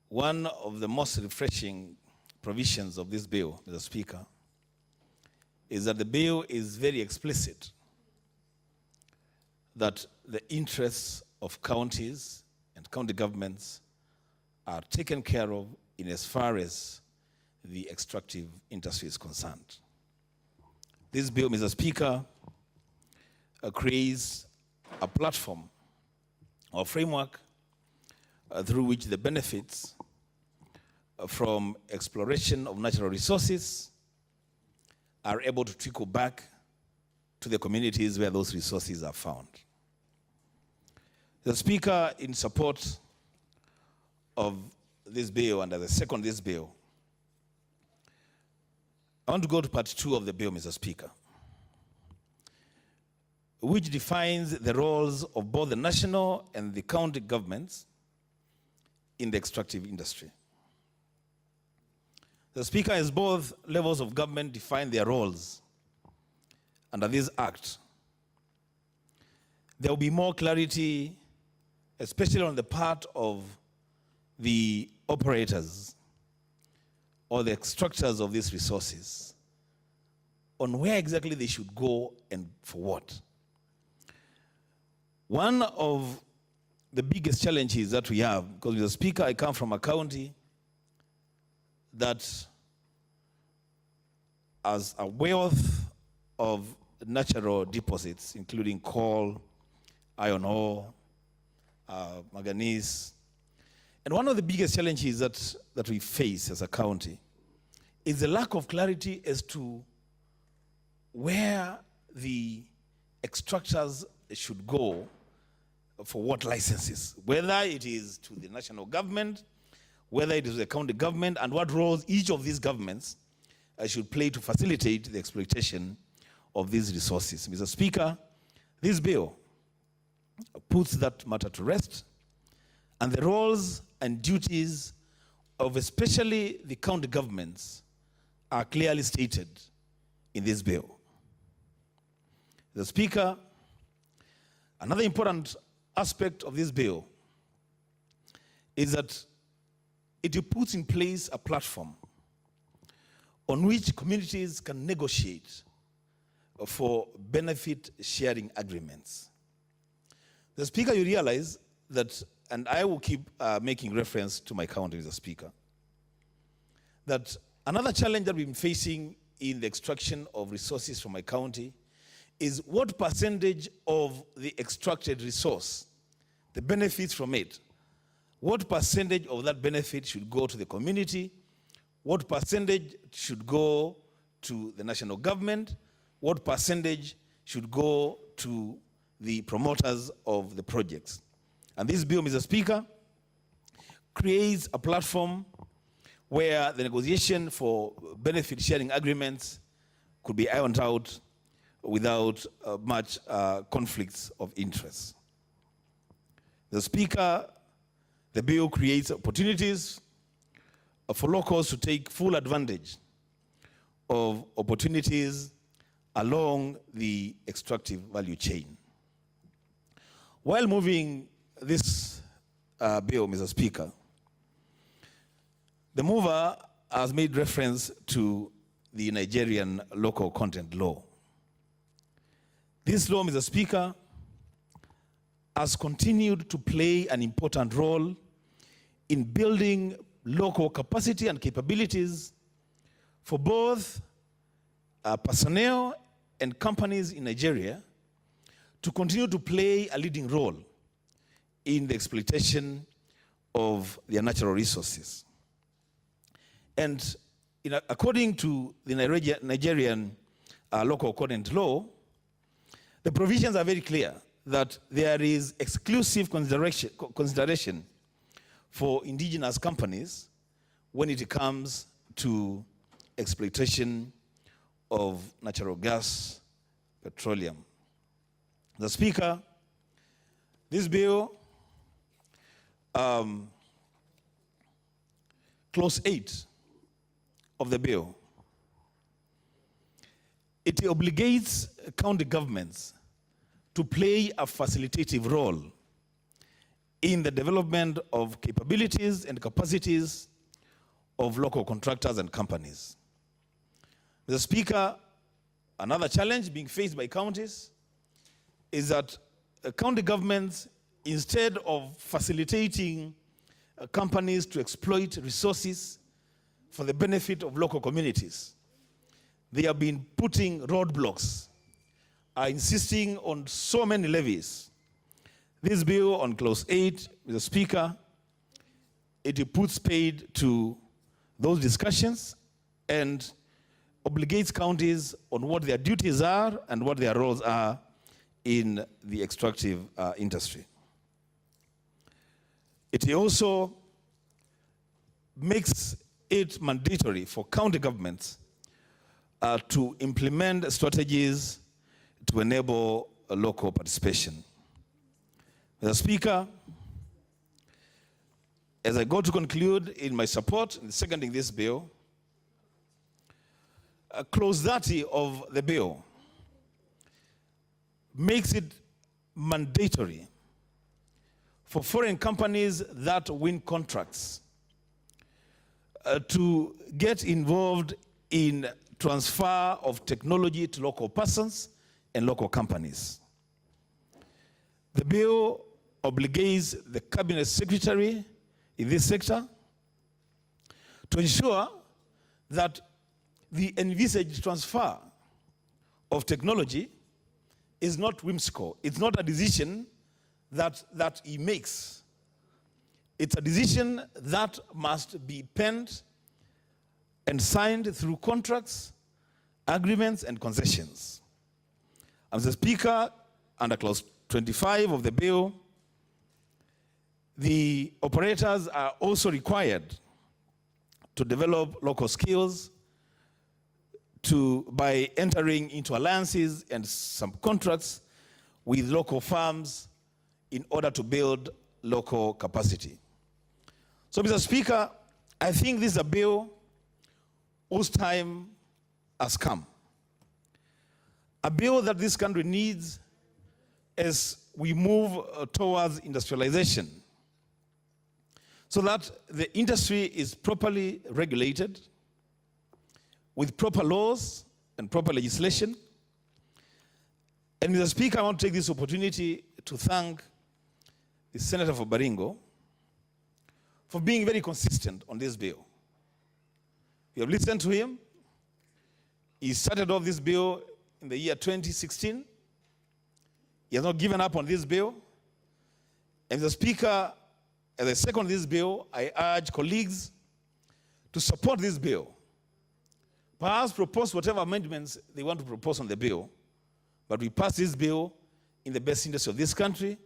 One of the most refreshing provisions of this bill, Mr. Speaker, is that the bill is very explicit that the interests of counties and county governments are taken care of in as far as the extractive industry is concerned. This bill, Mr. Speaker, creates a platform or framework through which the benefits from exploration of natural resources are able to trickle back to the communities where those resources are found. The Speaker, in support of this bill and as I second this bill, I want to go to part 2 of the bill, Mr. Speaker, which defines the roles of both the national and the county governments in the extractive industry. The Speaker, as both levels of government define their roles under this act, there will be more clarity, especially on the part of the operators or the extractors of these resources, on where exactly they should go and for what. One of the biggest challenges that we have, because Mr. Speaker, I come from a county that has a wealth of natural deposits, including coal, iron ore, manganese. And one of the biggest challenges that we face as a county is the lack of clarity as to where the extractors should go for what licenses, whether it is to the national government, whether it is the county government, and what roles each of these governments should play to facilitate the exploitation of these resources. Mr. Speaker, this bill puts that matter to rest, and the roles and duties of especially the county governments are clearly stated in this bill. The Speaker, another important aspect of this bill is that it puts in place a platform on which communities can negotiate for benefit sharing agreements. The Speaker, you realize that, and I will keep making reference to my county, Mr. Speaker, that another challenge that we've been facing in the extraction of resources from my county is what percentage of the extracted resource the benefits from it. What percentage of that benefit should go to the community? What percentage should go to the national government? What percentage should go to the promoters of the projects? And this bill, Mr. Speaker, creates a platform where the negotiation for benefit sharing agreements could be ironed out without much conflicts of interest. The Speaker, the bill creates opportunities for locals to take full advantage of opportunities along the extractive value chain. While moving this bill, Mr. Speaker, the mover has made reference to the Nigerian local content law. This law, Mr. Speaker, has continued to play an important role in building local capacity and capabilities for both personnel and companies in Nigeria to continue to play a leading role in the exploitation of their natural resources. And according to the Nigerian local content law, the provisions are very clear that there is exclusive consideration for indigenous companies when it comes to exploitation of natural gas, petroleum. The Speaker, this bill, clause 8 of the bill, it obligates county governments to play a facilitative role in the development of capabilities and capacities of local contractors and companies. Mr. Speaker, another challenge being faced by counties is that county governments, instead of facilitating companies to exploit resources for the benefit of local communities, they have been putting roadblocks, insisting on so many levies. This bill on clause 8, Mr. Speaker, it puts paid to those discussions and obligates counties on what their duties are and what their roles are in the extractive industry. It also makes it mandatory for county governments to implement strategies to enable a local participation. Mr. Speaker, as I go to conclude in my support in seconding this bill, clause 30 of the bill makes it mandatory for foreign companies that win contracts to get involved in transfer of technology to local persons and local companies. The bill obligates the cabinet secretary in this sector to ensure that the envisaged transfer of technology is not whimsical. It's not a decision that he makes. It's a decision that must be penned and signed through contracts, agreements, and concessions. As the Speaker, under clause 25 of the bill, the operators are also required to develop local skills by entering into alliances and some contracts with local firms in order to build local capacity. So, Mr. Speaker, I think this is a bill whose time has come. A bill that this country needs as we move towards industrialization, so that the industry is properly regulated with proper laws and proper legislation. And Mr. Speaker, I want to take this opportunity to thank the Senator for Baringo for being very consistent on this bill. We have listened to him. He started off this bill in the year 2016. He has not given up on this bill. And Mr. Speaker, as I second this bill, I urge colleagues to support this bill. Perhaps propose whatever amendments they want to propose on the bill, but we pass this bill in the best interest of this country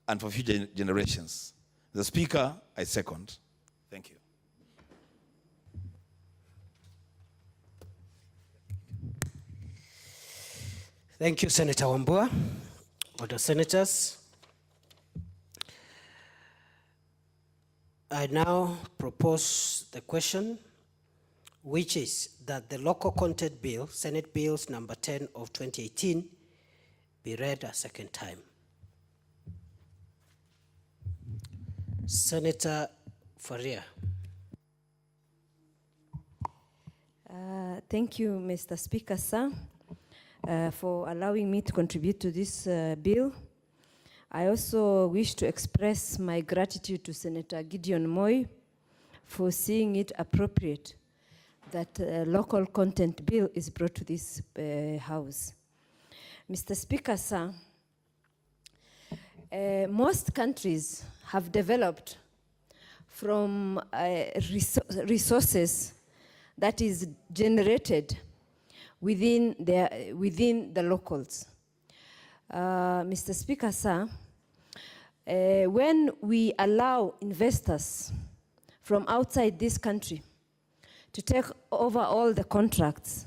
and for future generations. Mr. Speaker, I second. Thank you. Thank you, Senator Wambua. Other senators, I now propose the question, which is that the local content bill, Senate Bills number 10 of 2018, be read a second time. Senator Faria. Thank you, Mr. Speaker, sir, for allowing me to contribute to this bill. I also wish to express my gratitude to Senator Gideon Moi for seeing it appropriate that a local content bill is brought to this House. Mr. Speaker, sir, most countries have developed from resources that is generated within the locals. Mr. Speaker, sir, when we allow investors from outside this country to take over all the contracts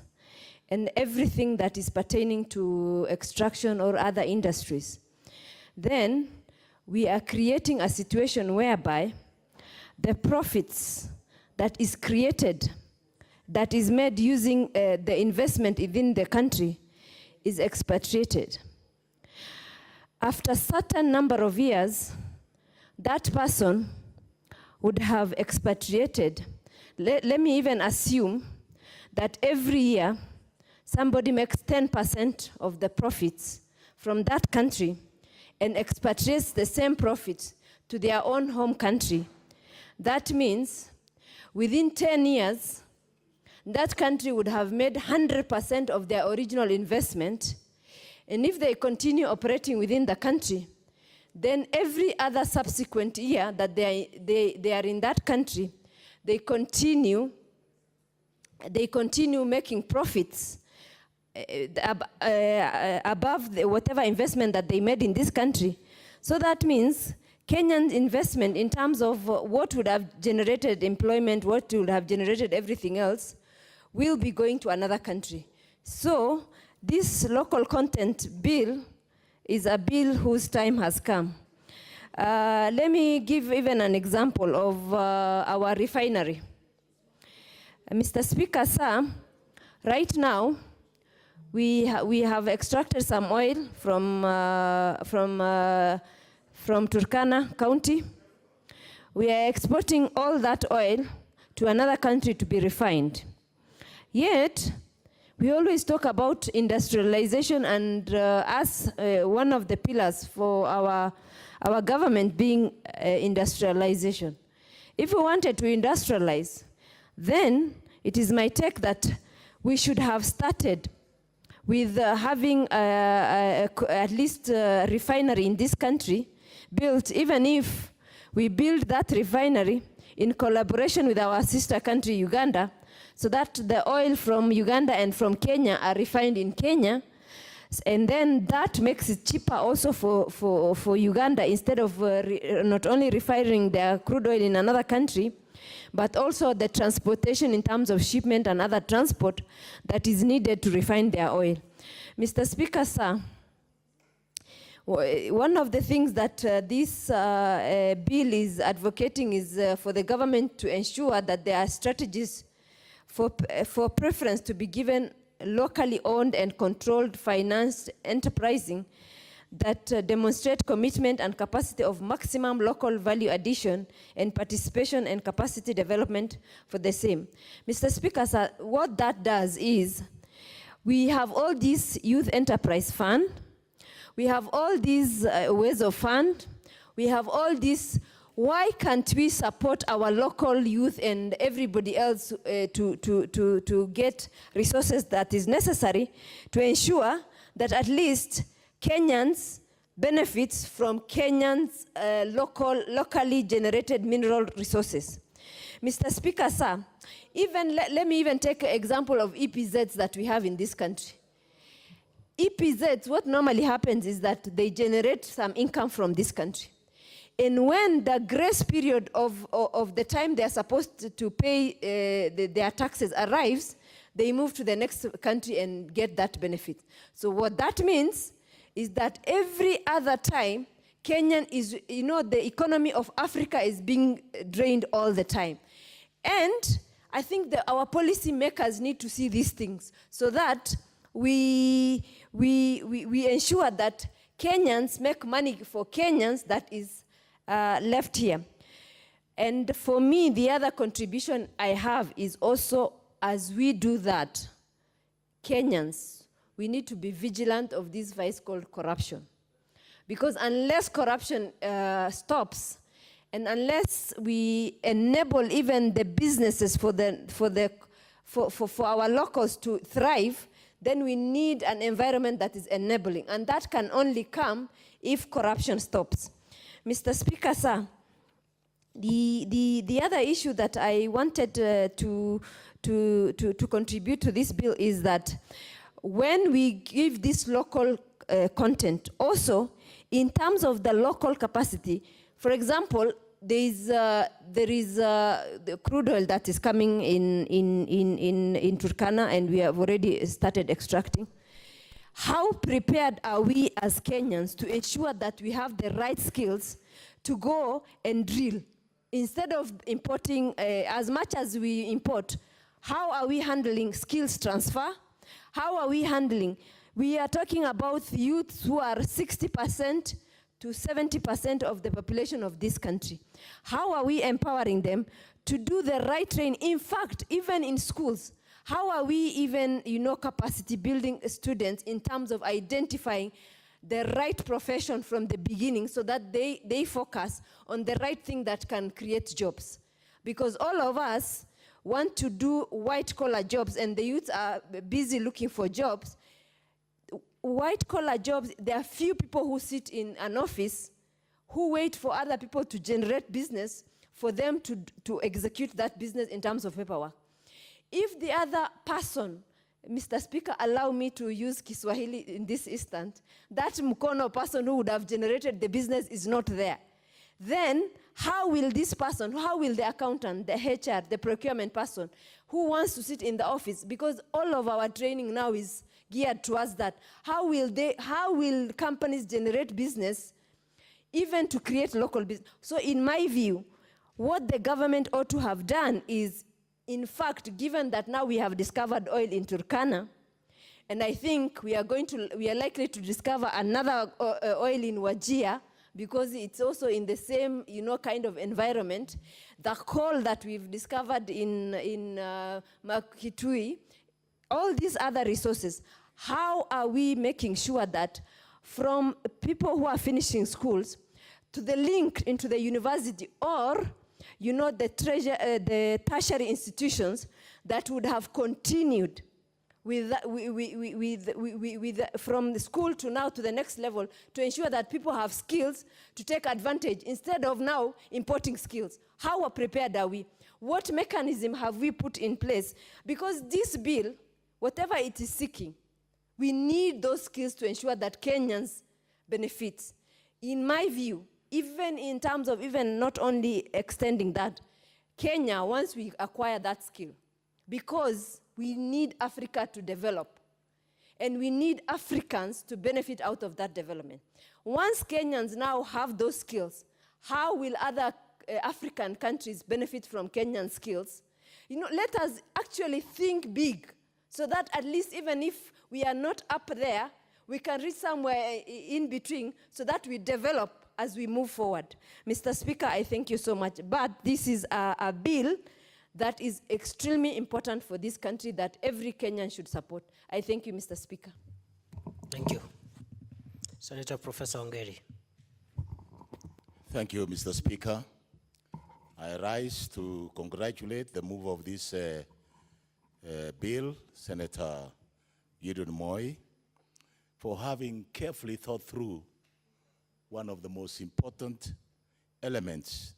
and everything that is pertaining to extraction or other industries, then we are creating a situation whereby the profits that is created, that is made using the investment within the country, is expatriated. After a certain number of years, that person would have expatriated. Let me even assume that every year somebody makes 10% of the profits from that country and expatriates the same profits to their own home country. That means within 10 years, that country would have made 100% of their original investment. And if they continue operating within the country, then every other subsequent year that they are in that country, they continue making profits above whatever investment that they made in this country. So that means Kenyan investment in terms of what would have generated employment, what would have generated everything else, will be going to another country. So this local content bill is a bill whose time has come. Let me give even an example of our refinery. Mr. Speaker, sir, right now, we have extracted some oil from Turkana County. We are exporting all that oil to another country to be refined. Yet, we always talk about industrialization and as one of the pillars for our government being industrialization. If we wanted to industrialize, then it is my take that we should have started with having at least a refinery in this country built, even if we build that refinery in collaboration with our sister country, Uganda, so that the oil from Uganda and from Kenya are refined in Kenya, and then that makes it cheaper also for Uganda, instead of not only refining their crude oil in another country, but also the transportation in terms of shipment and other transport that is needed to refine their oil. Mr. Speaker, sir, one of the things that this bill is advocating is for the government to ensure that there are strategies for preference to be given locally owned and controlled financed enterprising that demonstrate commitment and capacity of maximum local value addition and participation and capacity development for the same. Mr. Speaker, sir, what that does is we have all these youth enterprise fund, we have all these ways of fund, we have all these. Why can't we support our local youth and everybody else to get resources that is necessary to ensure that at least Kenyans benefits from Kenyans' locally generated mineral resources. Mr. Speaker, sir, let me even take an example of EPZs that we have in this country. EPZs, what normally happens is that they generate some income from this country. And when the grace period of the time they are supposed to pay their taxes arrives, they move to the next country and get that benefit. So what that means is that every other time, Kenyan is, the economy of Africa is being drained all the time. And I think that our policy makers need to see these things so that we ensure that Kenyans make money for Kenyans that is left here. And for me, the other contribution I have is also, as we do that, Kenyans, we need to be vigilant of this vice called corruption. Because unless corruption stops, and unless we enable even the businesses for our locals to thrive, then we need an environment that is enabling. And that can only come if corruption stops. Mr. Speaker, sir, the other issue that I wanted to contribute to this bill is that when we give this local content, also in terms of the local capacity, for example, there is the crude oil that is coming in Turkana, and we have already started extracting. How prepared are we as Kenyans to ensure that we have the right skills to go and drill? Instead of importing as much as we import, how are we handling skills transfer? How are we handling? We are talking about youths who are 60% to 70% of the population of this country. How are we empowering them to do the right training? In fact, even in schools, how are we even, capacity building students in terms of identifying the right profession from the beginning so that they focus on the right thing that can create jobs? Because all of us want to do white-collar jobs, and the youths are busy looking for jobs. White-collar jobs, there are few people who sit in an office who wait for other people to generate business for them to execute that business in terms of paperwork. If the other person, Mr. Speaker, allow me to use Kiswahili in this instant, that mkono person who would have generated the business is not there, then how will this person, how will the accountant, the HR, the procurement person, who wants to sit in the office, because all of our training now is geared towards that, how will companies generate business even to create local business? So in my view, what the government ought to have done is, in fact, given that now we have discovered oil in Turkana, and I think we are likely to discover another oil in Wajir, because it's also in the same, kind of environment. The coal that we've discovered in Makitui, all these other resources, how are we making sure that from people who are finishing schools to the link into the university, or the tertiary institutions that would have continued from the school to now to the next level, to ensure that people have skills to take advantage instead of now importing skills? How prepared are we? What mechanism have we put in place? Because this bill, whatever it is seeking, we need those skills to ensure that Kenyans benefit. In my view, even in terms of even not only extending that, Kenya, once we acquire that skill, because we need Africa to develop, and we need Africans to benefit out of that development. Once Kenyans now have those skills, how will other African countries benefit from Kenyan skills? Let us actually think big, so that at least even if we are not up there, we can reach somewhere in between, so that we develop as we move forward. Mr. Speaker, I thank you so much. But this is a bill that is extremely important for this country that every Kenyan should support. I thank you, Mr. Speaker. Thank you. Senator Professor Ongeri. Thank you, Mr. Speaker. I rise to congratulate the move of this bill, Senator Gideon Moi, for having carefully thought through one of the most important elements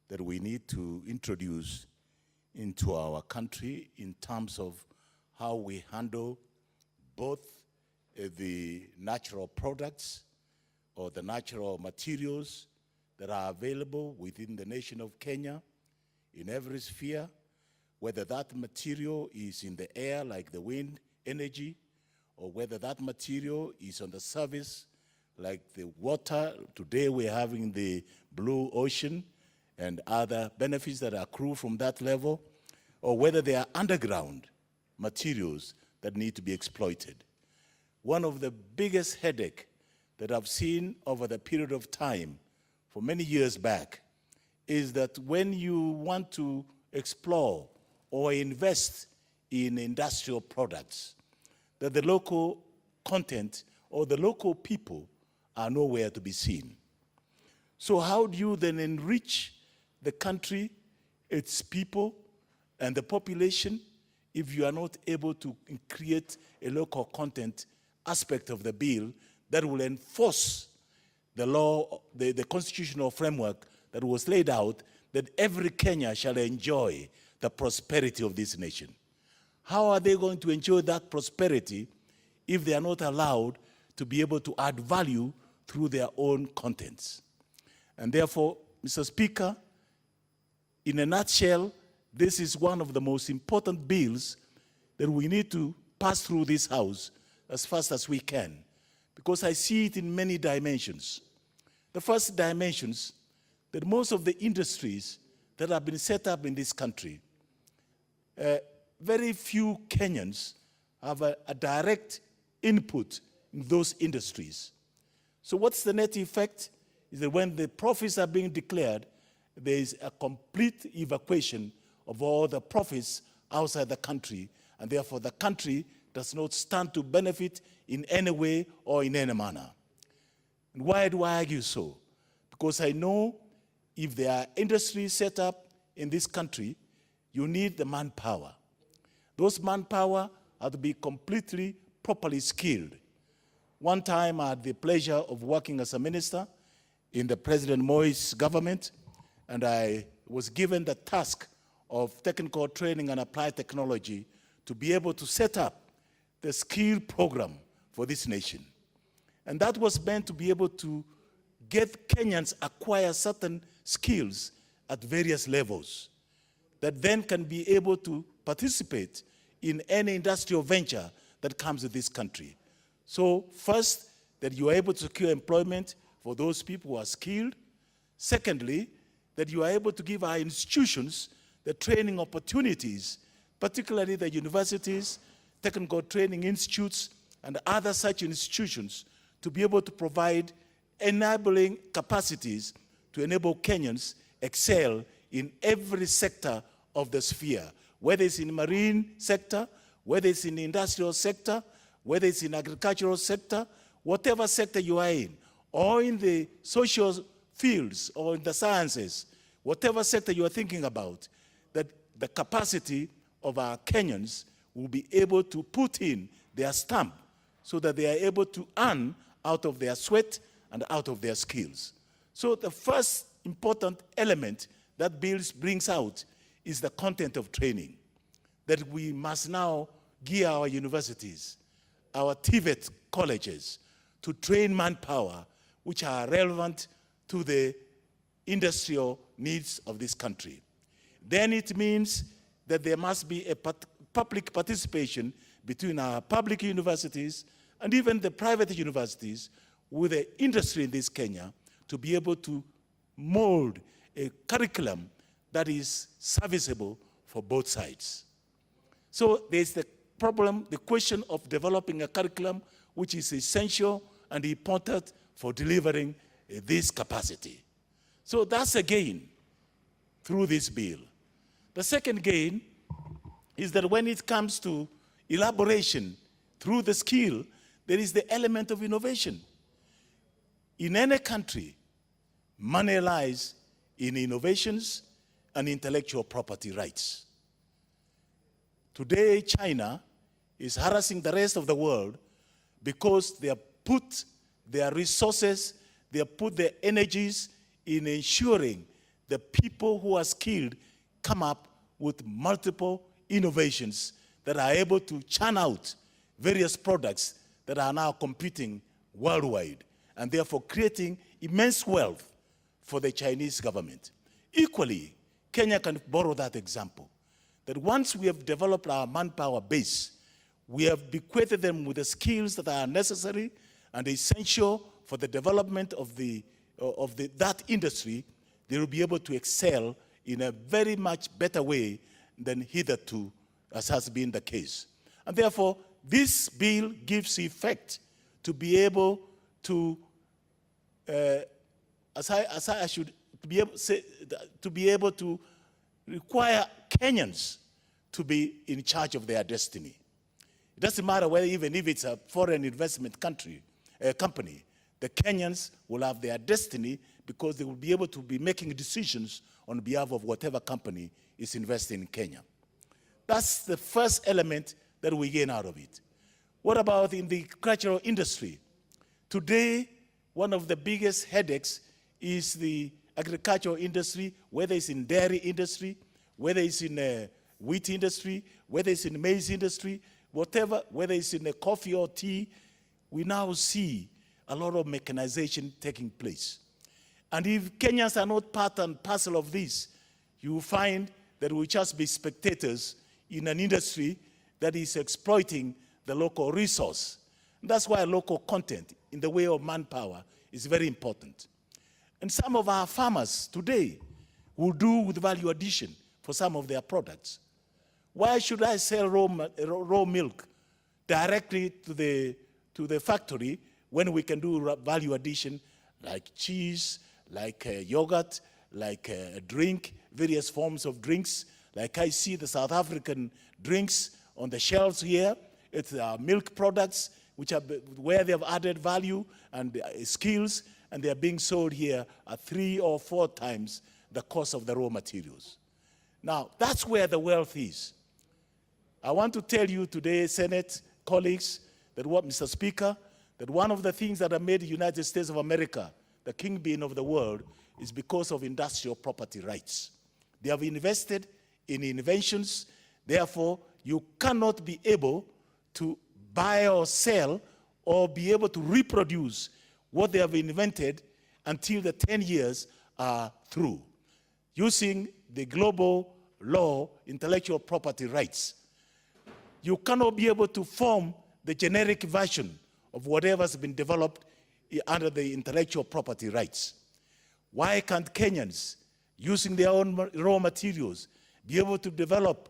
that we need to introduce into our country in terms of how we handle both the natural products or the natural materials that are available within the nation of Kenya in every sphere, whether that material is in the air like the wind energy, or whether that material is on the surface like the water. Today we're having the blue ocean and other benefits that accrue from that level, or whether they are underground materials that need to be exploited. One of the biggest headache that I've seen over the period of time for many years back is that when you want to explore or invest in industrial products, that the local content or the local people are nowhere to be seen. So how do you then enrich the country, its people, and the population if you are not able to create a local content aspect of the bill that will enforce the law, the constitutional framework that was laid out, that every Kenyan shall enjoy the prosperity of this nation? How are they going to enjoy that prosperity if they are not allowed to be able to add value through their own contents? And therefore, Mr. Speaker, in a nutshell, this is one of the most important bills that we need to pass through this House as fast as we can, because I see it in many dimensions. The first dimension is that most of the industries that have been set up in this country, very few Kenyans have a direct input in those industries. So what's the net effect? Is that when the profits are being declared, there is a complete evacuation of all the profits outside the country, and therefore the country does not stand to benefit in any way or in any manner. And why do I argue so? Because I know if there are industries set up in this country, you need the manpower. Those manpower have to be completely, properly skilled. One time I had the pleasure of working as a minister in the President Moi's government, and I was given the task of technical training and applied technology to be able to set up the skill program for this nation. And that was meant to be able to get Kenyans acquire certain skills at various levels that then can be able to participate in any industrial venture that comes to this country. So first, that you are able to secure employment for those people who are skilled. Secondly, that you are able to give our institutions the training opportunities, particularly the universities, technical training institutes, and other such institutions, to be able to provide enabling capacities to enable Kenyans excel in every sector of the sphere, whether it's in the marine sector, whether it's in the industrial sector, whether it's in agricultural sector, whatever sector you are in, or in the social fields or in the sciences, whatever sector you are thinking about, that the capacity of our Kenyans will be able to put in their stamp so that they are able to earn out of their sweat and out of their skills. So the first important element that bill brings out is the content of training, that we must now gear our universities, our TVET colleges, to train manpower which are relevant to the industrial needs of this country. Then it means that there must be a public participation between our public universities and even the private universities with the industry in this Kenya to be able to mold a curriculum that is serviceable for both sides. So there's the problem, the question of developing a curriculum which is essential and important for delivering this capacity. So that's a gain through this bill. The second gain is that when it comes to elaboration through the skill, there is the element of innovation. In any country, money lies in innovations and intellectual property rights. Today, China is harassing the rest of the world because they have put their resources, they have put their energies in ensuring the people who are skilled come up with multiple innovations that are able to churn out various products that are now competing worldwide, and therefore creating immense wealth for the Chinese government. Equally, Kenya can borrow that example, that once we have developed our manpower base, we have bequeathed them with the skills that are necessary and essential for the development of that industry. They will be able to excel in a very much better way than hitherto, as has been the case. And therefore, this bill gives effect to be able to, to be able to require Kenyans to be in charge of their destiny. It doesn't matter whether, even if it's a foreign investment company, the Kenyans will have their destiny because they will be able to be making decisions on behalf of whatever company is investing in Kenya. That's the first element that we gain out of it. What about in the agricultural industry? Today, one of the biggest headaches is the agricultural industry, whether it's in dairy industry, whether it's in the wheat industry, whether it's in the maize industry, whatever, whether it's in the coffee or tea, we now see a lot of mechanization taking place. And if Kenyans are not part and parcel of this, you will find that we'll just be spectators in an industry that is exploiting the local resource. And that's why local content in the way of manpower is very important. And some of our farmers today will do with value addition for some of their products. Why should I sell raw milk directly to the factory when we can do value addition like cheese, like yogurt, like drink, various forms of drinks? Like I see the South African drinks on the shelves here. It's milk products which are where they have added value and skills, and they are being sold here at 3 or 4 times the cost of the raw materials. Now, that's where the wealth is. I want to tell you today, Senate colleagues, that Mr. Speaker, that one of the things that have made the United States of America the kingpin of the world is because of industrial property rights. They have invested in inventions. Therefore, you cannot be able to buy or sell or be able to reproduce what they have invented until the 10 years are through. Using the global law, intellectual property rights, you cannot be able to form the generic version of whatever has been developed under the intellectual property rights. Why can't Kenyans, using their own raw materials, be able to develop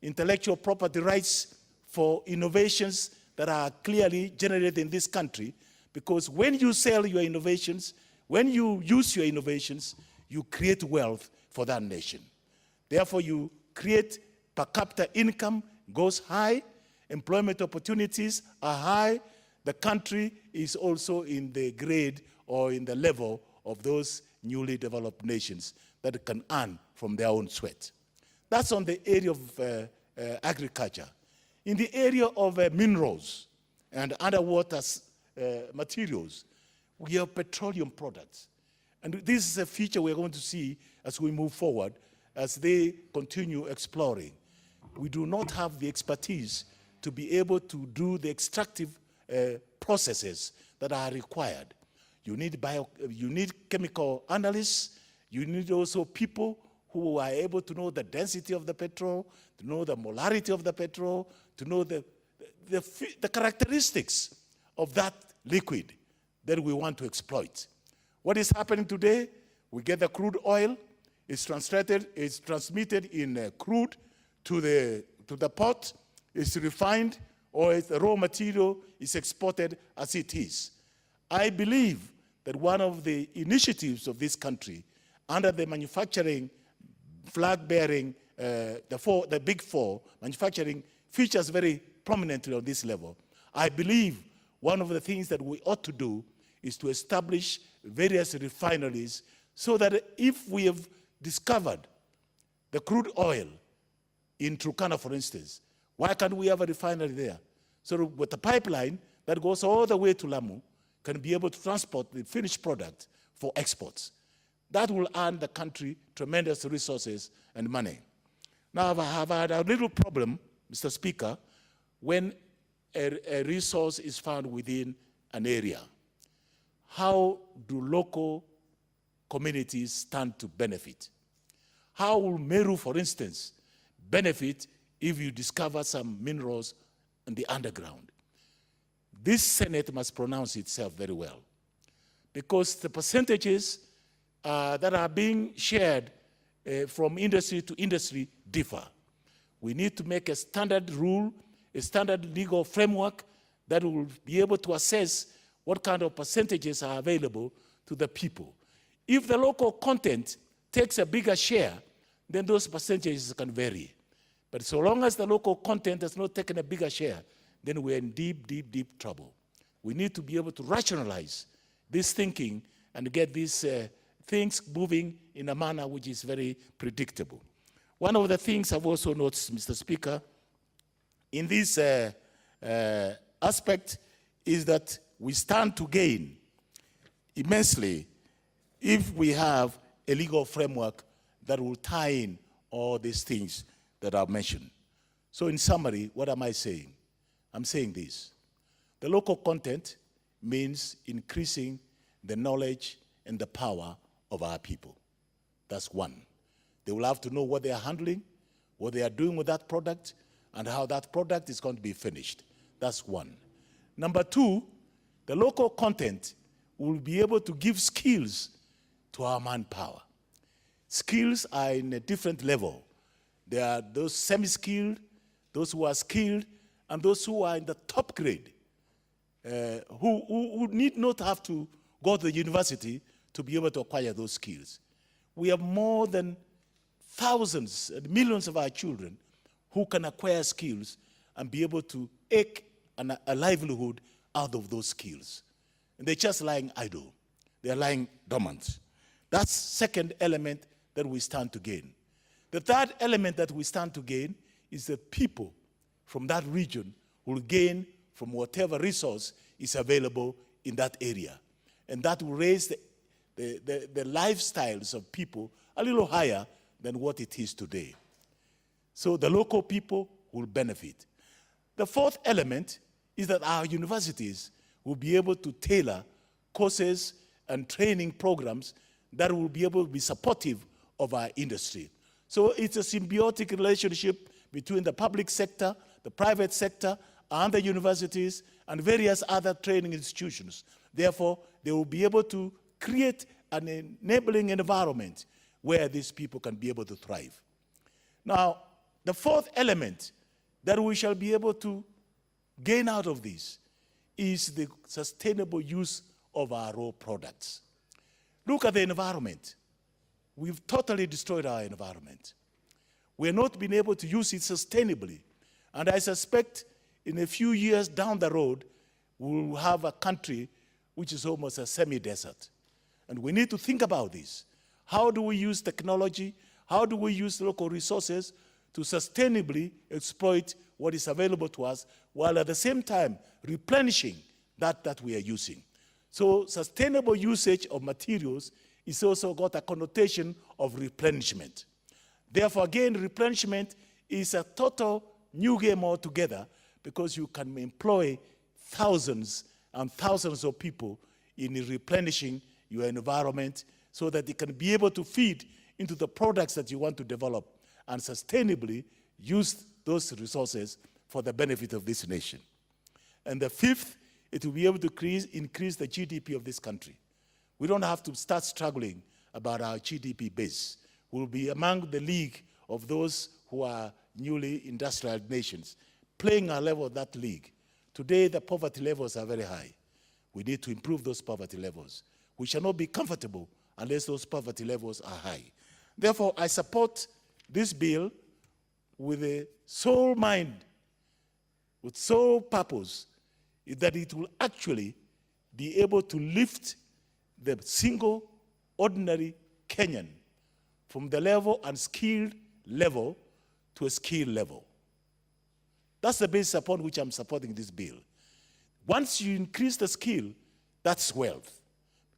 intellectual property rights for innovations that are clearly generated in this country? Because when you sell your innovations, when you use your innovations, you create wealth for that nation. Therefore, you create per capita income goes high, employment opportunities are high, the country is also in the grade or in the level of those newly developed nations that can earn from their own sweat. That's on the area of agriculture. In the area of minerals and underwater materials, we have petroleum products. And this is a feature we're going to see as we move forward, as they continue exploring. We do not have the expertise to be able to do the extractive processes that are required. You need chemical analysts. You need also people who are able to know the density of the petrol, to know the molarity of the petrol, to know the characteristics of that liquid that we want to exploit. What is happening today? We get the crude oil, it's transmitted in crude to the port, it's refined, or the raw material is exported as it is. I believe that one of the initiatives of this country, under the manufacturing flag-bearing, the Big Four, manufacturing features very prominently on this level. I believe one of the things that we ought to do is to establish various refineries so that if we have discovered the crude oil in Turkana, for instance, why can't we have a refinery there? So with a pipeline that goes all the way to Lamu, can be able to transport the finished product for exports. That will earn the country tremendous resources and money. Now, I have had a little problem, Mr. Speaker, when a resource is found within an area. How do local communities stand to benefit? How will Meru, for instance, benefit if you discover some minerals in the underground? This Senate must pronounce itself very well, because the percentages that are being shared from industry to industry differ. We need to make a standard rule, a standard legal framework that will be able to assess what kind of percentages are available to the people. If the local content takes a bigger share, then those percentages can vary. But so long as the local content has not taken a bigger share, then we're in deep, deep, deep trouble. We need to be able to rationalize this thinking and get these things moving in a manner which is very predictable. One of the things I've also noticed, Mr. Speaker, in this aspect is that we stand to gain immensely if we have a legal framework that will tie in all these things that I've mentioned. So in summary, what am I saying? I'm saying this. The local content means increasing the knowledge and the power of our people. That's one. They will have to know what they are handling, what they are doing with that product, and how that product is going to be finished. That's one. Number two, the local content will be able to give skills to our manpower. Skills are in a different level. There are those semi-skilled, those who are skilled, and those who are in the top grade, who need not have to go to the university to be able to acquire those skills. We have more than thousands and millions of our children who can acquire skills and be able to eke a livelihood out of those skills. And they're just lying idle. They're lying dormant. That's second element that we stand to gain. The third element that we stand to gain is that people from that region will gain from whatever resource is available in that area. And that will raise the lifestyles of people a little higher than what it is today. So the local people will benefit. The fourth element is that our universities will be able to tailor courses and training programs that will be able to be supportive of our industry. So it's a symbiotic relationship between the public sector, the private sector, and the universities, and various other training institutions. Therefore, they will be able to create an enabling environment where these people can be able to thrive. Now, the fourth element that we shall be able to gain out of this is the sustainable use of our raw products. Look at the environment. We've totally destroyed our environment. We're not being able to use it sustainably. And I suspect in a few years down the road, we'll have a country which is almost a semi-desert. And we need to think about this. How do we use technology? How do we use local resources to sustainably exploit what is available to us, while at the same time replenishing that we are using? So sustainable usage of materials is also got a connotation of replenishment. Therefore, again, replenishment is a total new game altogether, because you can employ thousands and thousands of people in replenishing your environment so that they can be able to feed into the products that you want to develop and sustainably use those resources for the benefit of this nation. And the fifth, it will be able to increase the GDP of this country. We don't have to start struggling about our GDP base. We'll be among the league of those who are newly industrial nations, playing our level of that league. Today, the poverty levels are very high. We need to improve those poverty levels. We shall not be comfortable unless those poverty levels are high. Therefore, I support this bill with a sole mind, with sole purpose, that it will actually be able to lift the single, ordinary Kenyan from the level unskilled level to a skilled level. That's the basis upon which I'm supporting this bill. Once you increase the skill, That's wealth.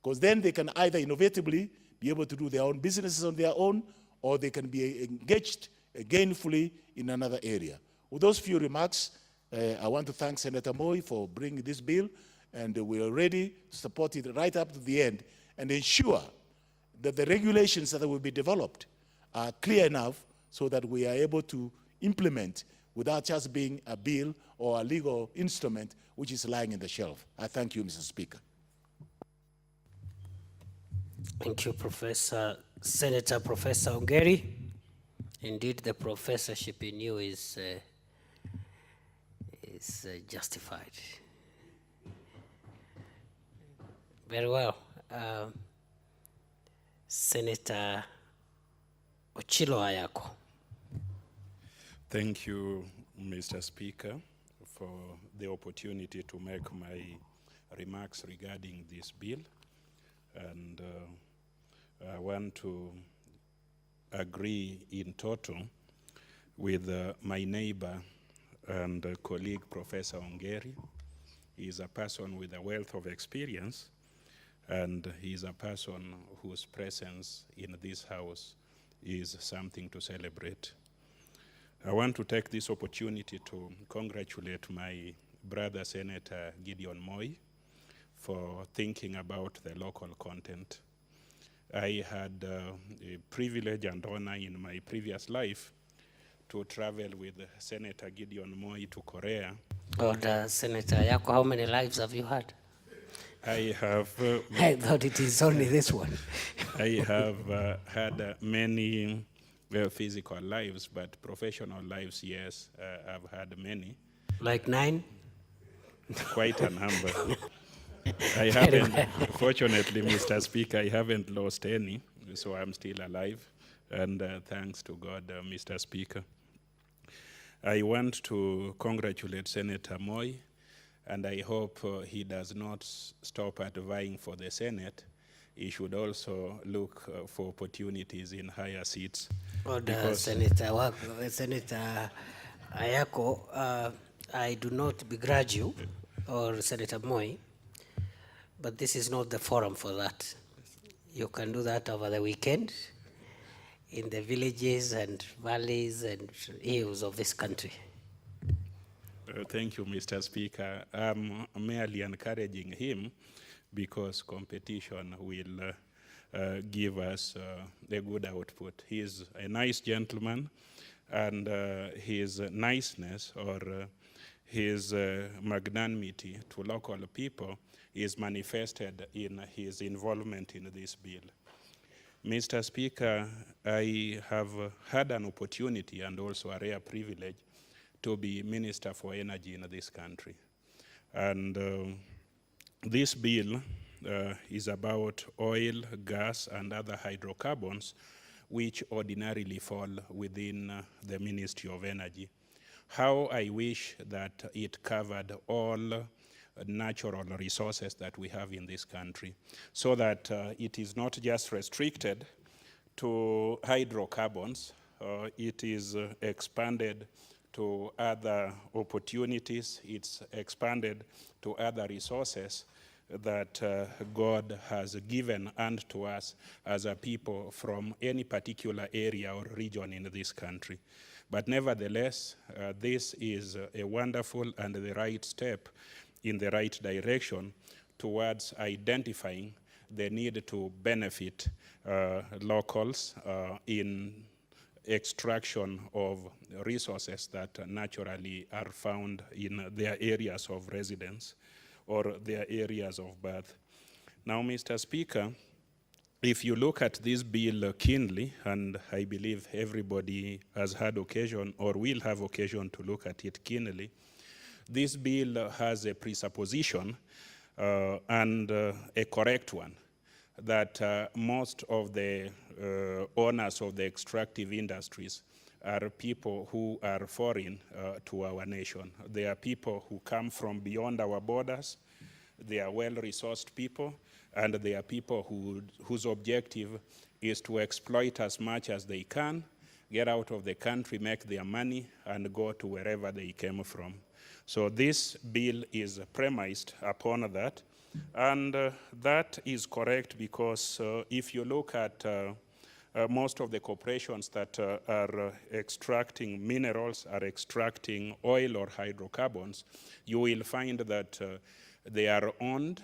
Because then they can either innovatively be able to do their own businesses on their own, or they can be engaged gainfully in another area. With those few remarks, I want to thank Senator Moi for bringing this bill, and we are ready to support it right up to the end and ensure that the regulations that will be developed are clear enough so that we are able to implement without just being a bill or a legal instrument which is lying in the shelf. I thank you, Mr. Speaker. Thank you, Senator Professor Ongeri. Indeed, the professorship in you is justified. Very well. Senator Ochilo Ayako. Thank you, Mr. Speaker, for the opportunity to make my remarks regarding this bill. And I want to agree in total with my neighbor and colleague, Professor Ongeri. He is a person with a wealth of experience, and he is a person whose presence in this house is something to celebrate. I want to take this opportunity to congratulate my brother, Senator Gideon Moi, for thinking about the local content. I had a privilege and honor in my previous life to travel with Senator Gideon Moi to Korea. Senator Ayako, how many lives have you had? I have... I thought it is only this one. I have had many physical lives, but professional lives, yes, I've had many. Like 9? Quite a number. I haven't, fortunately, Mr. Speaker, I haven't lost any, so I'm still alive, and thanks to God, Mr. Speaker. I want to congratulate Senator Moi, and I hope he does not stop at vying for the Senate. He should also look for opportunities in higher seats. Senator Ayako, I do not begrudge you, or Senator Moi, but this is not the forum for that. You can do that over the weekend in the villages and valleys and hills of this country. Thank you, Mr. Speaker. I'm merely encouraging him because competition will give us a good output. He's a nice gentleman, and his niceness or his magnanimity to local people is manifested in his involvement in this bill. Mr. Speaker, I have had an opportunity and also a rare privilege to be Minister for Energy in this country. And this bill is about oil, gas, and other hydrocarbons, which ordinarily fall within the Ministry of Energy. How I wish that it covered all natural resources that we have in this country, so that it is not just restricted to hydrocarbons, it is expanded to other opportunities, it's expanded to other resources that God has given unto us as a people from any particular area or region in this country. But nevertheless, this is a wonderful and the right step in the right direction towards identifying the need to benefit locals in extraction of resources that naturally are found in their areas of residence or their areas of birth. Now, Mr. Speaker, if you look at this bill keenly, and I believe everybody has had occasion or will have occasion to look at it keenly, this bill has a presupposition and a correct one, that most of the owners of the extractive industries are people who are foreign to our nation. They are people who come from beyond our borders. They are well-resourced people, and they are people whose objective is to exploit as much as they can, get out of the country, make their money, and go to wherever they came from. So this bill is premised upon that, And that is correct because if you look at most of the corporations that are extracting minerals, are extracting oil or hydrocarbons, you will find that they are owned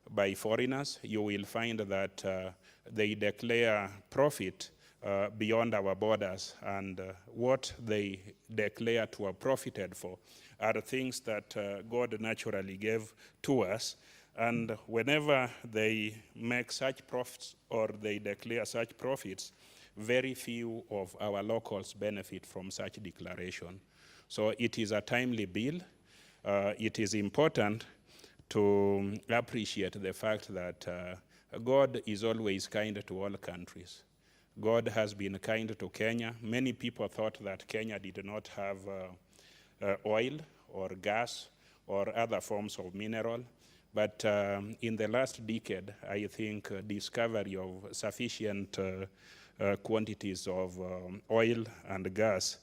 by foreigners. You will find that they declare profit beyond our borders, and what they declare to have profited for are things that God naturally gave to us. And whenever they make such profits or they declare such profits, very few of our locals benefit from such declaration. So it is a timely bill. It is important to appreciate the fact that God is always kind to all countries. God has been kind to Kenya. Many people thought that Kenya did not have oil or gas or other forms of mineral. But in the last decade, I think discovery of sufficient quantities of oil and gas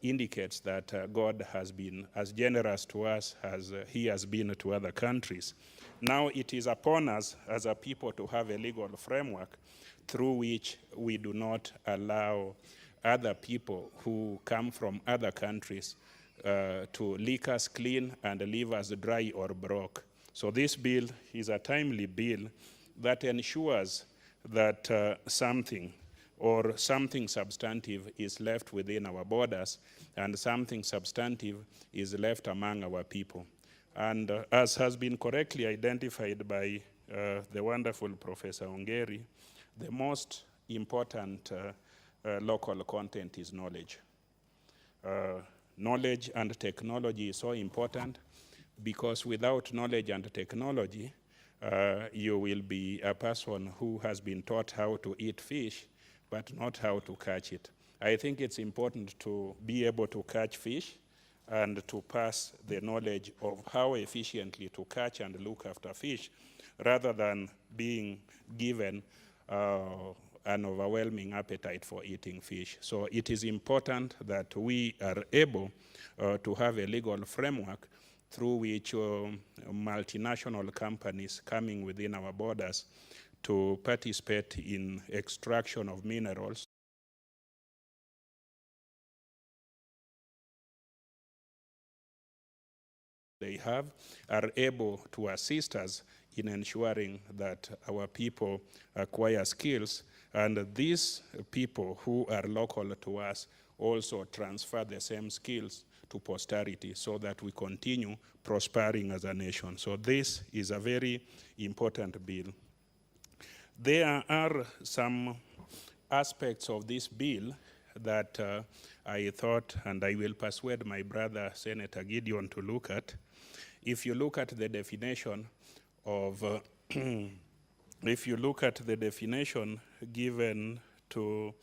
indicates that God has been as generous to us as he has been to other countries. Now it is upon us as a people to have a legal framework through which we do not allow other people who come from other countries to lick us clean and leave us dry or broke. So this bill is a timely bill that ensures that something substantive is left within our borders and something substantive is left among our people. And as has been correctly identified by the wonderful Professor Ongeri, the most important local content is knowledge. Knowledge and technology is so important because without knowledge and technology, you will be a person who has been taught how to eat fish, but not how to catch it. I think it's important to be able to catch fish and to pass the knowledge of how efficiently to catch and look after fish, rather than being given an overwhelming appetite for eating fish. So it is important that we are able to have a legal framework through which multinational companies coming within our borders to participate in extraction of minerals they have are able to assist us in ensuring that our people acquire skills, and these people who are local to us also transfer the same skills to posterity so that we continue prospering as a nation. So this is a very important bill. There are some aspects of this bill that I thought, and I will persuade my brother, Senator Gideon, to look at. If you look at the definition of, if you look at the definition given to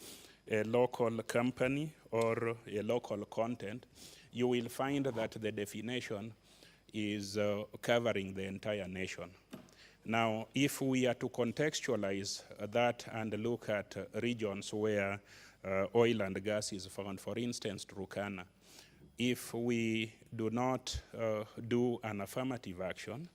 a local company or a local content, you will find that the definition is covering the entire nation. Now, if we are to contextualize that and look at regions where oil and gas is found, for instance, Turkana, if we do not do an affirmative action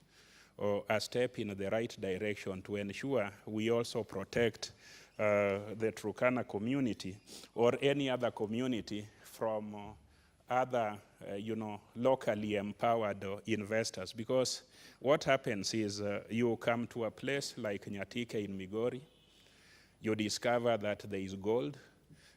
or a step in the right direction to ensure we also protect the Turkana community or any other community from other, locally empowered investors. Because what happens is you come to a place like Nyatike in Migori, you discover that there is gold,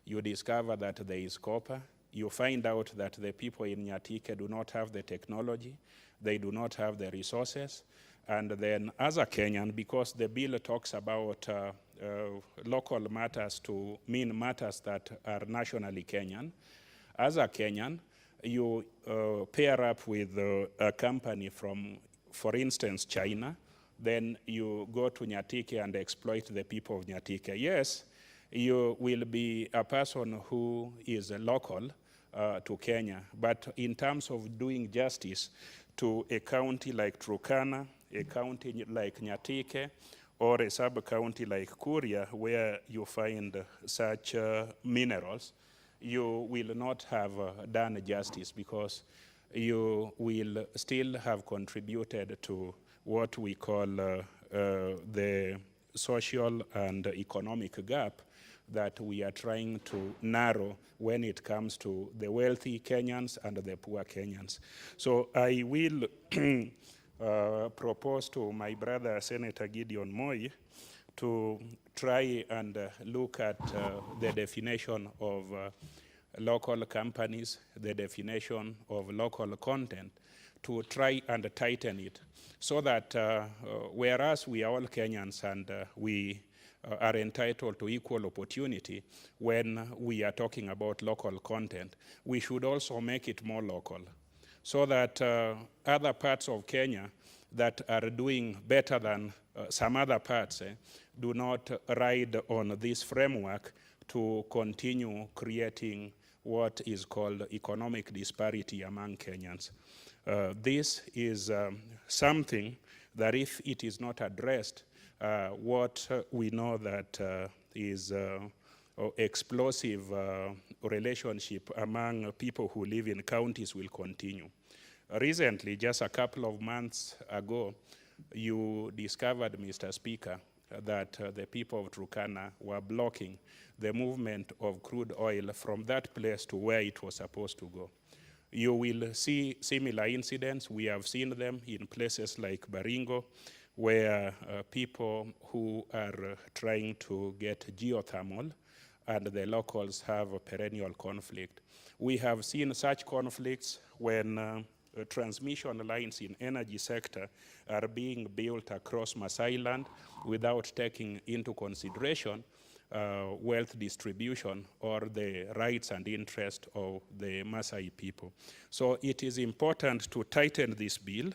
you discover that there is copper, you find out that the people in Nyatike do not have the technology, they do not have the resources, and then as a Kenyan, because the bill talks about local matters to mean matters that are nationally Kenyan, as a Kenyan, you pair up with a company from, for instance, China, then you go to Nyatike and exploit the people of Nyatike. Yes, you will be a person who is local to Kenya, but in terms of doing justice to a county like Turkana, a county like Nyatike, or a sub-county like Kuria, where you find such minerals, you will not have done justice because you will still have contributed to what we call the social and economic gap that we are trying to narrow when it comes to the wealthy Kenyans and the poor Kenyans. So I will propose to my brother, Senator Gideon Moi, to try and look at the definition of local companies, the definition of local content, to try and tighten it so that whereas we are all Kenyans and we are entitled to equal opportunity when we are talking about local content, we should also make it more local so that other parts of Kenya that are doing better than some other parts do not ride on this framework to continue creating what is called economic disparity among Kenyans. This is something that if it is not addressed, what we know that is explosive relationship among people who live in counties will continue. Recently, just a couple of months ago, you discovered, Mr. Speaker, that the people of Turkana were blocking the movement of crude oil from that place to where it was supposed to go. You will see similar incidents. We have seen them in places like Baringo, where people who are trying to get geothermal and the locals have a perennial conflict. We have seen such conflicts when transmission lines in energy sector are being built across Maasai land without taking into consideration wealth distribution or the rights and interest of the Maasai people. So it is important to tighten this bill.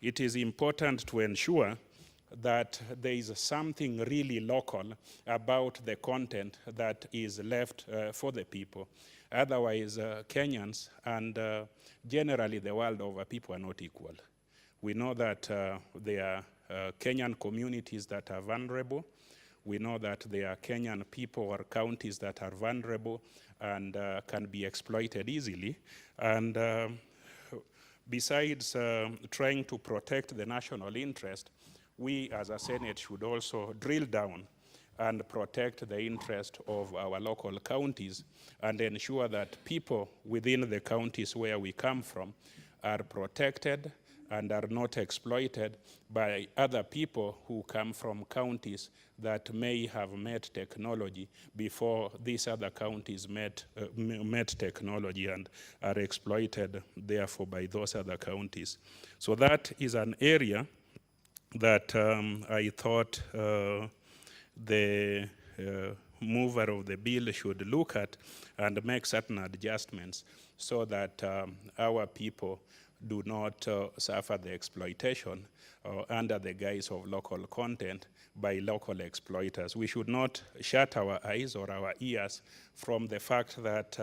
It is important to ensure that there is something really local about the content that is left for the people. Otherwise, Kenyans and generally the world over, people are not equal. We know that there are Kenyan communities that are vulnerable. We know that there are Kenyan people or counties that are vulnerable and can be exploited easily. And besides trying to protect the national interest, we as a Senate should also drill down and protect the interest of our local counties and ensure that people within the counties where we come from are protected and are not exploited by other people who come from counties that may have met technology before these other counties met technology and are exploited therefore by those other counties. So that is an area that I thought the mover of the bill should look at and make certain adjustments so that our people do not suffer the exploitation under the guise of local content by local exploiters. We should not shut our eyes or our ears from the fact that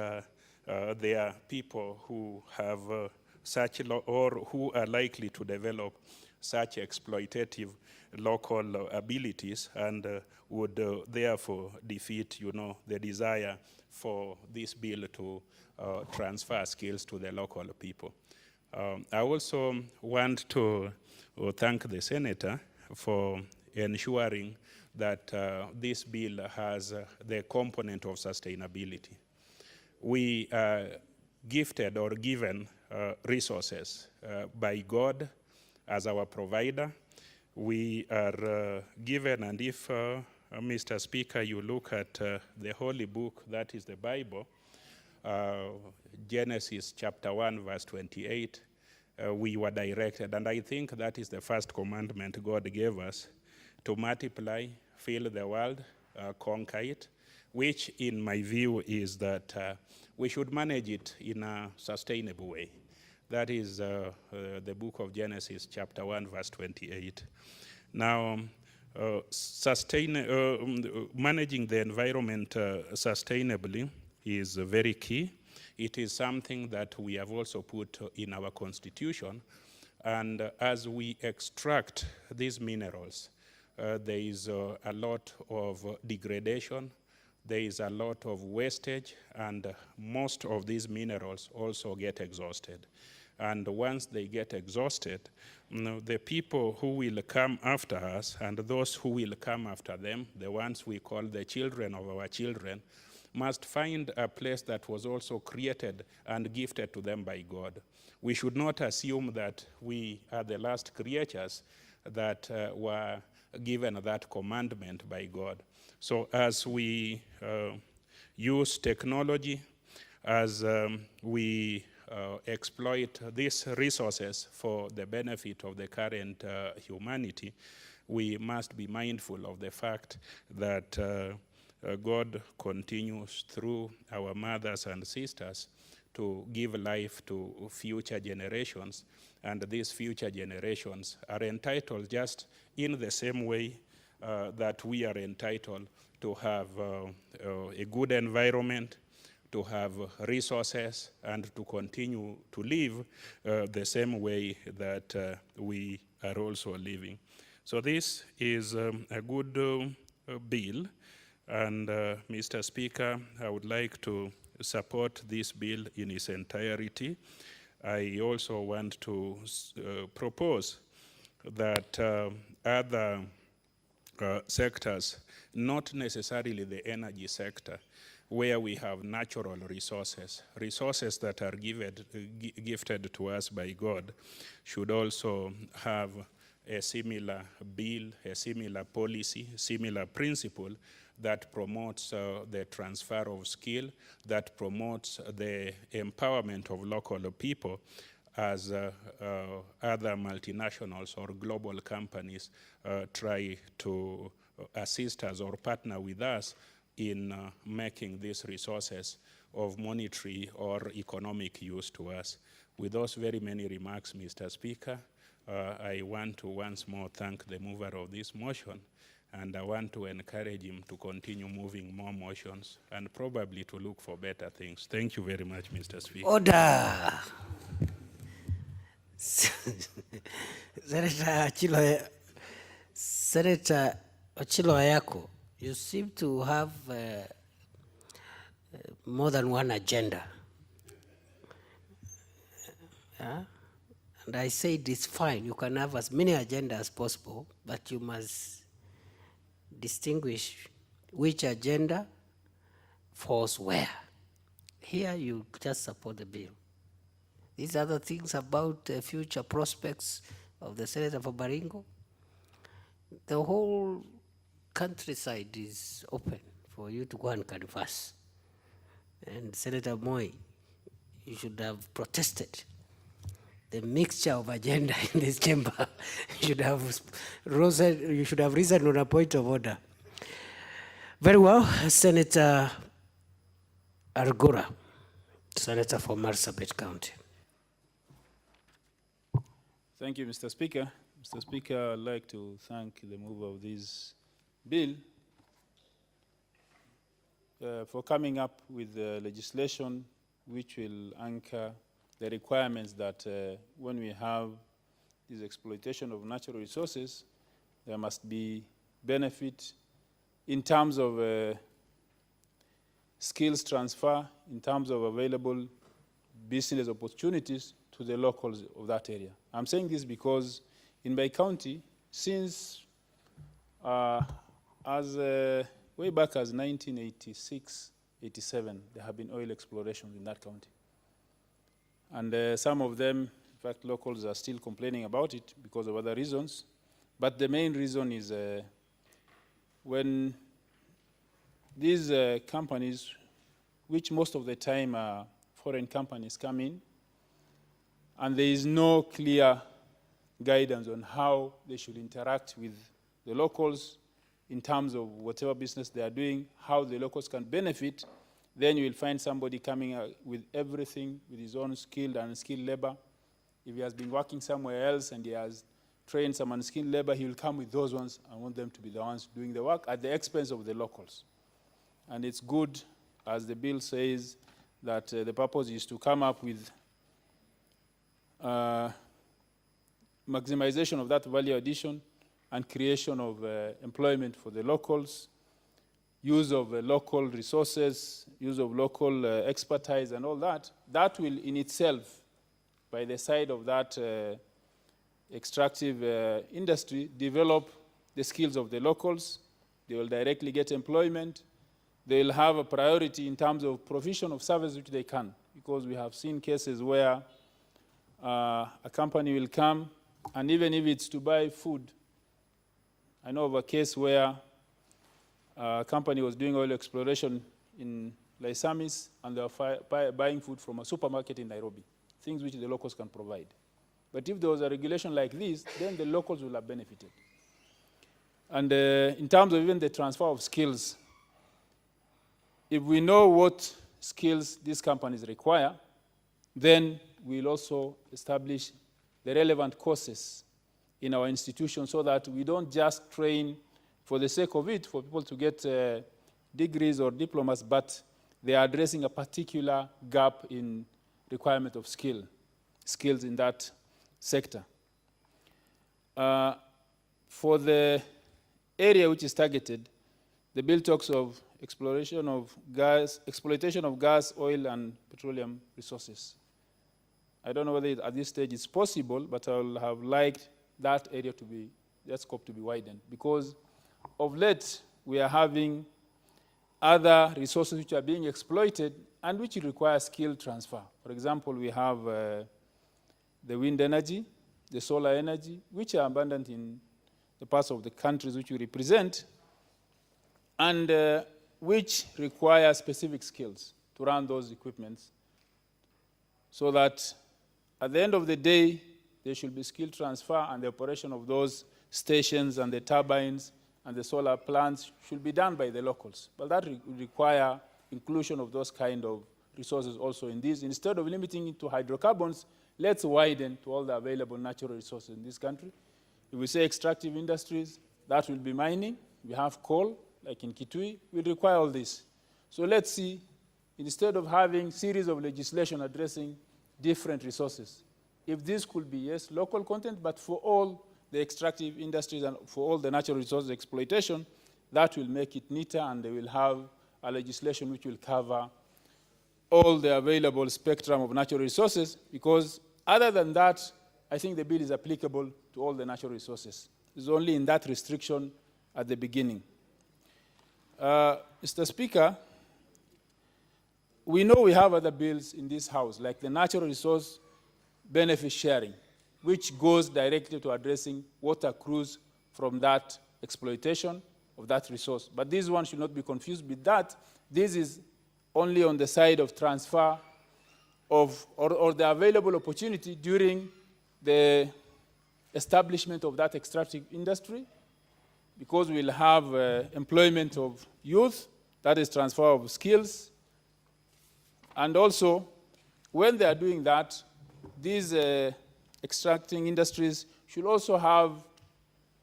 there are people who have such or who are likely to develop such exploitative local abilities and would therefore defeat, the desire for this bill to transfer skills to the local people. I also want to thank the Senator for ensuring that this bill has the component of sustainability. We are gifted or given resources by God as our provider. We are given, and if, Mr. Speaker, you look at the holy book, that is the Bible, Genesis chapter 1, verse 28, we were directed, and I think that is the first commandment God gave us, to multiply, fill the world, conquer it, which in my view is that we should manage it in a sustainable way. That is the book of Genesis, chapter 1, verse 28. Now, managing the environment sustainably is very key. It is something that we have also put in our constitution. And as we extract these minerals, there is a lot of degradation, there is a lot of wastage, and most of these minerals also get exhausted. And once they get exhausted, the people who will come after us and those who will come after them, the ones we call the children of our children, must find a place that was also created and gifted to them by God. We should not assume that we are the last creatures that were given that commandment by God. So as we use technology, as we exploit these resources for the benefit of the current humanity, we must be mindful of the fact that God continues through our mothers and sisters to give life to future generations, and these future generations are entitled just in the same way that we are entitled to have a good environment, to have resources, and to continue to live the same way that we are also living. So this is a good bill, and Mr. Speaker, I would like to support this bill in its entirety. I also want to propose that other sectors, not necessarily the energy sector, where we have natural resources, resources that are gifted to us by God, should also have a similar bill, a similar policy, similar principle that promotes the transfer of skill, that promotes the empowerment of local people as other multinationals or global companies try to assist us or partner with us in making these resources of monetary or economic use to us. With those very many remarks, Mr. Speaker, I want to once more thank the mover of this motion, and I want to encourage him to continue moving more motions and probably to look for better things. Thank you very much, Mr. Speaker. Order. Senator Ochilo Ayako, you seem to have more than one agenda. And I said it's fine, you can have as many agendas as possible, but you must distinguish which agenda falls where. Here you just support the bill. These other things about the future prospects of the Senator for Baringo, the whole countryside is open for you to go and canvass. And Senator Moi, you should have protested the mixture of agenda in this chamber. You should have risen on a point of order. Very well, Senator Argura, Senator for Marsabit County. Thank you, Mr. Speaker. Mr. Speaker, I'd like to thank the mover of this bill for coming up with legislation which will anchor the requirements that when we have this exploitation of natural resources, there must be benefit in terms of skills transfer, in terms of available business opportunities to the locals of that area. I'm saying this because in my county, since way back as 1986, 87, there have been oil explorations in that county. And some of them, in fact, locals are still complaining about it because of other reasons. But the main reason is when these companies, which most of the time are foreign companies, come in, and there is no clear guidance on how they should interact with the locals in terms of whatever business they are doing, how the locals can benefit, then you will find somebody coming with everything, with his own skilled and unskilled labor. If he has been working somewhere else and he has trained some unskilled labor, he will come with those ones and want them to be the ones doing the work at the expense of the locals. And it's good, as the bill says, that the purpose is to come up with maximization of that value addition and creation of employment for the locals, use of local resources, use of local expertise and all that. That will in itself by the side of that extractive industry, develop the skills of the locals. They will directly get employment. They will have a priority in terms of provision of service which they can, because we have seen cases where a company will come, and even if it's to buy food, I know of a case where a company was doing oil exploration in Laisamis, and they were buying food from a supermarket in Nairobi, things which the locals can provide. But if there was a regulation like this, then the locals will have benefited. And in terms of even the transfer of skills, if we know what skills these companies require, then we'll also establish the relevant courses in our institutions so that we don't just train for the sake of it, for people to get degrees or diplomas, but they are addressing a particular gap in requirement of skills in that sector. For the area which is targeted, the bill talks of exploitation of gas, oil, and petroleum resources. I don't know whether at this stage it's possible, but I will have liked that area to be, that scope to be widened, because of late we are having other resources which are being exploited and which require skill transfer. For example, we have the wind energy, the solar energy, which are abundant in the parts of the countries which we represent, and which require specific skills to run those equipments, so that at the end of the day, there should be skill transfer, and the operation of those stations and the turbines and the solar plants should be done by the locals. But that would require inclusion of those kind of resources also in this. Instead of limiting it to hydrocarbons, let's widen to all the available natural resources in this country. If we say extractive industries, that will be mining. We have coal, like in Kitui, will require all this. So let's see, instead of having series of legislation addressing different resources, if this could be, yes, local content, but for all the extractive industries and for all the natural resources exploitation, that will make it neater, and they will have a legislation which will cover all the available spectrum of natural resources, because other than that, I think the bill is applicable to all the natural resources. It's only in that restriction at the beginning. Mr. Speaker, we know we have other bills in this House, like the natural resource benefit sharing, which goes directly to addressing what accrues from that exploitation of that resource. But this one should not be confused with that. This is only on the side of transfer of, or the available opportunity during the establishment of that extractive industry, because we'll have employment of youth, that is transfer of skills. And also, when they are doing that, these extracting industries should also have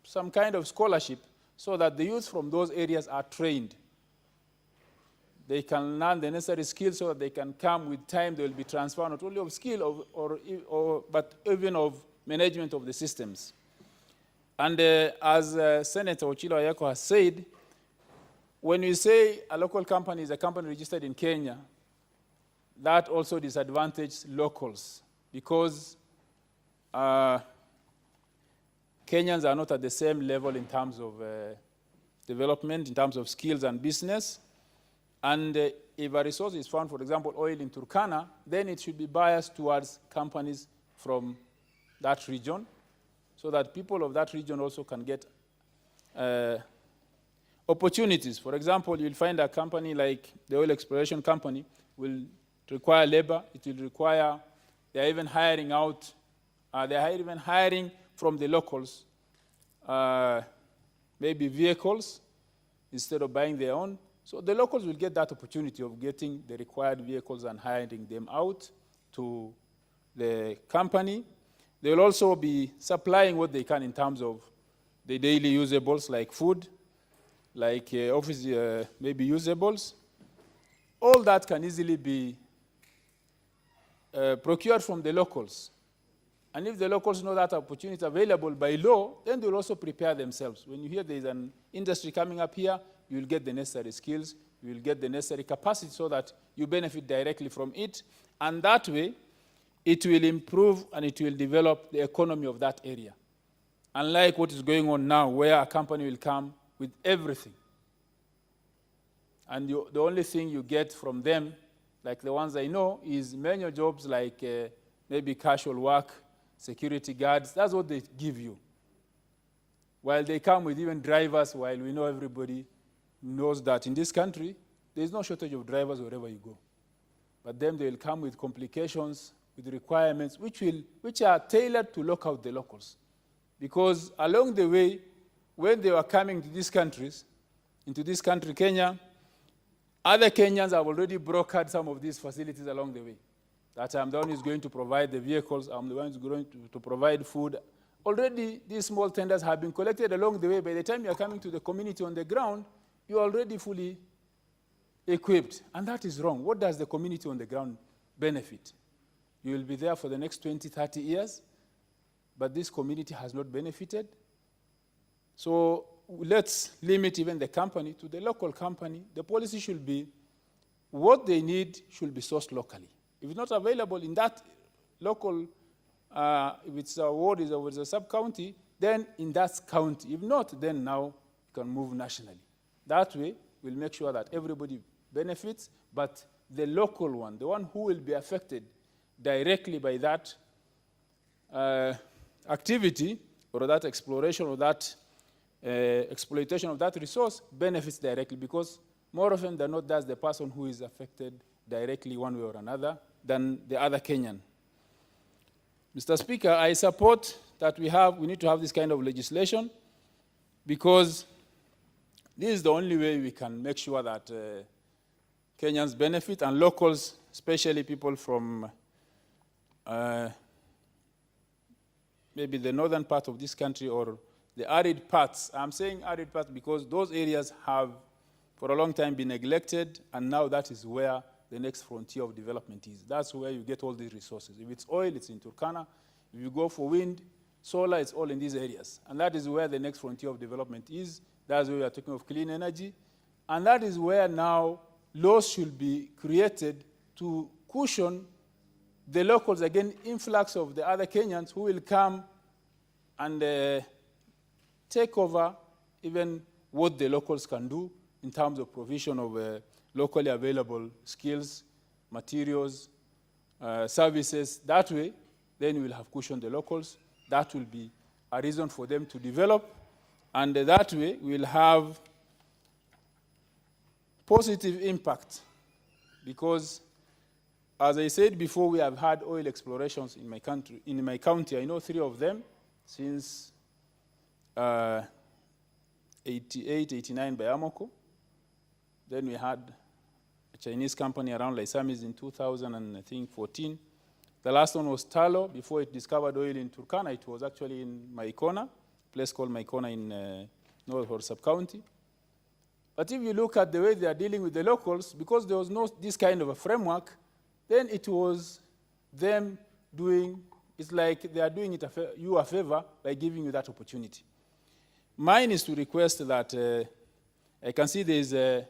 some kind of scholarship so that the youth from those areas are trained. They can learn the necessary skills so that they can come with time. There will be transfer not only of skill, but even of management of the systems. And as Senator Ochilo Ayako has said, when we say a local company is a company registered in Kenya, that also disadvantages locals, because Kenyans are not at the same level in terms of development, in terms of skills and business. And if a resource is found, for example, oil in Turkana, then it should be biased towards companies from that region, so that people of that region also can get opportunities. For example, you'll find a company like the oil exploration company will require labor. It will require, they're even hiring out, they're even hiring from the locals, maybe vehicles, instead of buying their own. So the locals will get that opportunity of getting the required vehicles and hiring them out to the company. They will also be supplying what they can in terms of the daily usables like food, like office maybe usables. All that can easily be procured from the locals. And if the locals know that opportunity available by law, then they will also prepare themselves. When you hear there is an industry coming up here, you will get the necessary skills, you will get the necessary capacity so that you benefit directly from it. And that way, it will improve and it will develop the economy of that area. Unlike what is going on now, where a company will come with everything. And the only thing you get from them, like the ones I know, is manual jobs like maybe casual work, security guards. That's what they give you. While they come with even drivers, while we know everybody knows that in this country, there is no shortage of drivers wherever you go. But then they will come with complications, with requirements, which are tailored to lock out the locals. Because along the way, when they were coming to these countries, into this country, Kenya, other Kenyans have already brokered some of these facilities along the way. That I'm the one who's going to provide the vehicles, I'm the one who's going to provide food. Already, these small tenders have been collected along the way. By the time you're coming to the community on the ground, you're already fully equipped. And that is wrong. What does the community on the ground benefit? You will be there for the next 20, 30 years, but this community has not benefited. So let's limit even the company to the local company. The policy should be what they need should be sourced locally. If it's not available in that local, if it's a ward or it's a sub-county, then in that county. If not, then now you can move nationally. That way, we'll make sure that everybody benefits, but the local one, the one who will be affected directly by that activity or that exploration or that exploitation of that resource benefits directly, because more often than not, that's the person who is affected directly one way or another than the other Kenyan. Mr. Speaker, I support that we need to have this kind of legislation, because this is the only way we can make sure that Kenyans benefit, and locals, especially people from maybe the northern part of this country or the arid parts. I'm saying arid parts because those areas have for a long time been neglected, and now that is where the next frontier of development is. That's where you get all these resources. If it's oil, it's in Turkana. If you go for wind, solar, it's all in these areas. And that is where the next frontier of development is. That's where we are talking of clean energy. And that is where now laws should be created to cushion the locals, again, influx of the other Kenyans who will come and take over even what the locals can do in terms of provision of locally available skills, materials, services. That way, then we'll have cushioned the locals. That will be a reason for them to develop. And that way, we'll have positive impact, because as I said before, we have had oil explorations in my country. In my county, I know 3 of them since 88, 89 by Amoco. Then we had a Chinese company around Laisamis in 2014. The last one was Talo. Before it discovered oil in Turkana, it was actually in Maikona, a place called Maikona in North Horr sub-county. But if you look at the way they are dealing with the locals, because there was no this kind of a framework, then it was them doing, it's like they are doing it you a favor by giving you that opportunity. Mine is to request that I can see there is a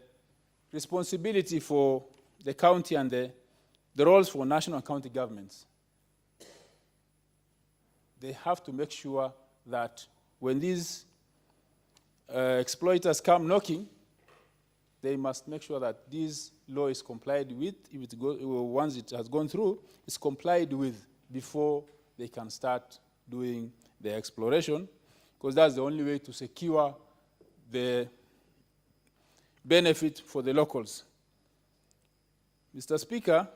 responsibility for the county and the roles for national and county governments. They have to make sure that when these exploiters come knocking, they must make sure that this law is complied with. If it once it has gone through, it's complied with before they can start doing the exploration, because that's the only way to secure the benefit for the locals. Mr. Speaker,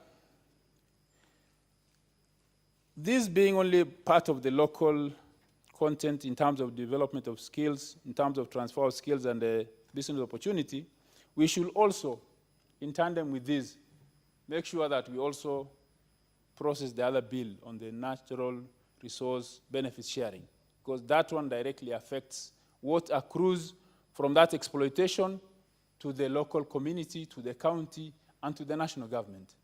this being only part of the local content in terms of development of skills, in terms of transfer of skills and business opportunity, we should also, in tandem with this, make sure that we also process the other bill on the natural resource benefit sharing, because that one directly affects what accrues from that exploitation to the local community, to the county, and to the national government.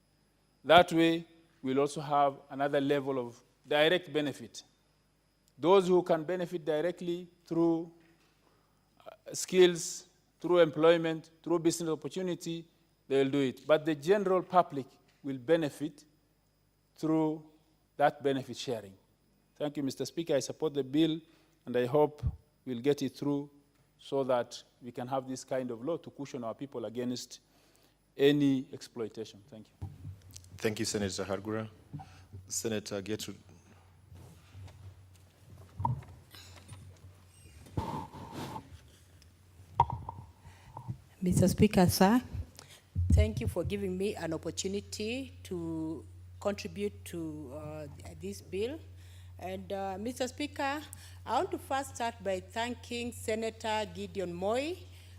That way, we'll also have another level of direct benefit. Those who can benefit directly through skills, through employment, through business opportunity, they will do it. But the general public will benefit through that benefit sharing. Thank you, Mr. Speaker. I support the bill, and I hope we'll get it through so that we can have this kind of law to cushion our people against any exploitation. Thank you. Thank you, Senator Hargura. Senator Gertrude. Mr. Speaker, sir, thank you for giving me an opportunity to contribute to this bill. And Mr. Speaker, I want to first start by thanking Senator Gideon Moi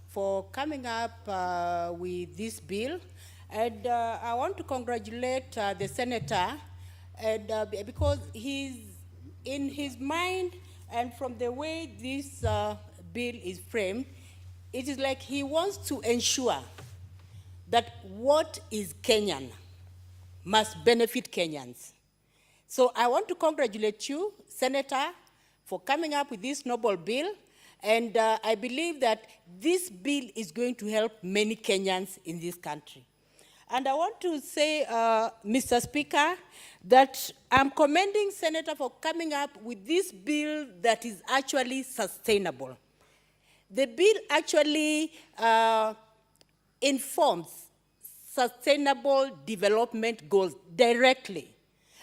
for coming up with this bill. And I want to congratulate the senator, and because he's in his mind and from the way this bill is framed, it is like he wants to ensure that what is Kenyan must benefit Kenyans. So I want to congratulate you, Senator, for coming up with this noble bill. And I believe that this bill is going to help many Kenyans in this country. And I want to say, Mr. Speaker, that I'm commending Senator for coming up with this bill that is actually sustainable. The bill actually informs sustainable development goals directly,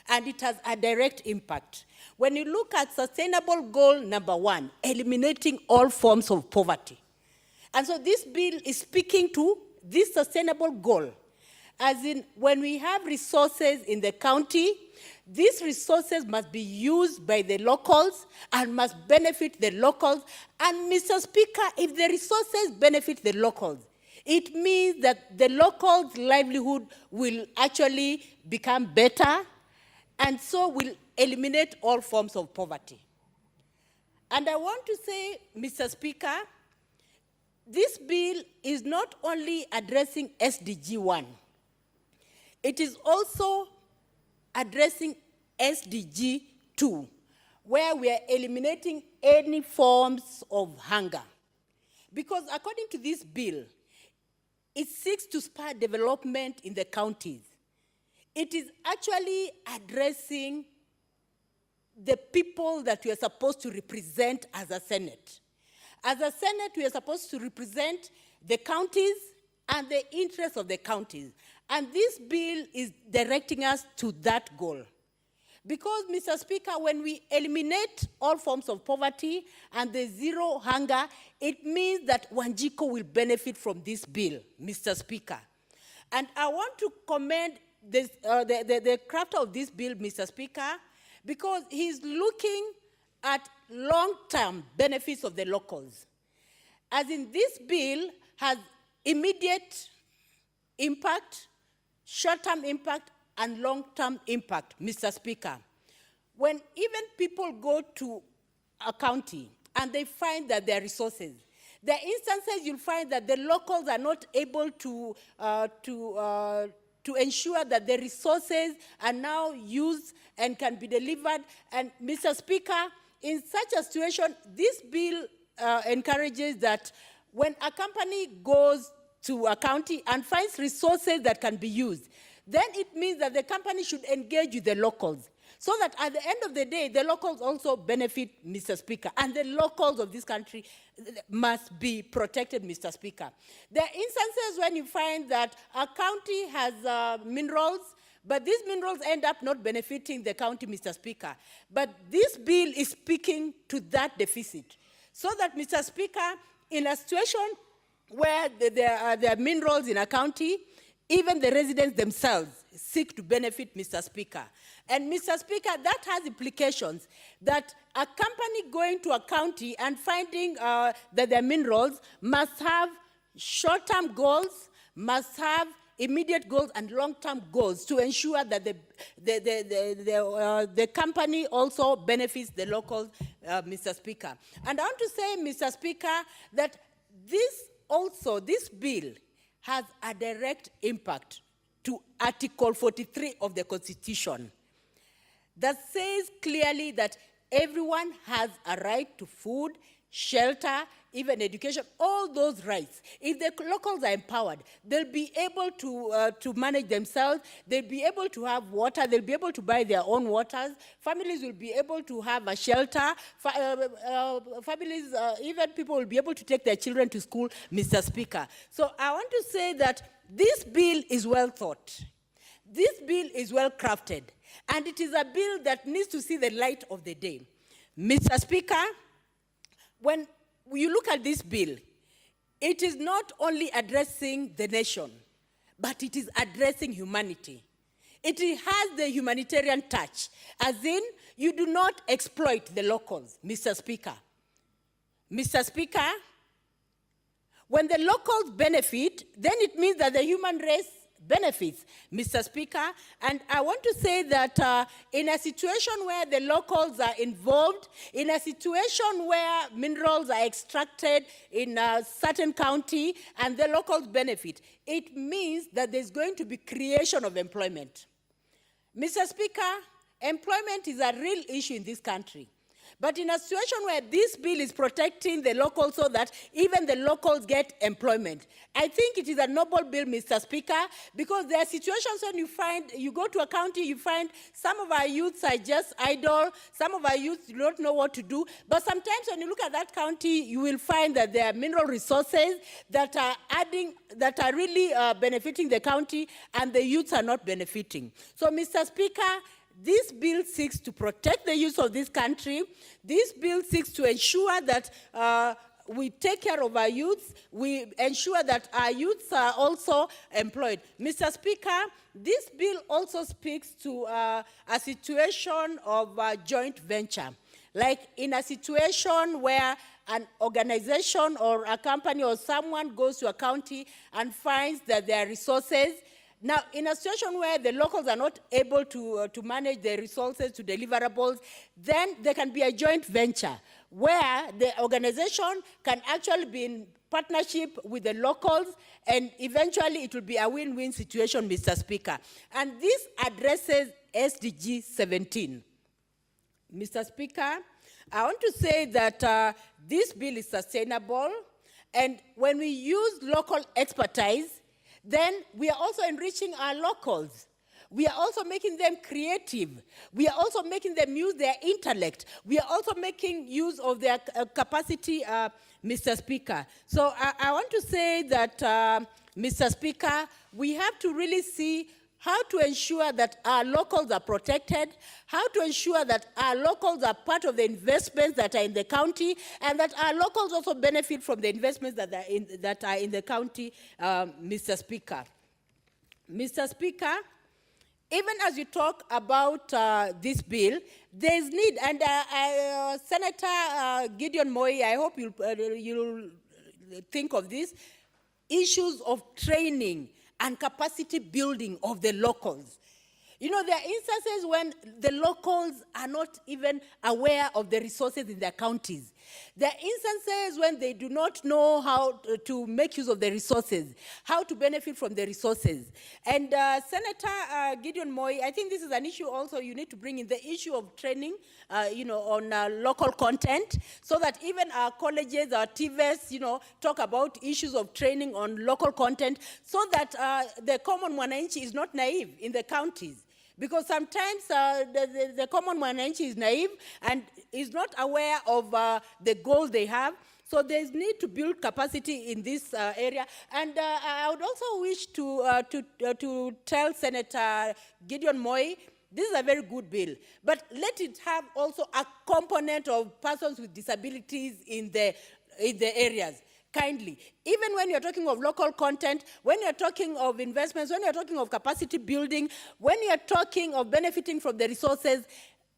and it has a direct impact. When you look at sustainable goal number 1, eliminating all forms of poverty. And so this bill is speaking to this sustainable goal. As in, when we have resources in the county, these resources must be used by the locals and must benefit the locals. And Mr. Speaker, if the resources benefit the locals, it means that the locals' livelihood will actually become better, and so will eliminate all forms of poverty. And I want to say, Mr. Speaker, this bill is not only addressing SDG 1, it is also addressing SDG 2, where we are eliminating any forms of hunger. Because according to this bill, it seeks to spur development in the counties. It is actually addressing the people that we are supposed to represent as a Senate. As a Senate, we are supposed to represent the counties and the interests of the counties. And this bill is directing us to that goal. Because, Mr. Speaker, when we eliminate all forms of poverty and the zero hunger, it means that Wanjiko will benefit from this bill, Mr. Speaker. And I want to commend this, the crafter of this bill, Mr. Speaker, because he's looking at long-term benefits of the locals. As in, this bill has immediate impact, short-term impact, and long-term impact, Mr. Speaker. When even people go to a county and they find that there are resources, there are instances you'll find that the locals are not able to ensure that the resources are now used and can be delivered. And Mr. Speaker, in such a situation, this bill encourages that when a company goes to a county and finds resources that can be used, then it means that the company should engage with the locals, so that at the end of the day, the locals also benefit, Mr. Speaker, and the locals of this country must be protected, Mr. Speaker. There are instances when you find that a county has minerals, but these minerals end up not benefiting the county, Mr. Speaker. But this bill is speaking to that deficit, so that, Mr. Speaker, in a situation where there are minerals in a county, even the residents themselves seek to benefit, Mr. Speaker. And, Mr. Speaker, that has implications that a company going to a county and finding that there are minerals must have short-term goals, must have immediate goals and long-term goals to ensure that the company also benefits the locals, Mr. Speaker. And I want to say, Mr. Speaker, that this bill has a direct impact to Article 43 of the Constitution that says clearly that everyone has a right to food, shelter, even education, all those rights. If the locals are empowered, they'll be able to manage themselves, they'll be able to have water, they'll be able to buy their own waters, families will be able to have a shelter, families, even people will be able to take their children to school, Mr. Speaker. So I want to say that this bill is well thought. This bill is well crafted, and it is a bill that needs to see the light of the day. Mr. Speaker, when you look at this bill, it is not only addressing the nation, but it is addressing humanity. It has the humanitarian touch, as in, you do not exploit the locals, Mr. Speaker. Mr. Speaker, when the locals benefit, then it means that the human race benefits, Mr. Speaker. And I want to say that in a situation where the locals are involved, in a situation where minerals are extracted in a certain county and the locals benefit, it means that there's going to be creation of employment. Mr. Speaker, employment is a real issue in this country. But in a situation where this bill is protecting the locals so that even the locals get employment, I think it is a noble bill, Mr. Speaker, because there are situations when you go to a county, you find some of our youths are just idle, some of our youths do not know what to do, but sometimes when you look at that county, you will find that there are mineral resources that are really benefiting the county, and the youths are not benefiting. So, Mr. Speaker, this bill seeks to protect the youth of this country. This bill seeks to ensure that we take care of our youths. We ensure that our youths are also employed. Mr. Speaker, this bill also speaks to a situation of joint venture. Like in a situation where an organization or a company or someone goes to a county and finds that there are resources. Now, in a situation where the locals are not able to manage their resources to deliverables, then there can be a joint venture where the organization can actually be in partnership with the locals, and eventually it will be a win-win situation, Mr. Speaker. And this addresses SDG 17. Mr. Speaker, I want to say that this bill is sustainable, and when we use local expertise, then we are also enriching our locals. We are also making them creative. We are also making them use their intellect. We are also making use of their capacity, Mr. Speaker. So I want to say that, Mr. Speaker, we have to really see how to ensure that our locals are protected, how to ensure that our locals are part of the investments that are in the county, and that our locals also benefit from the investments that are in the county, Mr. Speaker. Mr. Speaker, even as you talk about this bill, there's need, and Senator Gideon Moi, I hope you'll think of this, issues of training and capacity building of the locals. You know, there are instances when the locals are not even aware of the resources in their counties. There are instances when they do not know how to make use of the resources, how to benefit from the resources. And Senator Gideon Moi, I think this is an issue also you need to bring in, the issue of training, on local content, so that even our colleges, our TVES, talk about issues of training on local content, so that the common mwananchi is not naive in the counties. Because sometimes the common mwananchi is naive and is not aware of the goals they have. So there's need to build capacity in this area. And I would also wish to tell Senator Gideon Moi, this is a very good bill, but let it have also a component of persons with disabilities in the areas. Kindly. Even when you're talking of local content, when you're talking of investments, when you're talking of capacity building, when you're talking of benefiting from the resources,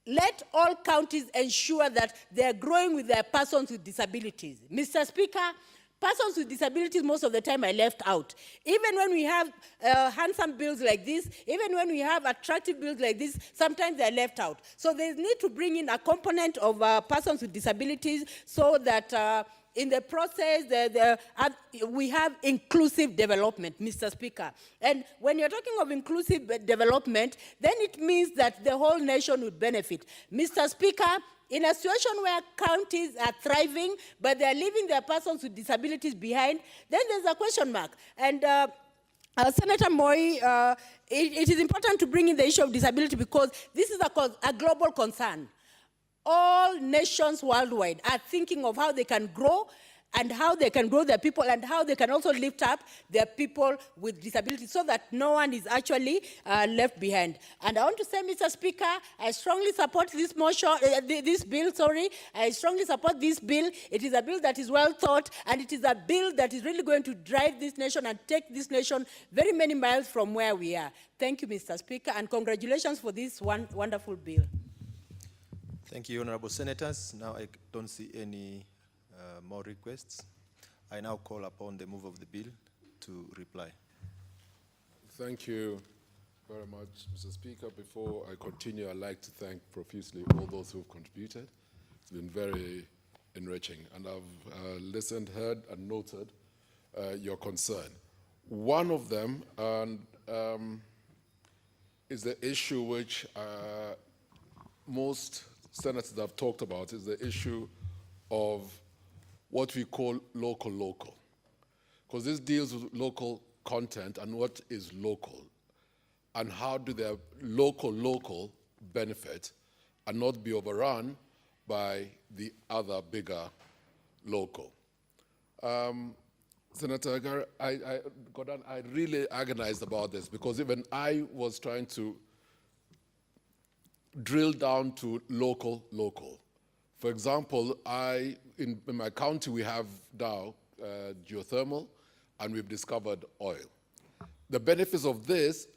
let all counties ensure that they're growing with their persons with disabilities. Mr. Speaker, persons with disabilities most of the time are left out. Even when we have handsome bills like this, even when we have attractive bills like this, sometimes they're left out. So there's need to bring in a component of persons with disabilities so that in the process, we have inclusive development, Mr. Speaker. And when you're talking of inclusive development, then it means that the whole nation would benefit. Mr. Speaker, in a situation where counties are thriving, but they are leaving their persons with disabilities behind, then there's a question mark. And Senator Moi, it is important to bring in the issue of disability because this is a global concern. All nations worldwide are thinking of how they can grow and how they can grow their people and how they can also lift up their people with disabilities so that no one is actually left behind. And I want to say, Mr. Speaker, I strongly support this motion, this bill, I strongly support this bill. It is a bill that is well thought, and it is a bill that is really going to drive this nation and take this nation very many miles from where we are. Thank you, Mr. Speaker, and congratulations for this wonderful bill. Thank you, honorable senators. Now I don't see any more requests. I now call upon the move of the bill to reply. Thank you very much, Mr. Speaker. Before I continue, I'd like to thank profusely all those who have contributed. It's been very enriching, and I've listened, heard, and noted your concern. One of them is the issue which most senators have talked about, is the issue of what we call local. Because this deals with local content and what is local, and how do their local benefit and not be overrun by the other bigger local. Senator Agar, Gordon, I really agonized about this because even I was trying to drill down to local. For example, in my county we have now geothermal, and we've discovered oil. The benefits of this,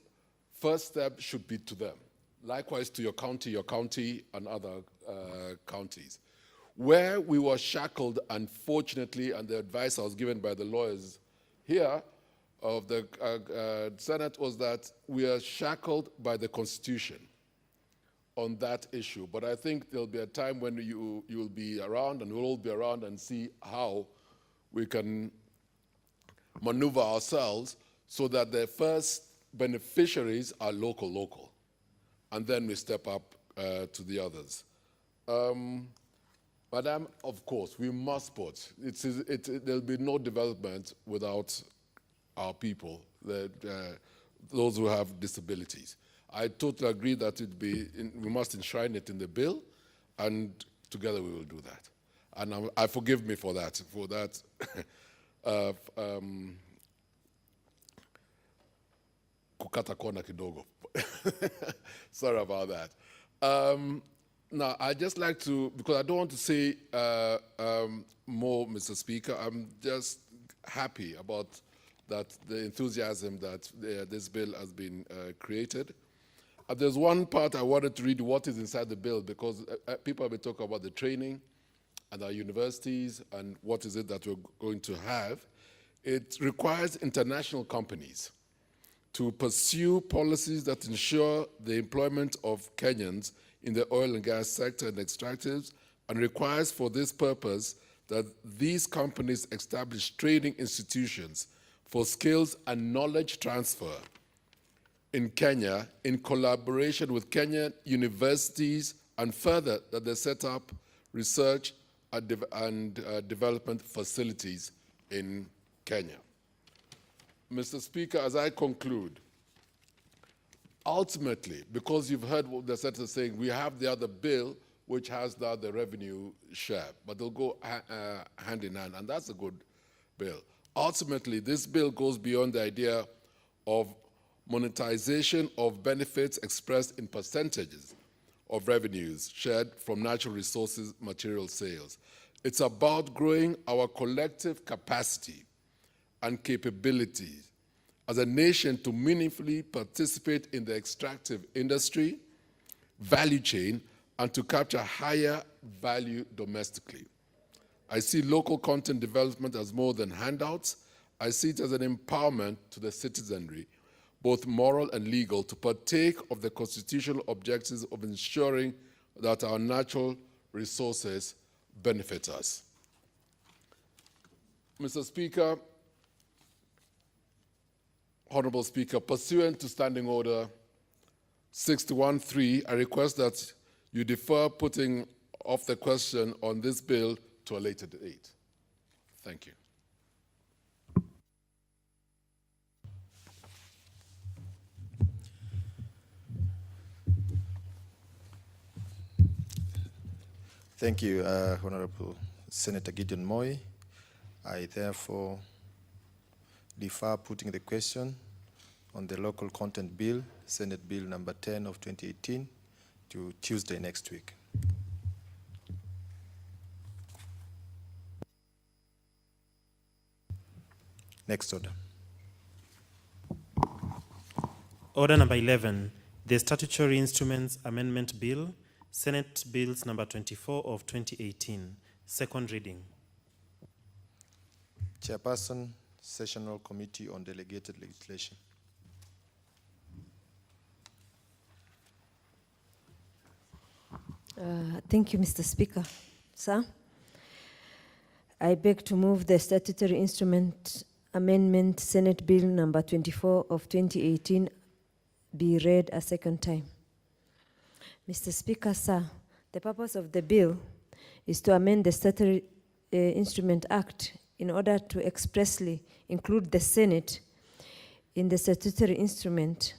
first step should be to them. Likewise to your county and other counties. Where we were shackled, unfortunately, and the advice I was given by the lawyers here of the Senate was that we are shackled by the Constitution on that issue. But I think there'll be a time when you will be around, and we'll all be around, and see how we can maneuver ourselves so that the first beneficiaries are local, and then we step up to the others. Madam, of course, we must put, there'll be no development without our people, those who have disabilities. I totally agree that we must enshrine it in the bill, and together we will do that. And I forgive me for that, kukata kona kidogo. Sorry about that. Now, I'd just like to, because I don't want to say more, Mr. Speaker, I'm just happy about that the enthusiasm that this bill has been created. There's one part I wanted to read what is inside the bill, because people have been talking about the training and our universities and what is it that we're going to have. It requires international companies to pursue policies that ensure the employment of Kenyans in the oil and gas sector and extractives, and requires for this purpose that these companies establish training institutions for skills and knowledge transfer in Kenya in collaboration with Kenyan universities, and further that they set up research and development facilities in Kenya. Mr. Speaker, as I conclude, ultimately, because you've heard what the senator is saying, we have the other bill which has now the revenue share, but they'll go hand in hand, and that's a good bill. Ultimately, this bill goes beyond the idea of monetization of benefits expressed in percentages of revenues shared from natural resources material sales. It's about growing our collective capacity and capabilities as a nation to meaningfully participate in the extractive industry, value chain, and to capture higher value domestically. I see local content development as more than handouts. I see it as an empowerment to the citizenry, both moral and legal, to partake of the constitutional objectives of ensuring that our natural resources benefit us. Mr. Speaker, Honorable Speaker, pursuant to Standing Order 61.3, I request that you defer putting of the question on this bill to a later date. Thank you. Thank you, Honorable Senator Gideon Moi. I therefore defer putting the question on the local content bill, Senate Bill number 10 of 2018, to Tuesday next week. Next order. Order number 11, the Statutory Instruments Amendment Bill, Senate Bills number 24 of 2018, second reading. Chairperson, Sessional Committee on Delegated Legislation. Thank you, Mr. Speaker. Sir, I beg to move the Statutory Instrument Amendment Senate Bill number 24 of 2018 be read a second time. Mr. Speaker, sir, the purpose of the bill is to amend the Statutory Instrument Act in order to expressly include the Senate in the statutory instrument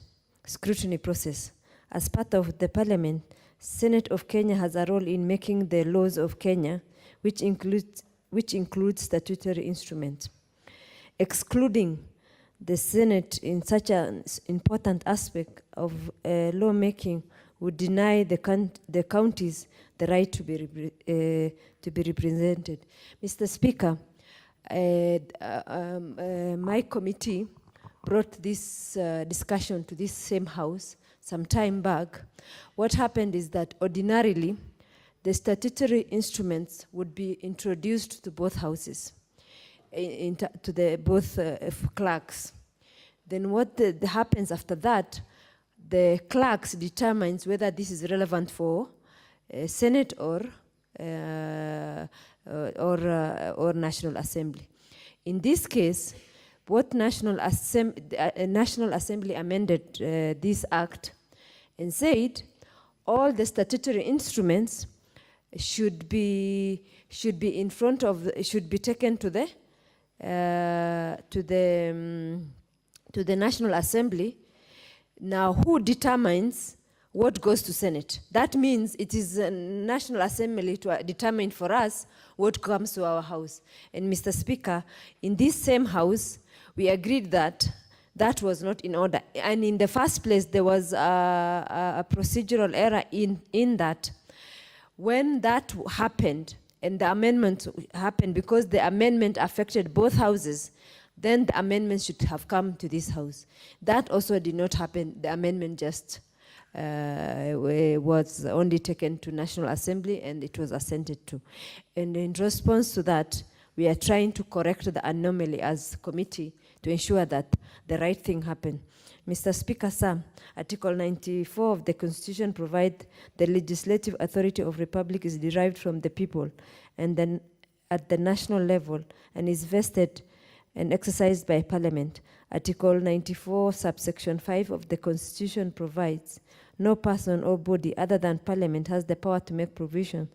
scrutiny process. As part of the Parliament, Senate of Kenya has a role in making the laws of Kenya, which includes statutory instruments. Excluding the Senate in such an important aspect of lawmaking would deny the counties the right to be represented. Mr. Speaker, my committee brought this discussion to this same house some time back. What happened is that ordinarily, the statutory instruments would be introduced to both houses, to the both clerks. Then what happens after that, the clerks determines whether this is relevant for Senate or National Assembly. In this case, what National Assembly amended this act and said all the statutory instruments should be in front of, should be taken to the National Assembly. Now, who determines what goes to Senate? That means it is a National Assembly to determine for us what comes to our house. And Mr. Speaker, in this same house, we agreed that that was not in order. And in the first place, there was a procedural error in that. When that happened, and the amendment happened because the amendment affected both houses, then the amendment should have come to this house. That also did not happen. The amendment just was only taken to National Assembly and it was assented to. And in response to that, we are trying to correct the anomaly as committee to ensure that the right thing happened. Mr. Speaker, sir, Article 94 of the Constitution provides the legislative authority of Republic is derived from the people and then at the national level and is vested and exercised by Parliament. Article 94, subsection 5 of the Constitution provides no person or body other than Parliament has the power to make provision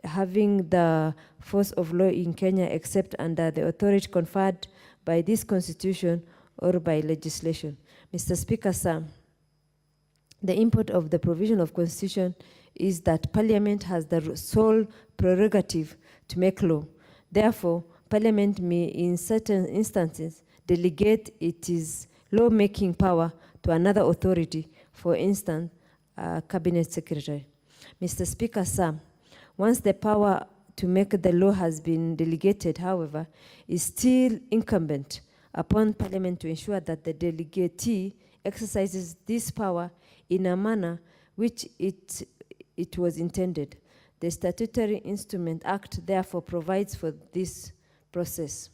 having the force of law in Kenya except under the authority conferred by this Constitution or by legislation. Mr. Speaker, sir, the import of the provision of Constitution is that Parliament has the sole prerogative to make law. Therefore, Parliament may, in certain instances, delegate its law-making power to another authority, for instance, a cabinet secretary. Mr. Speaker, sir, once the power to make the law has been delegated, however, is still incumbent upon Parliament to ensure that the delegatee exercises this power in a manner which it was intended. The Statutory Instrument Act therefore provides for this process.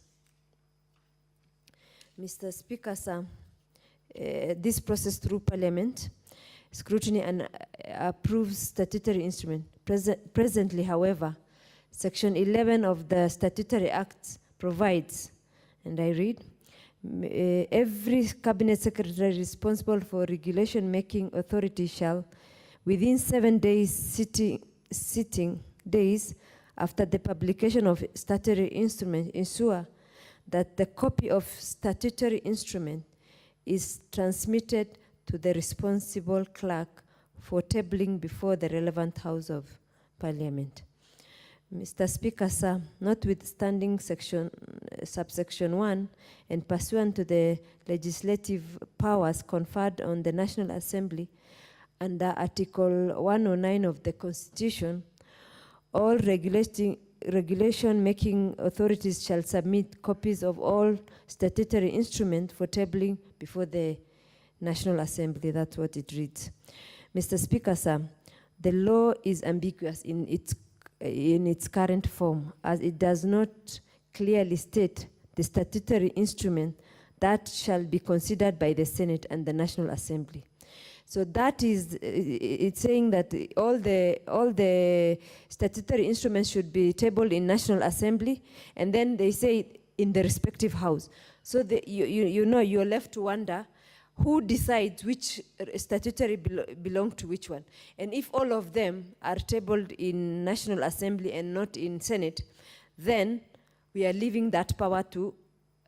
Mr. Speaker, sir, this process through Parliament, scrutiny and approves statutory instrument. Presently, however, Section 11 of the Statutory Act provides, and I read, every cabinet secretary responsible for regulation making authority shall, within 7 days days after the publication of statutory instrument, ensure that the copy of statutory instrument is transmitted to the responsible clerk for tabling before the relevant House of Parliament. Mr. Speaker, sir, notwithstanding subsection 1 and pursuant to the legislative powers conferred on the National Assembly under Article 109 of the Constitution, all regulation-making authorities shall submit copies of all statutory instruments for tabling before the National Assembly. That's what it reads. Mr. Speaker, sir, the law is ambiguous in its current form, as it does not clearly state the statutory instrument that shall be considered by the Senate and the National Assembly. So that is, it's saying that all the statutory instruments should be tabled in National Assembly, and then they say in the respective house. So you know, you're left to wonder who decides which statutory belong to which one. And if all of them are tabled in National Assembly and not in Senate, then we are leaving that power to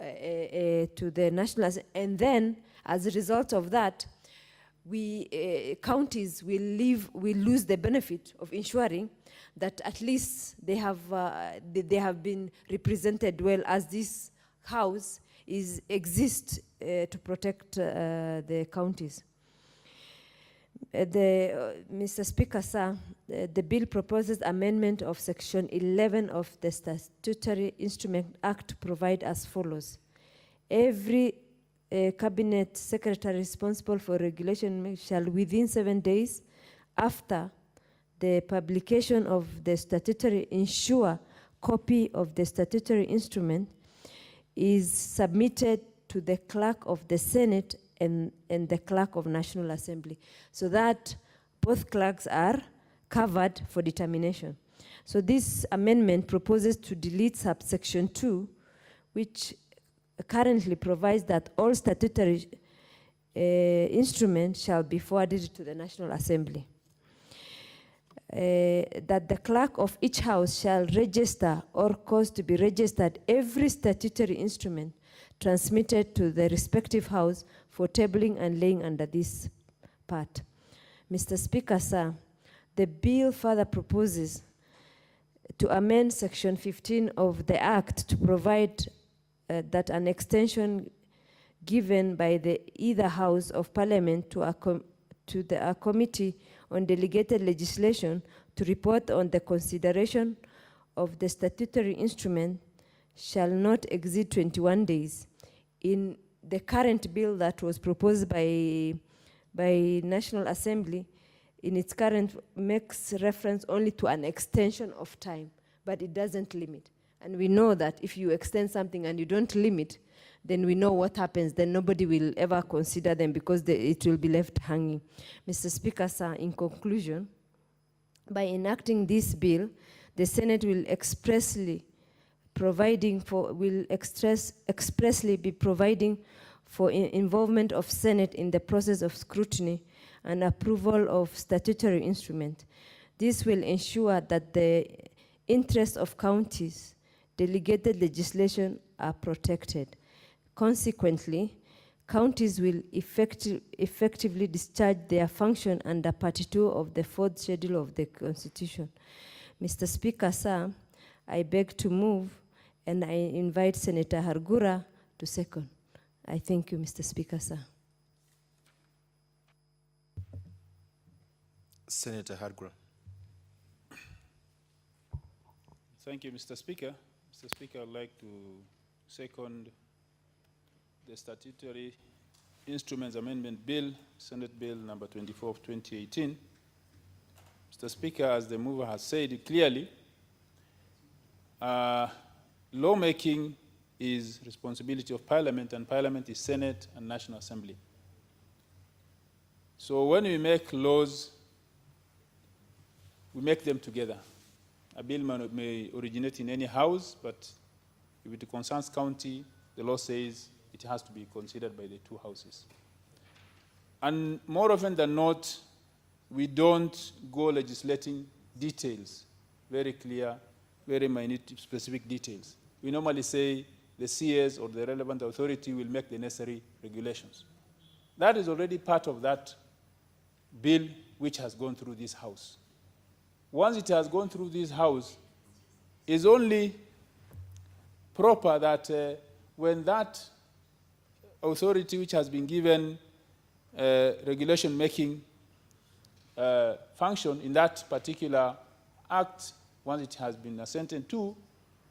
the National Assembly. And then, as a result of that, counties will lose the benefit of ensuring that at least they have been represented well, as this house exists to protect the counties. Mr. Speaker, sir, the bill proposes amendment of Section 11 of the Statutory Instrument Act to provide as follows. Every cabinet secretary responsible for regulation shall, within 7 days after the publication of the statutory, ensure copy of the statutory instrument is submitted to the clerk of the Senate and the clerk of National Assembly, so that both clerks are covered for determination. So this amendment proposes to delete subsection 2, which currently provides that all statutory instruments shall be forwarded to the National Assembly. That the clerk of each house shall register or cause to be registered every statutory instrument transmitted to the respective house for tabling and laying under this part. Mr. Speaker, sir, the bill further proposes to amend Section 15 of the Act to provide that an extension given by either House of Parliament to a committee on delegated legislation to report on the consideration of the statutory instrument shall not exceed 21 days. In the current bill that was proposed by National Assembly, in its current makes reference only to an extension of time, but it doesn't limit. And we know that if you extend something and you don't limit, then we know what happens. Then nobody will ever consider them because it will be left hanging. Mr. Speaker, sir, in conclusion, by enacting this bill, the Senate will expressly be providing for involvement of Senate in the process of scrutiny and approval of statutory instrument. This will ensure that the interests of counties, delegated legislation are protected. Consequently, counties will effectively discharge their function under Part 2 of the 4th Schedule of the Constitution. Mr. Speaker, sir, I beg to move, and I invite Senator Hargura to second. I thank you, Mr. Speaker, sir. Senator Hargura. Thank you, Mr. Speaker. Mr. Speaker, I'd like to second the Statutory Instruments Amendment Bill, Senate Bill number 24 of 2018. Mr. Speaker, as the mover has said clearly, lawmaking is responsibility of Parliament, and Parliament is Senate and National Assembly. So when we make laws, we make them together. A bill may originate in any house, but if it concerns county, the law says it has to be considered by the two houses. And more often than not, we don't go legislating details. very clear, very minute, specific details. We normally say the CS or the relevant authority will make the necessary regulations. That is already part of that bill which has gone through this House. Once it has gone through this House, it's only proper that when that authority which has been given regulation-making function in that particular act, once it has been assented to,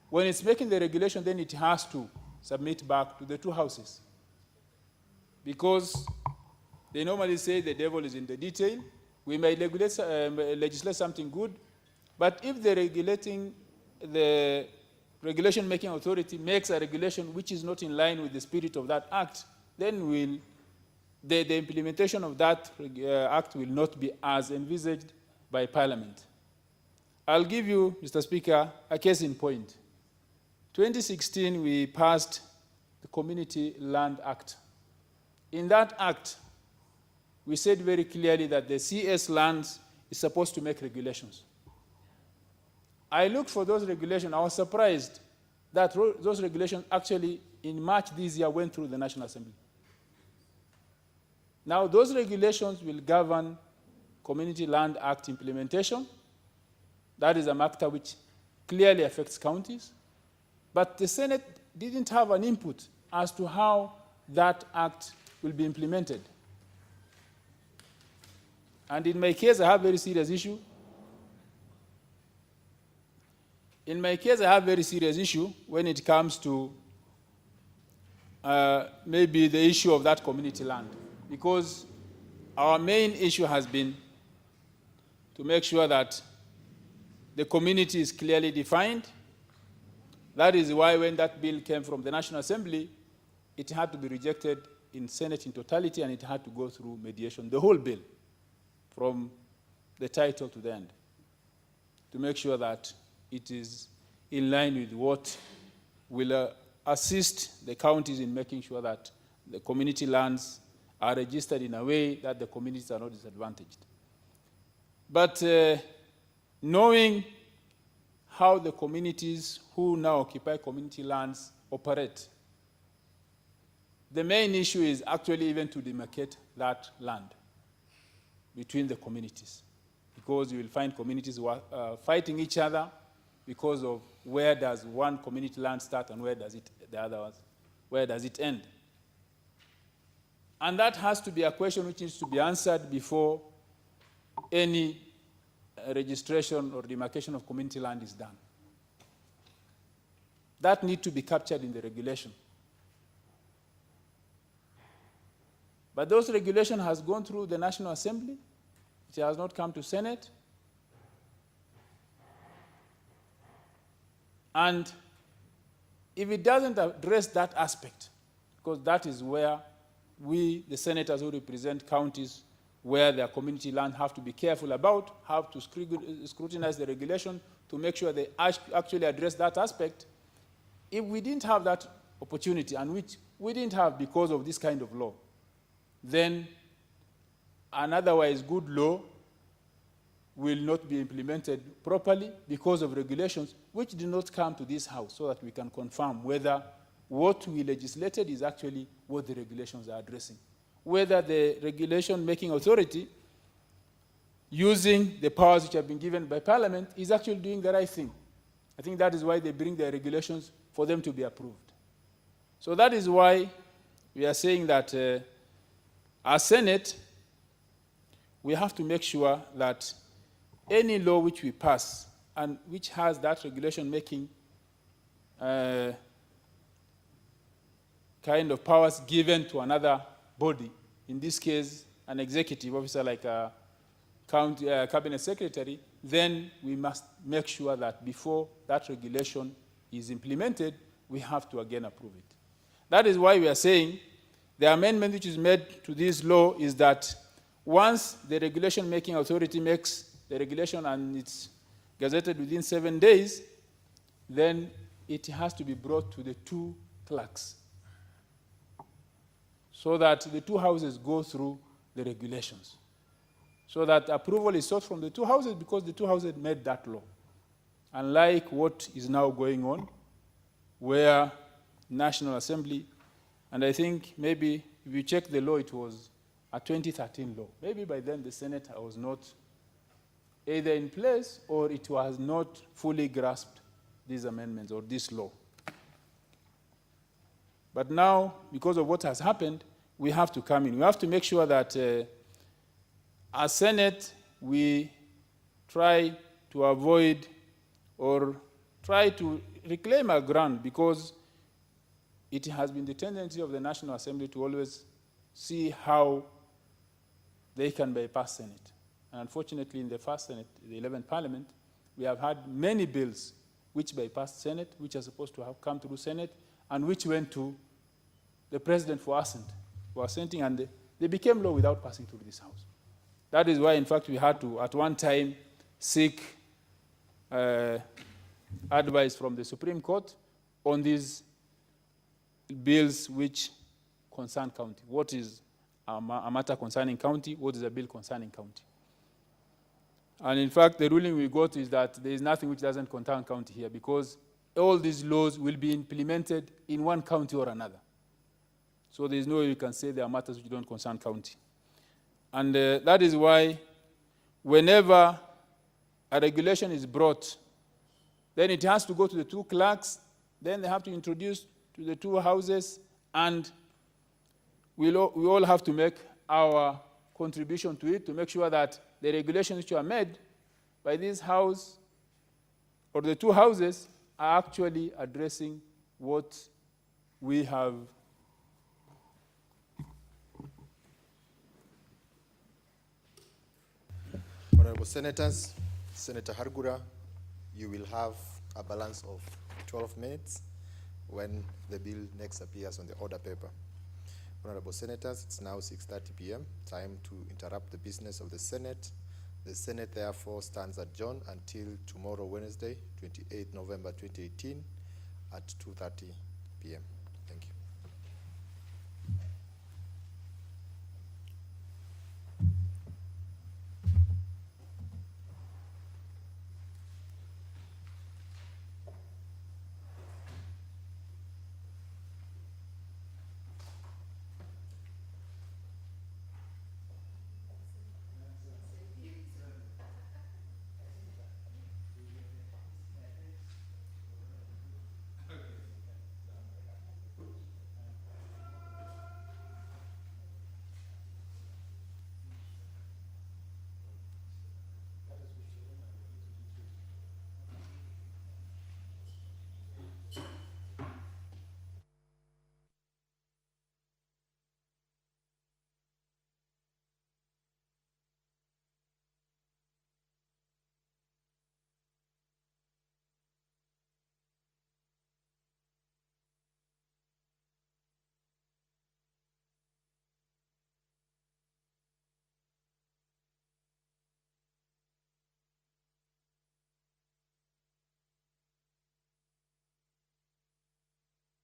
when it's making the regulation, then it has to submit back to the two houses. Because they normally say the devil is in the detail. We may legislate something good, but if the regulation-making authority makes a regulation which is not in line with the spirit of that act, then the implementation of that act will not be as envisaged by Parliament. I'll give you, Mr. Speaker, a case in point. 2016, we passed the Community Land Act. In that act, we said very clearly that the CS lands is supposed to make regulations. I looked for those regulations. I was surprised that those regulations actually, in March this year, went through the National Assembly. Now, those regulations will govern Community Land Act implementation. That is a matter which clearly affects counties. But the Senate didn't have an input as to how that act will be implemented. And in my case, I have a very serious issue. In my case, I have a very serious issue when it comes to maybe the issue of that community land. Because our main issue has been to make sure that the community is clearly defined. That is why when that bill came from the National Assembly, it had to be rejected in Senate in totality, and it had to go through mediation, the whole bill, from the title to the end, to make sure that it is in line with what will assist the counties in making sure that the community lands are registered in a way that the communities are not disadvantaged. But knowing how the communities who now occupy community lands operate, the main issue is actually even to demarcate that land between the communities, because you will find communities fighting each other because of where does one community land start and where does where does it end. And that has to be a question which needs to be answered before any registration or demarcation of community land is done. That needs to be captured in the regulation. But those regulations has gone through the National Assembly. It has not come to Senate. And if it doesn't address that aspect, because that is where we, the senators who represent counties where their community land, have to be careful about, have to scrutinize the regulation to make sure they actually address that aspect. If we didn't have that opportunity, and which we didn't have because of this kind of law, then an otherwise good law will not be implemented properly because of regulations which did not come to this House, so that we can confirm whether what we legislated is actually what the regulations are addressing. Whether the regulation-making authority, using the powers which have been given by Parliament, is actually doing the right thing. I think that is why they bring their regulations for them to be approved. So that is why we are saying that as Senate, we have to make sure that any law which we pass and which has that regulation-making kind of powers given to another body, in this case, an executive officer like a cabinet secretary, then we must make sure that before that regulation is implemented, we have to again approve it. That is why we are saying the amendment which is made to this law is that once the regulation-making authority makes the regulation and it's gazetted within 7 days, then it has to be brought to the two clerks, so that the two houses go through the regulations, so that approval is sought from the two houses, because the two houses made that law. unlike what is now going on, where National Assembly, and I think maybe if you check the law, it was a 2013 law. Maybe by then the Senate was not either in place or it was not fully grasped these amendments or this law. But now, because of what has happened, we have to come in. We have to make sure that as Senate, we try to avoid or try to reclaim our ground, because it has been the tendency of the National Assembly to always see how they can bypass Senate. And unfortunately, in the first Senate, the 11th Parliament, we have had many bills which bypassed Senate, which are supposed to have come through Senate, and which went to the President for assenting, and they became law without passing through this House. That is why, in fact, we had to, at one time, seek advice from the Supreme Court on these bills which concern county. What is a matter concerning county? What is a bill concerning county? And in fact, the ruling we got is that there is nothing which doesn't concern county here, because all these laws will be implemented in one county or another. So there is no way you can say there are matters which don't concern county. And that is why whenever a regulation is brought, then it has to go to the two clerks, then they have to introduce to the two houses, and we all have to make our contribution to it to make sure that the regulations which are made by this house or the two houses are actually addressing what we have. Honorable Senators, Senator Hargura, you will have a balance of 12 minutes when the bill next appears on the order paper. Honorable Senators, it's now 6:30 p.m., time to interrupt the business of the Senate. The Senate therefore stands adjourned until tomorrow, Wednesday, 28 November 2018 at 2:30 p.m.